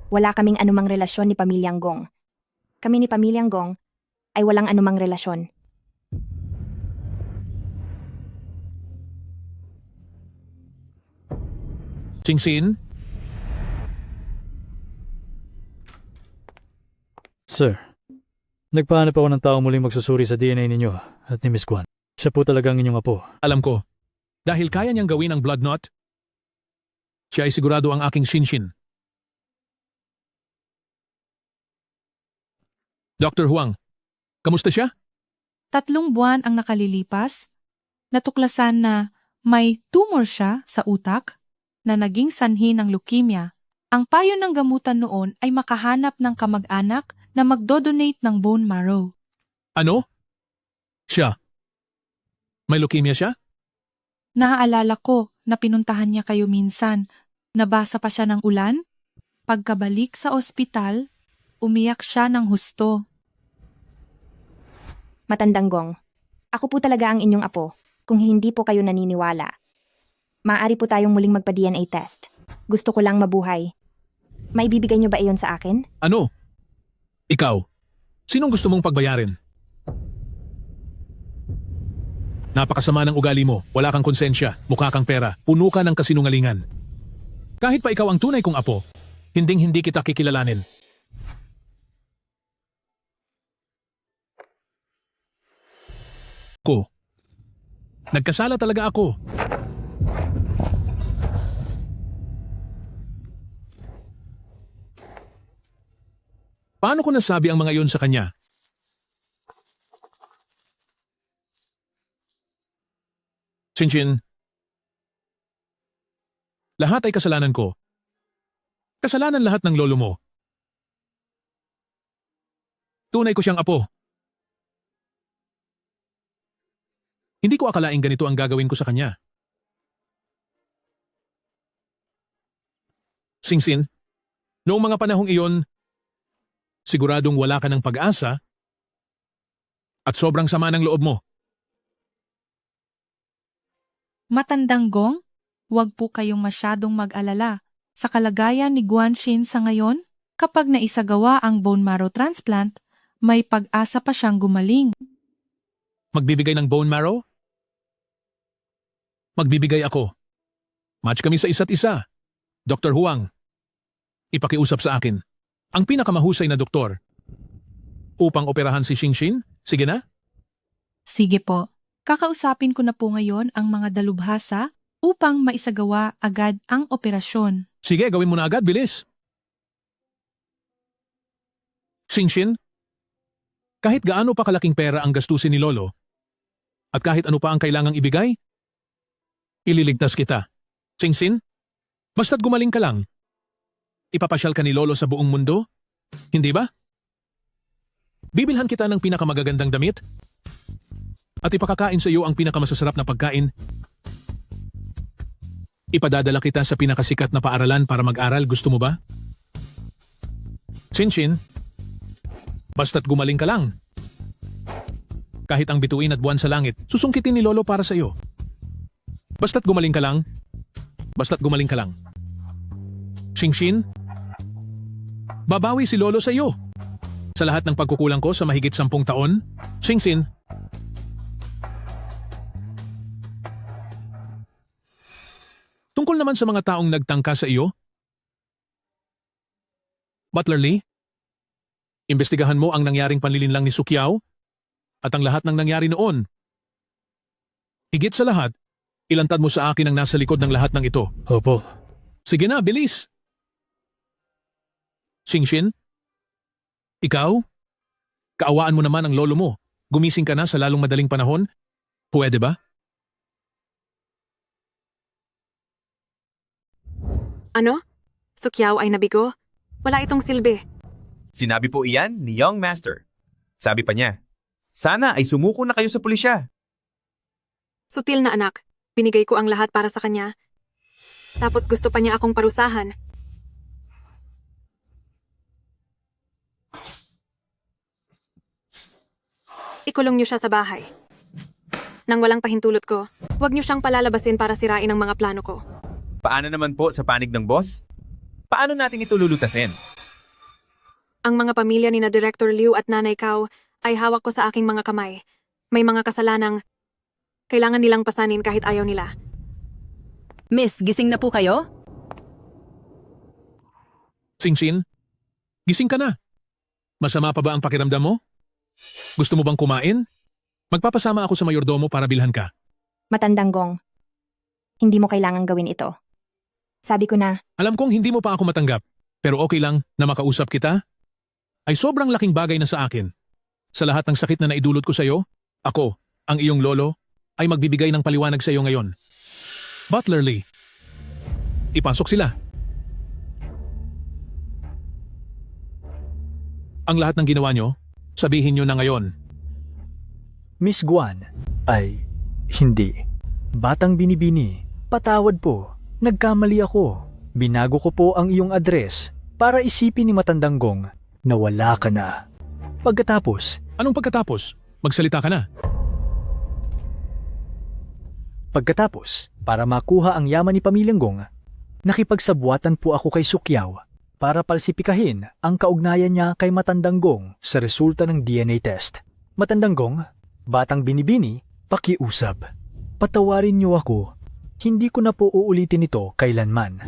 Speaker 10: Wala kaming anumang relasyon ni Pamilyang Gong. Kami ni Pamilyang Gong ay walang anumang relasyon.
Speaker 4: Singsin?
Speaker 8: Sir, nagpahanap ako ng tao muling magsusuri sa DNA ninyo at ni Miss Guan. Siya po talaga ang inyong apo.
Speaker 4: Alam ko. Dahil kaya niyang gawin ang blood knot, siya ay sigurado ang aking Shinshin. Dr. Huang, kamusta siya?
Speaker 20: 3 buwan ang nakalilipas. Natuklasan na may tumor siya sa utak na naging sanhi ng leukemia. Ang payo ng gamutan noon ay makahanap ng kamag-anak na magdodonate ng bone marrow.
Speaker 4: Ano? Siya? May leukemia siya?
Speaker 20: Naaalala ko na pinuntahan niya kayo minsan. Nabasa pa siya ng ulan. Pagkabalik sa ospital, umiyak siya ng husto.
Speaker 10: Matandang Gong, ako po talaga ang inyong apo kung hindi po kayo naniniwala. Maaari po tayong muling magpa-DNA test. Gusto ko lang mabuhay. Maibibigay niyo ba iyon sa akin?
Speaker 4: Ano? Ikaw? Sinong gusto mong pagbayarin? Napakasama ng ugali mo, wala kang konsensya, mukha kang pera, puno ka ng kasinungalingan. Kahit pa ikaw ang tunay kong apo, hinding-hindi kita kikilalanin. Nagkasala talaga ako. Paano ko nasabi ang mga iyon sa kanya? Shinshin, lahat ay kasalanan ko. Kasalanan lahat ng lolo mo. Tunay ko siyang apo. Hindi ko akalaing ganito ang gagawin ko sa kanya. Singsin, noong mga panahong iyon, siguradong wala ka ng pag-asa at sobrang sama ng loob mo.
Speaker 20: Matandang Gong, huwag po kayong masyadong mag-alala. Sa kalagayan ni Guanxin sa ngayon, kapag naisagawa ang bone marrow transplant, may pag-asa pa siyang gumaling.
Speaker 4: Magbibigay ng bone marrow? Magbibigay ako. Match kami sa isa't isa. Dr. Huang, ipakiusap sa akin. Ang pinakamahusay na doktor. Upang operahan si Shinshin? Sige na?
Speaker 20: Sige po. Kakausapin ko na po ngayon ang mga dalubhasa upang maisagawa agad ang operasyon.
Speaker 4: Sige, gawin mo na agad, bilis. Shinshin, kahit gaano pa kalaking pera ang gastusin ni Lolo, at kahit ano pa ang kailangang ibigay, ililigtas kita. Shinshin, basta't gumaling ka lang. Ipapasyal ka ni Lolo sa buong mundo? Hindi ba? Bibilhan kita ng pinakamagagandang damit at ipakakain sa iyo ang pinakamasasarap na pagkain. Ipadadala kita sa pinakasikat na paaralan para mag-aral. Gusto mo ba? Shinshin, basta't gumaling ka lang. Kahit ang bituin at buwan sa langit, susungkitin ni Lolo para sa iyo. Basta't gumaling ka lang. Basta't gumaling ka lang. Shinshin, babawi si Lolo sa iyo. Sa lahat ng pagkukulang ko sa mahigit 10 taon, Shinshin, tungkol naman sa mga taong nagtangka sa iyo, Butler Lee, imbestigahan mo ang nangyaring panlilinlang ni Sukiao at ang lahat ng nangyari noon. Higit sa lahat, ilantad mo sa akin ang nasa likod ng lahat ng ito.
Speaker 8: Opo.
Speaker 4: Sige na, bilis. Shinshin, ikaw, kaawaan mo naman ang lolo mo. Gumising ka na sa lalong madaling panahon. Pwede ba?
Speaker 2: Ano? Sukiao ay nabigo? Wala itong silbi.
Speaker 18: Sinabi po iyan ni Young Master. Sabi pa niya, sana ay sumuko na kayo sa pulisya.
Speaker 2: Sutil na anak. Binigay ko ang lahat para sa kanya. Tapos gusto pa niya akong parusahan. Ikulong niyo siya sa bahay. Nang walang pahintulot ko, huwag niyo siyang palalabasin para sirain ang mga plano ko.
Speaker 18: Paano naman po sa panig ng boss? Paano natin ito lulutasin?
Speaker 2: Ang mga pamilya ni na Director Liu at Nanay Kao ay hawak ko sa aking mga kamay. May mga kasalanang kailangan nilang pasanin kahit ayaw nila.
Speaker 1: Miss, gising na po kayo?
Speaker 4: Shinshin, gising ka na. Masama pa ba ang pakiramdam mo? Gusto mo bang kumain? Magpapasama ako sa mayordomo para bilhan ka.
Speaker 10: Matandang Gong, hindi mo kailangang gawin ito. Sabi ko na,
Speaker 4: Alam kong hindi mo pa ako matanggap, pero okay lang na makausap kita. Ay sobrang laking bagay na sa akin. Sa lahat ng sakit na naidulot ko sa iyo, ako, ang iyong lolo, ay magbibigay ng paliwanag sa iyo ngayon. Butler Lee, ipasok sila. Ang lahat ng ginawa nyo, sabihin nyo na ngayon.
Speaker 9: Miss Guan, ay, hindi. Batang Binibini, patawad po. Nagkamali ako. Binago ko po ang iyong address para isipin ni Matandang Gong na wala ka na. Pagkatapos,
Speaker 4: Anong pagkatapos? Magsalita ka na.
Speaker 9: Pagkatapos, para makuha ang yaman ni Pamilyang Gong, nakipagsabuatan po ako kay Sukiao para palsipikahin ang kaugnayan niya kay Matandang Gong sa resulta ng DNA test. Matandang Gong, Batang Binibini, pakiusap. Patawarin niyo ako. Hindi ko na po uulitin ito kailanman.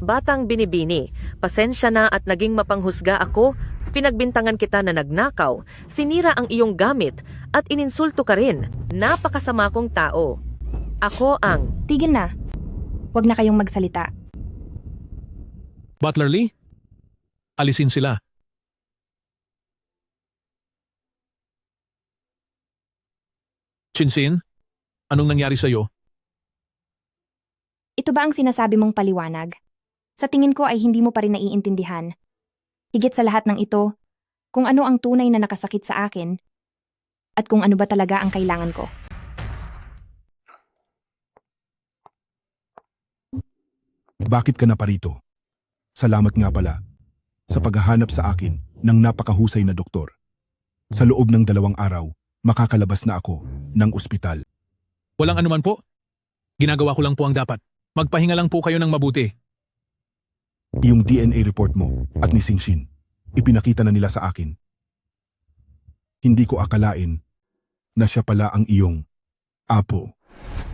Speaker 3: Batang Binibini, pasensya na at naging mapanghusga ako. Pinagbintangan kita na nagnakaw, sinira ang iyong gamit at ininsulto ka rin. Napakasama kong tao. Ako ang...
Speaker 10: tigil na. Huwag na kayong magsalita.
Speaker 4: Butler Lee, alisin sila. Shinsin, anong nangyari sa'yo?
Speaker 10: Ito ba ang sinasabi mong paliwanag? Sa tingin ko ay hindi mo pa rin naiintindihan. Higit sa lahat ng ito, kung ano ang tunay na nakasakit sa akin at kung ano ba talaga ang kailangan ko.
Speaker 7: Bakit ka na parito? Salamat nga pala sa paghahanap sa akin ng napakahusay na doktor. Sa loob ng 2 araw, makakalabas na ako ng ospital.
Speaker 4: Walang anuman po. Ginagawa ko lang po ang dapat. Magpahinga lang po kayo ng mabuti.
Speaker 7: Yung DNA report mo at ni Singshin, ipinakita na nila sa akin. Hindi ko akalain na siya pala ang iyong apo.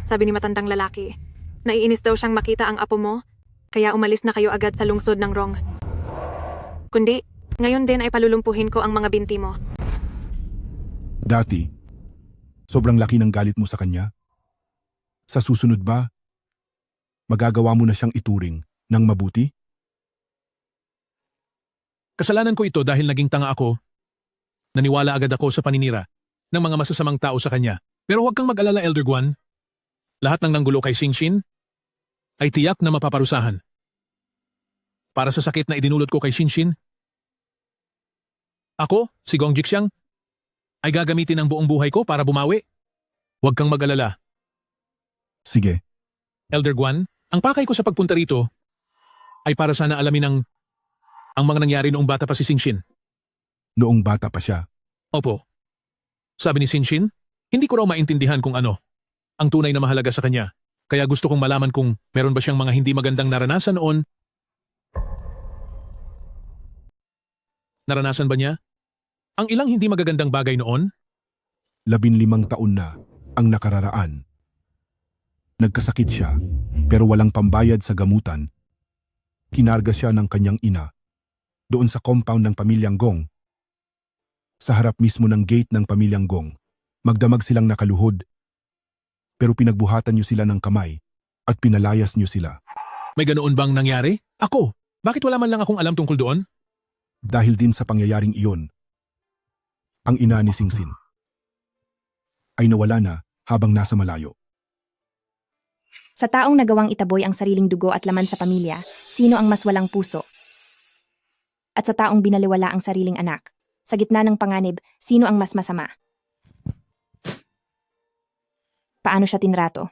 Speaker 2: Sabi ni matandang lalaki, naiinis daw siyang makita ang apo mo, kaya umalis na kayo agad sa lungsod ng Rong. Kundi, ngayon din ay palulumpuhin ko ang mga binti mo.
Speaker 7: Dati, sobrang laki ng galit mo sa kanya. Sa susunod ba, magagawa mo na siyang ituring ng mabuti?
Speaker 4: Kasalanan ko ito dahil naging tanga ako. Naniwala agad ako sa paninira ng mga masasamang tao sa kanya. Pero huwag kang mag-alala, Elder Guan. Lahat ng nanggulo kay Singshin ay tiyak na mapaparusahan. Para sa sakit na idinulot ko kay Singshin, ako, si Gong Jixiang, ay gagamitin ang buong buhay ko para bumawi. Huwag kang mag-alala.
Speaker 7: Sige.
Speaker 4: Elder Guan, ang pakay ko sa pagpunta rito ay para sana alamin ang mga nangyari noong bata pa si Singshin.
Speaker 7: Noong bata pa siya?
Speaker 4: Opo. Sabi ni Singshin, hindi ko raw maintindihan kung ano ang tunay na mahalaga sa kanya. Kaya gusto kong malaman kung meron ba siyang mga hindi magandang naranasan noon. Naranasan ba niya ang ilang hindi magagandang bagay noon?
Speaker 7: 15 taon na ang nakararaan. Nagkasakit siya, pero walang pambayad sa gamutan. Kinarga siya ng kanyang ina doon sa compound ng pamilyang Gong. Sa harap mismo ng gate ng pamilyang Gong, magdamag silang nakaluhod. Pero pinagbuhatan niyo sila ng kamay at pinalayas niyo sila.
Speaker 4: May ganoon bang nangyari? Ako, bakit wala man lang akong alam tungkol doon?
Speaker 7: Dahil din sa pangyayaring iyon, ang ina ni Singshin ay nawala na habang nasa malayo.
Speaker 10: Sa taong nagawang itaboy ang sariling dugo at laman sa pamilya, sino ang mas walang puso? At sa taong binaliwala ang sariling anak, sa gitna ng panganib, sino ang mas masama? Paano siya tinrato?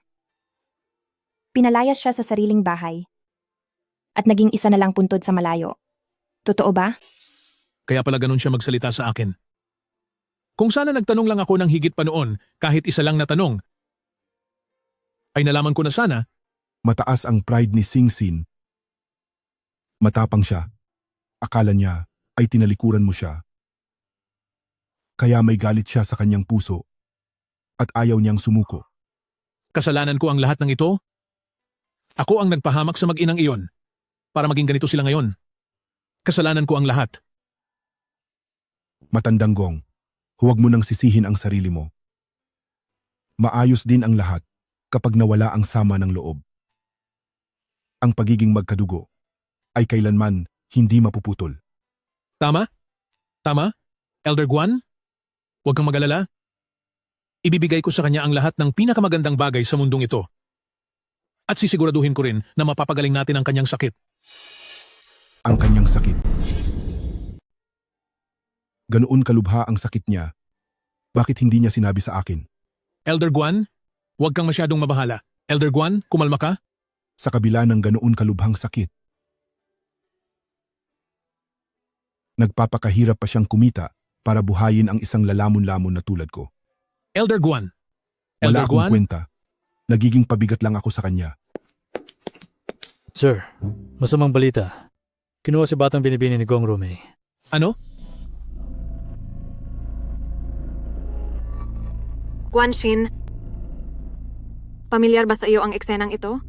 Speaker 10: Pinalayas siya sa sariling bahay at naging isa na lang puntod sa malayo. Totoo ba?
Speaker 4: Kaya pala ganun siya magsalita sa akin. Kung sana nagtanong lang ako ng higit pa noon, kahit isa lang na tanong, ay nalaman ko na sana.
Speaker 7: Mataas ang pride ni Singshin. Matapang siya. Akala niya ay tinalikuran mo siya. Kaya may galit siya sa kanyang puso at ayaw niyang sumuko.
Speaker 4: Kasalanan ko ang lahat ng ito? Ako ang nagpahamak sa mag-inang iyon para maging ganito sila ngayon. Kasalanan ko ang lahat.
Speaker 7: Matandang Gong, huwag mo nang sisihin ang sarili mo. Maayos din ang lahat kapag nawala ang sama ng loob. Ang pagiging magkadugo ay kailanman hindi mapuputol.
Speaker 4: Tama? Tama? Elder Guan? Huwag kang mag-alala. Ibibigay ko sa kanya ang lahat ng pinakamagandang bagay sa mundong ito. At sisiguraduhin ko rin na mapapagaling natin ang kanyang sakit.
Speaker 7: Ang kanyang sakit. Ganoon kalubha ang sakit niya. Bakit hindi niya sinabi sa akin?
Speaker 4: Elder Guan, huwag kang masyadong mabahala. Elder Guan, kumalma ka?
Speaker 7: Sa kabila ng ganoon kalubhang sakit, nagpapakahirap pa siyang kumita para buhayin ang isang lalamon-lamon na tulad ko.
Speaker 4: Elder Guan.
Speaker 7: Wala
Speaker 4: Elder
Speaker 7: akong
Speaker 4: Guan?
Speaker 7: kwenta. Nagiging pabigat lang ako sa kanya.
Speaker 8: Sir, masamang balita. Kinuha si batang binibini ni Gong Rumei.
Speaker 4: Ano?
Speaker 2: Guanshin, pamilyar ba sa iyo ang eksenang ito?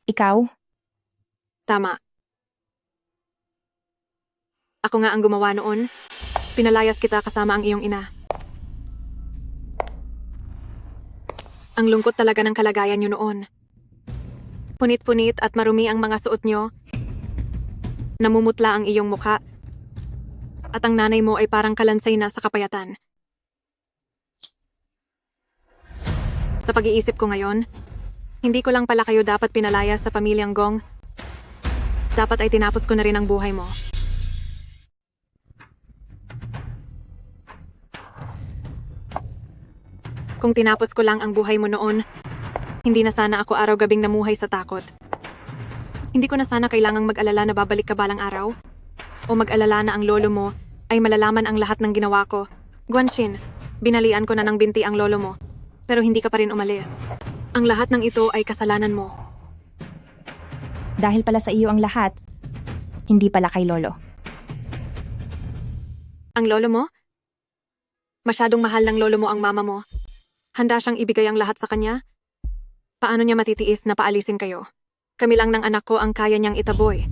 Speaker 10: Ikaw?
Speaker 2: Tama. Ako nga ang gumawa noon. Pinalayas kita kasama ang iyong ina. Ang lungkot talaga ng kalagayan niyo noon. Punit-punit at marumi ang mga suot niyo. Namumutla ang iyong mukha. At ang nanay mo ay parang kalansay na sa kapayatan. Sa pag-iisip ko ngayon, hindi ko lang pala kayo dapat pinalaya sa pamilyang Gong. Dapat ay tinapos ko na rin ang buhay mo. Kung tinapos ko lang ang buhay mo noon, hindi na sana ako araw-gabing namuhay sa takot. Hindi ko na sana kailangang mag-alala na babalik ka balang araw. O mag-alala na ang lolo mo ay malalaman ang lahat ng ginawa ko. Guanxin, binalian ko na ng binti ang lolo mo. Pero hindi ka pa rin umalis. Ang lahat ng ito ay kasalanan mo.
Speaker 10: Dahil pala sa iyo ang lahat, hindi pala kay lolo.
Speaker 2: Ang lolo mo? Masyadong mahal ng lolo mo ang mama mo. Handa siyang ibigay ang lahat sa kanya? Paano niya matitiis na paalisin kayo? Kami lang ng anak ko ang kaya niyang itaboy.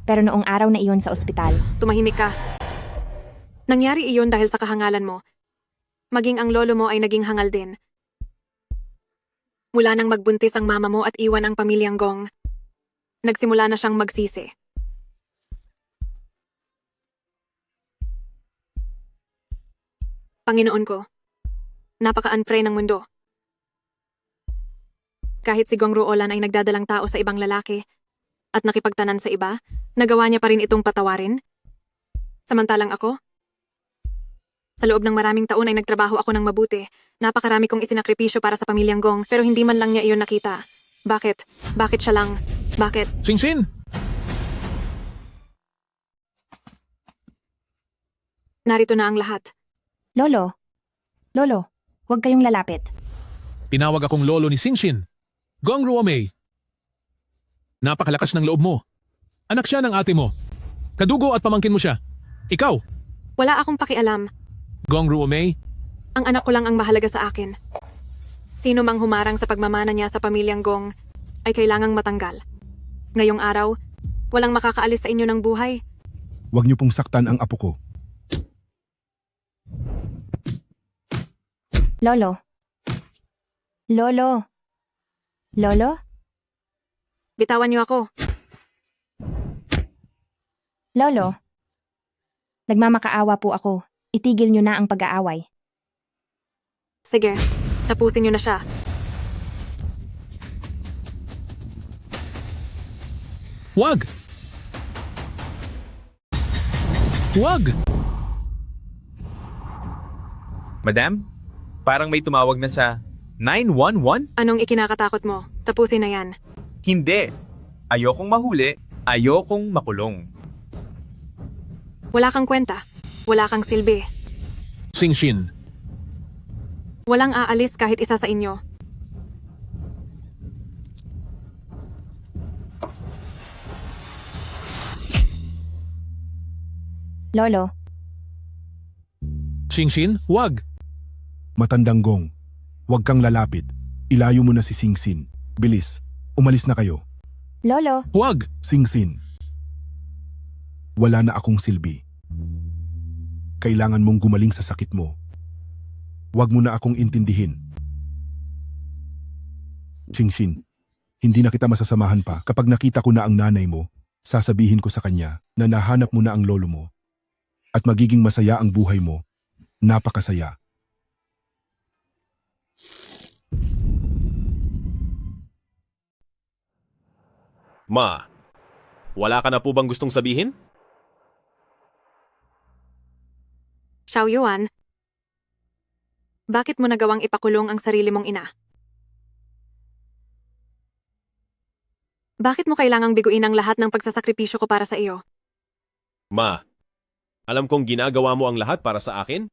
Speaker 10: Pero noong araw na iyon sa ospital,
Speaker 2: Tumahimik ka. Nangyari iyon dahil sa kahangalan mo. Maging ang lolo mo ay naging hangal din. Mula nang magbuntis ang mama mo at iwan ang pamilyang Gong, nagsimula na siyang magsisi. Panginoon ko, napaka-unpray ng mundo. Kahit si Gong Ruolan ay nagdadalang tao sa ibang lalaki at nakipagtanan sa iba, nagawa niya pa rin itong patawarin. Samantalang ako, sa loob ng maraming taon ay nagtrabaho ako ng mabuti. Napakarami kong isinakripisyo para sa pamilyang Gong, pero hindi man lang niya iyon nakita. Bakit? Bakit siya lang? Bakit?
Speaker 4: Singsin!
Speaker 2: Narito na ang lahat.
Speaker 10: Lolo, huwag kayong lalapit.
Speaker 4: Tinawag akong lolo ni Singsin. Gong Ruomei. Napakalakas ng loob mo. Anak siya ng ate mo. Kadugo at pamangkin mo siya. Ikaw,
Speaker 2: Wala akong pakialam.
Speaker 4: Gong Ruomei,
Speaker 2: Ang anak ko lang ang mahalaga sa akin. Sino mang humarang sa pagmamana niya sa pamilyang Gong ay kailangang matanggal. Ngayong araw, walang makakaalis sa inyo ng buhay.
Speaker 7: Huwag niyo pong saktan ang apo ko.
Speaker 10: Lolo.
Speaker 2: Bitawan niyo ako.
Speaker 10: Lolo. Nagmamakaawa po ako. Itigil niyo na ang pag-aaway.
Speaker 2: Sige, tapusin niyo na siya.
Speaker 4: wag! Wag!
Speaker 18: Madam, parang may tumawag na sa 911?
Speaker 2: Anong ikinakatakot mo? Tapusin na yan.
Speaker 18: Hindi. Ayokong mahuli, ayokong makulong.
Speaker 2: Wala kang kwenta. Wala kang silbi.
Speaker 4: Singsin,
Speaker 2: Walang aalis kahit isa sa inyo.
Speaker 10: Lolo,
Speaker 4: Singsin, wag!
Speaker 7: Matandang Gong, huwag kang lalapit. Ilayo mo na si Singsin. Bilis, umalis na kayo.
Speaker 10: Lolo.
Speaker 4: Wag!
Speaker 7: Singsin. Wala na akong silbi. Kailangan mong gumaling sa sakit mo. Huwag mo na akong intindihin. Singsin, hindi na kita masasamahan pa. Kapag nakita ko na ang nanay mo, sasabihin ko sa kanya na nahanap mo na ang lolo mo at magiging masaya ang buhay mo. Napakasaya.
Speaker 12: Ma, wala ka na po bang gustong sabihin?
Speaker 2: Xiao Yuan, bakit mo nagawang ipakulong ang sarili mong ina? Bakit mo kailangang biguin ang lahat ng pagsasakripisyo ko para sa iyo?
Speaker 12: Ma, alam kong ginagawa mo ang lahat para sa akin.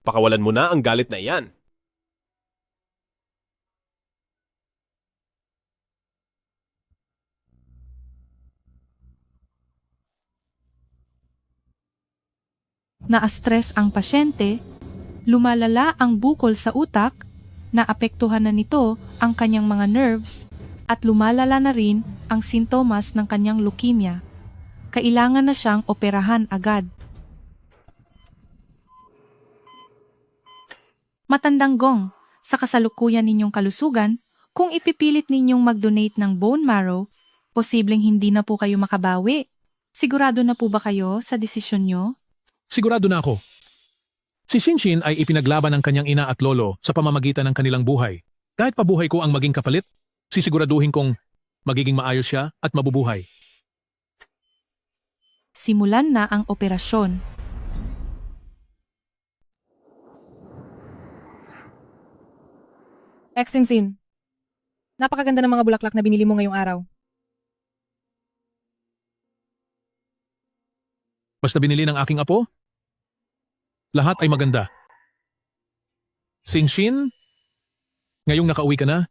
Speaker 12: Pakawalan mo na ang galit na iyan.
Speaker 20: Na-stress ang pasyente, lumalala ang bukol sa utak, naapektuhan na nito ang kanyang mga nerves, at lumalala na rin ang sintomas ng kanyang leukemia. Kailangan na siyang operahan agad. Matandang Gong, sa kasalukuyan ninyong kalusugan, kung ipipilit ninyong mag-donate ng bone marrow, Posibleng hindi na po kayo makabawi. Sigurado na po ba kayo sa desisyon nyo?
Speaker 4: Sigurado na ako. Si Shinshin ay ipinaglaban ng kanyang ina at lolo sa pamamagitan ng kanilang buhay. Kahit pa buhay ko ang maging kapalit, sisiguraduhin kong magiging maayos siya at mabubuhay.
Speaker 20: Simulan na ang operasyon.
Speaker 15: Xingxin, napakaganda ng mga bulaklak na binili mo ngayong araw.
Speaker 4: Basta binili ng aking apo, lahat ay maganda. Shinshin, ngayong nakauwi ka na,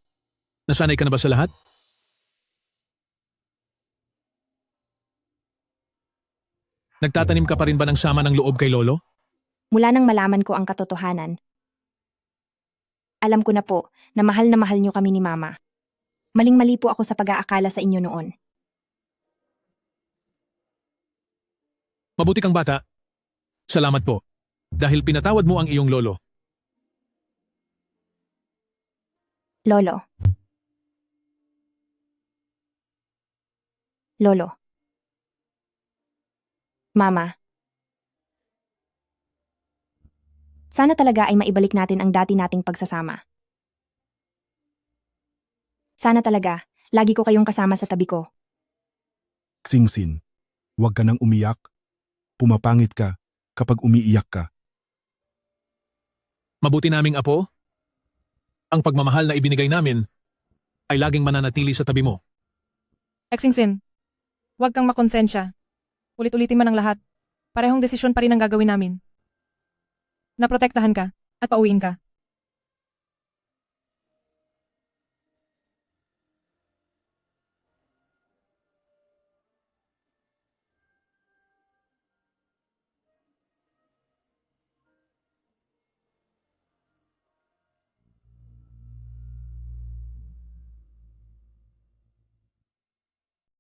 Speaker 4: nasanay ka na ba sa lahat? Nagtatanim ka pa rin ba ng sama ng loob kay Lolo?
Speaker 10: Mula nang malaman ko ang katotohanan, alam ko na po na mahal niyo kami ni Mama. Maling-mali po ako sa pag-aakala sa inyo noon.
Speaker 4: Mabuti kang bata. Salamat po. Dahil pinatawad mo ang iyong lolo.
Speaker 10: Lolo. Lolo. Mama. Sana talaga ay maibalik natin ang dati nating pagsasama. Sana talaga, lagi ko kayong kasama sa tabi ko.
Speaker 7: Xingxin, huwag ka nang umiyak. Pumapangit ka kapag umiiyak ka.
Speaker 4: Mabuti naming apo, ang pagmamahal na ibinigay namin ay laging mananatili sa tabi mo.
Speaker 15: Xingxin, huwag kang makonsensya. Ulit-ulitin man ang lahat. Parehong desisyon pa rin ang gagawin namin. Naprotektahan ka at pauwiin ka.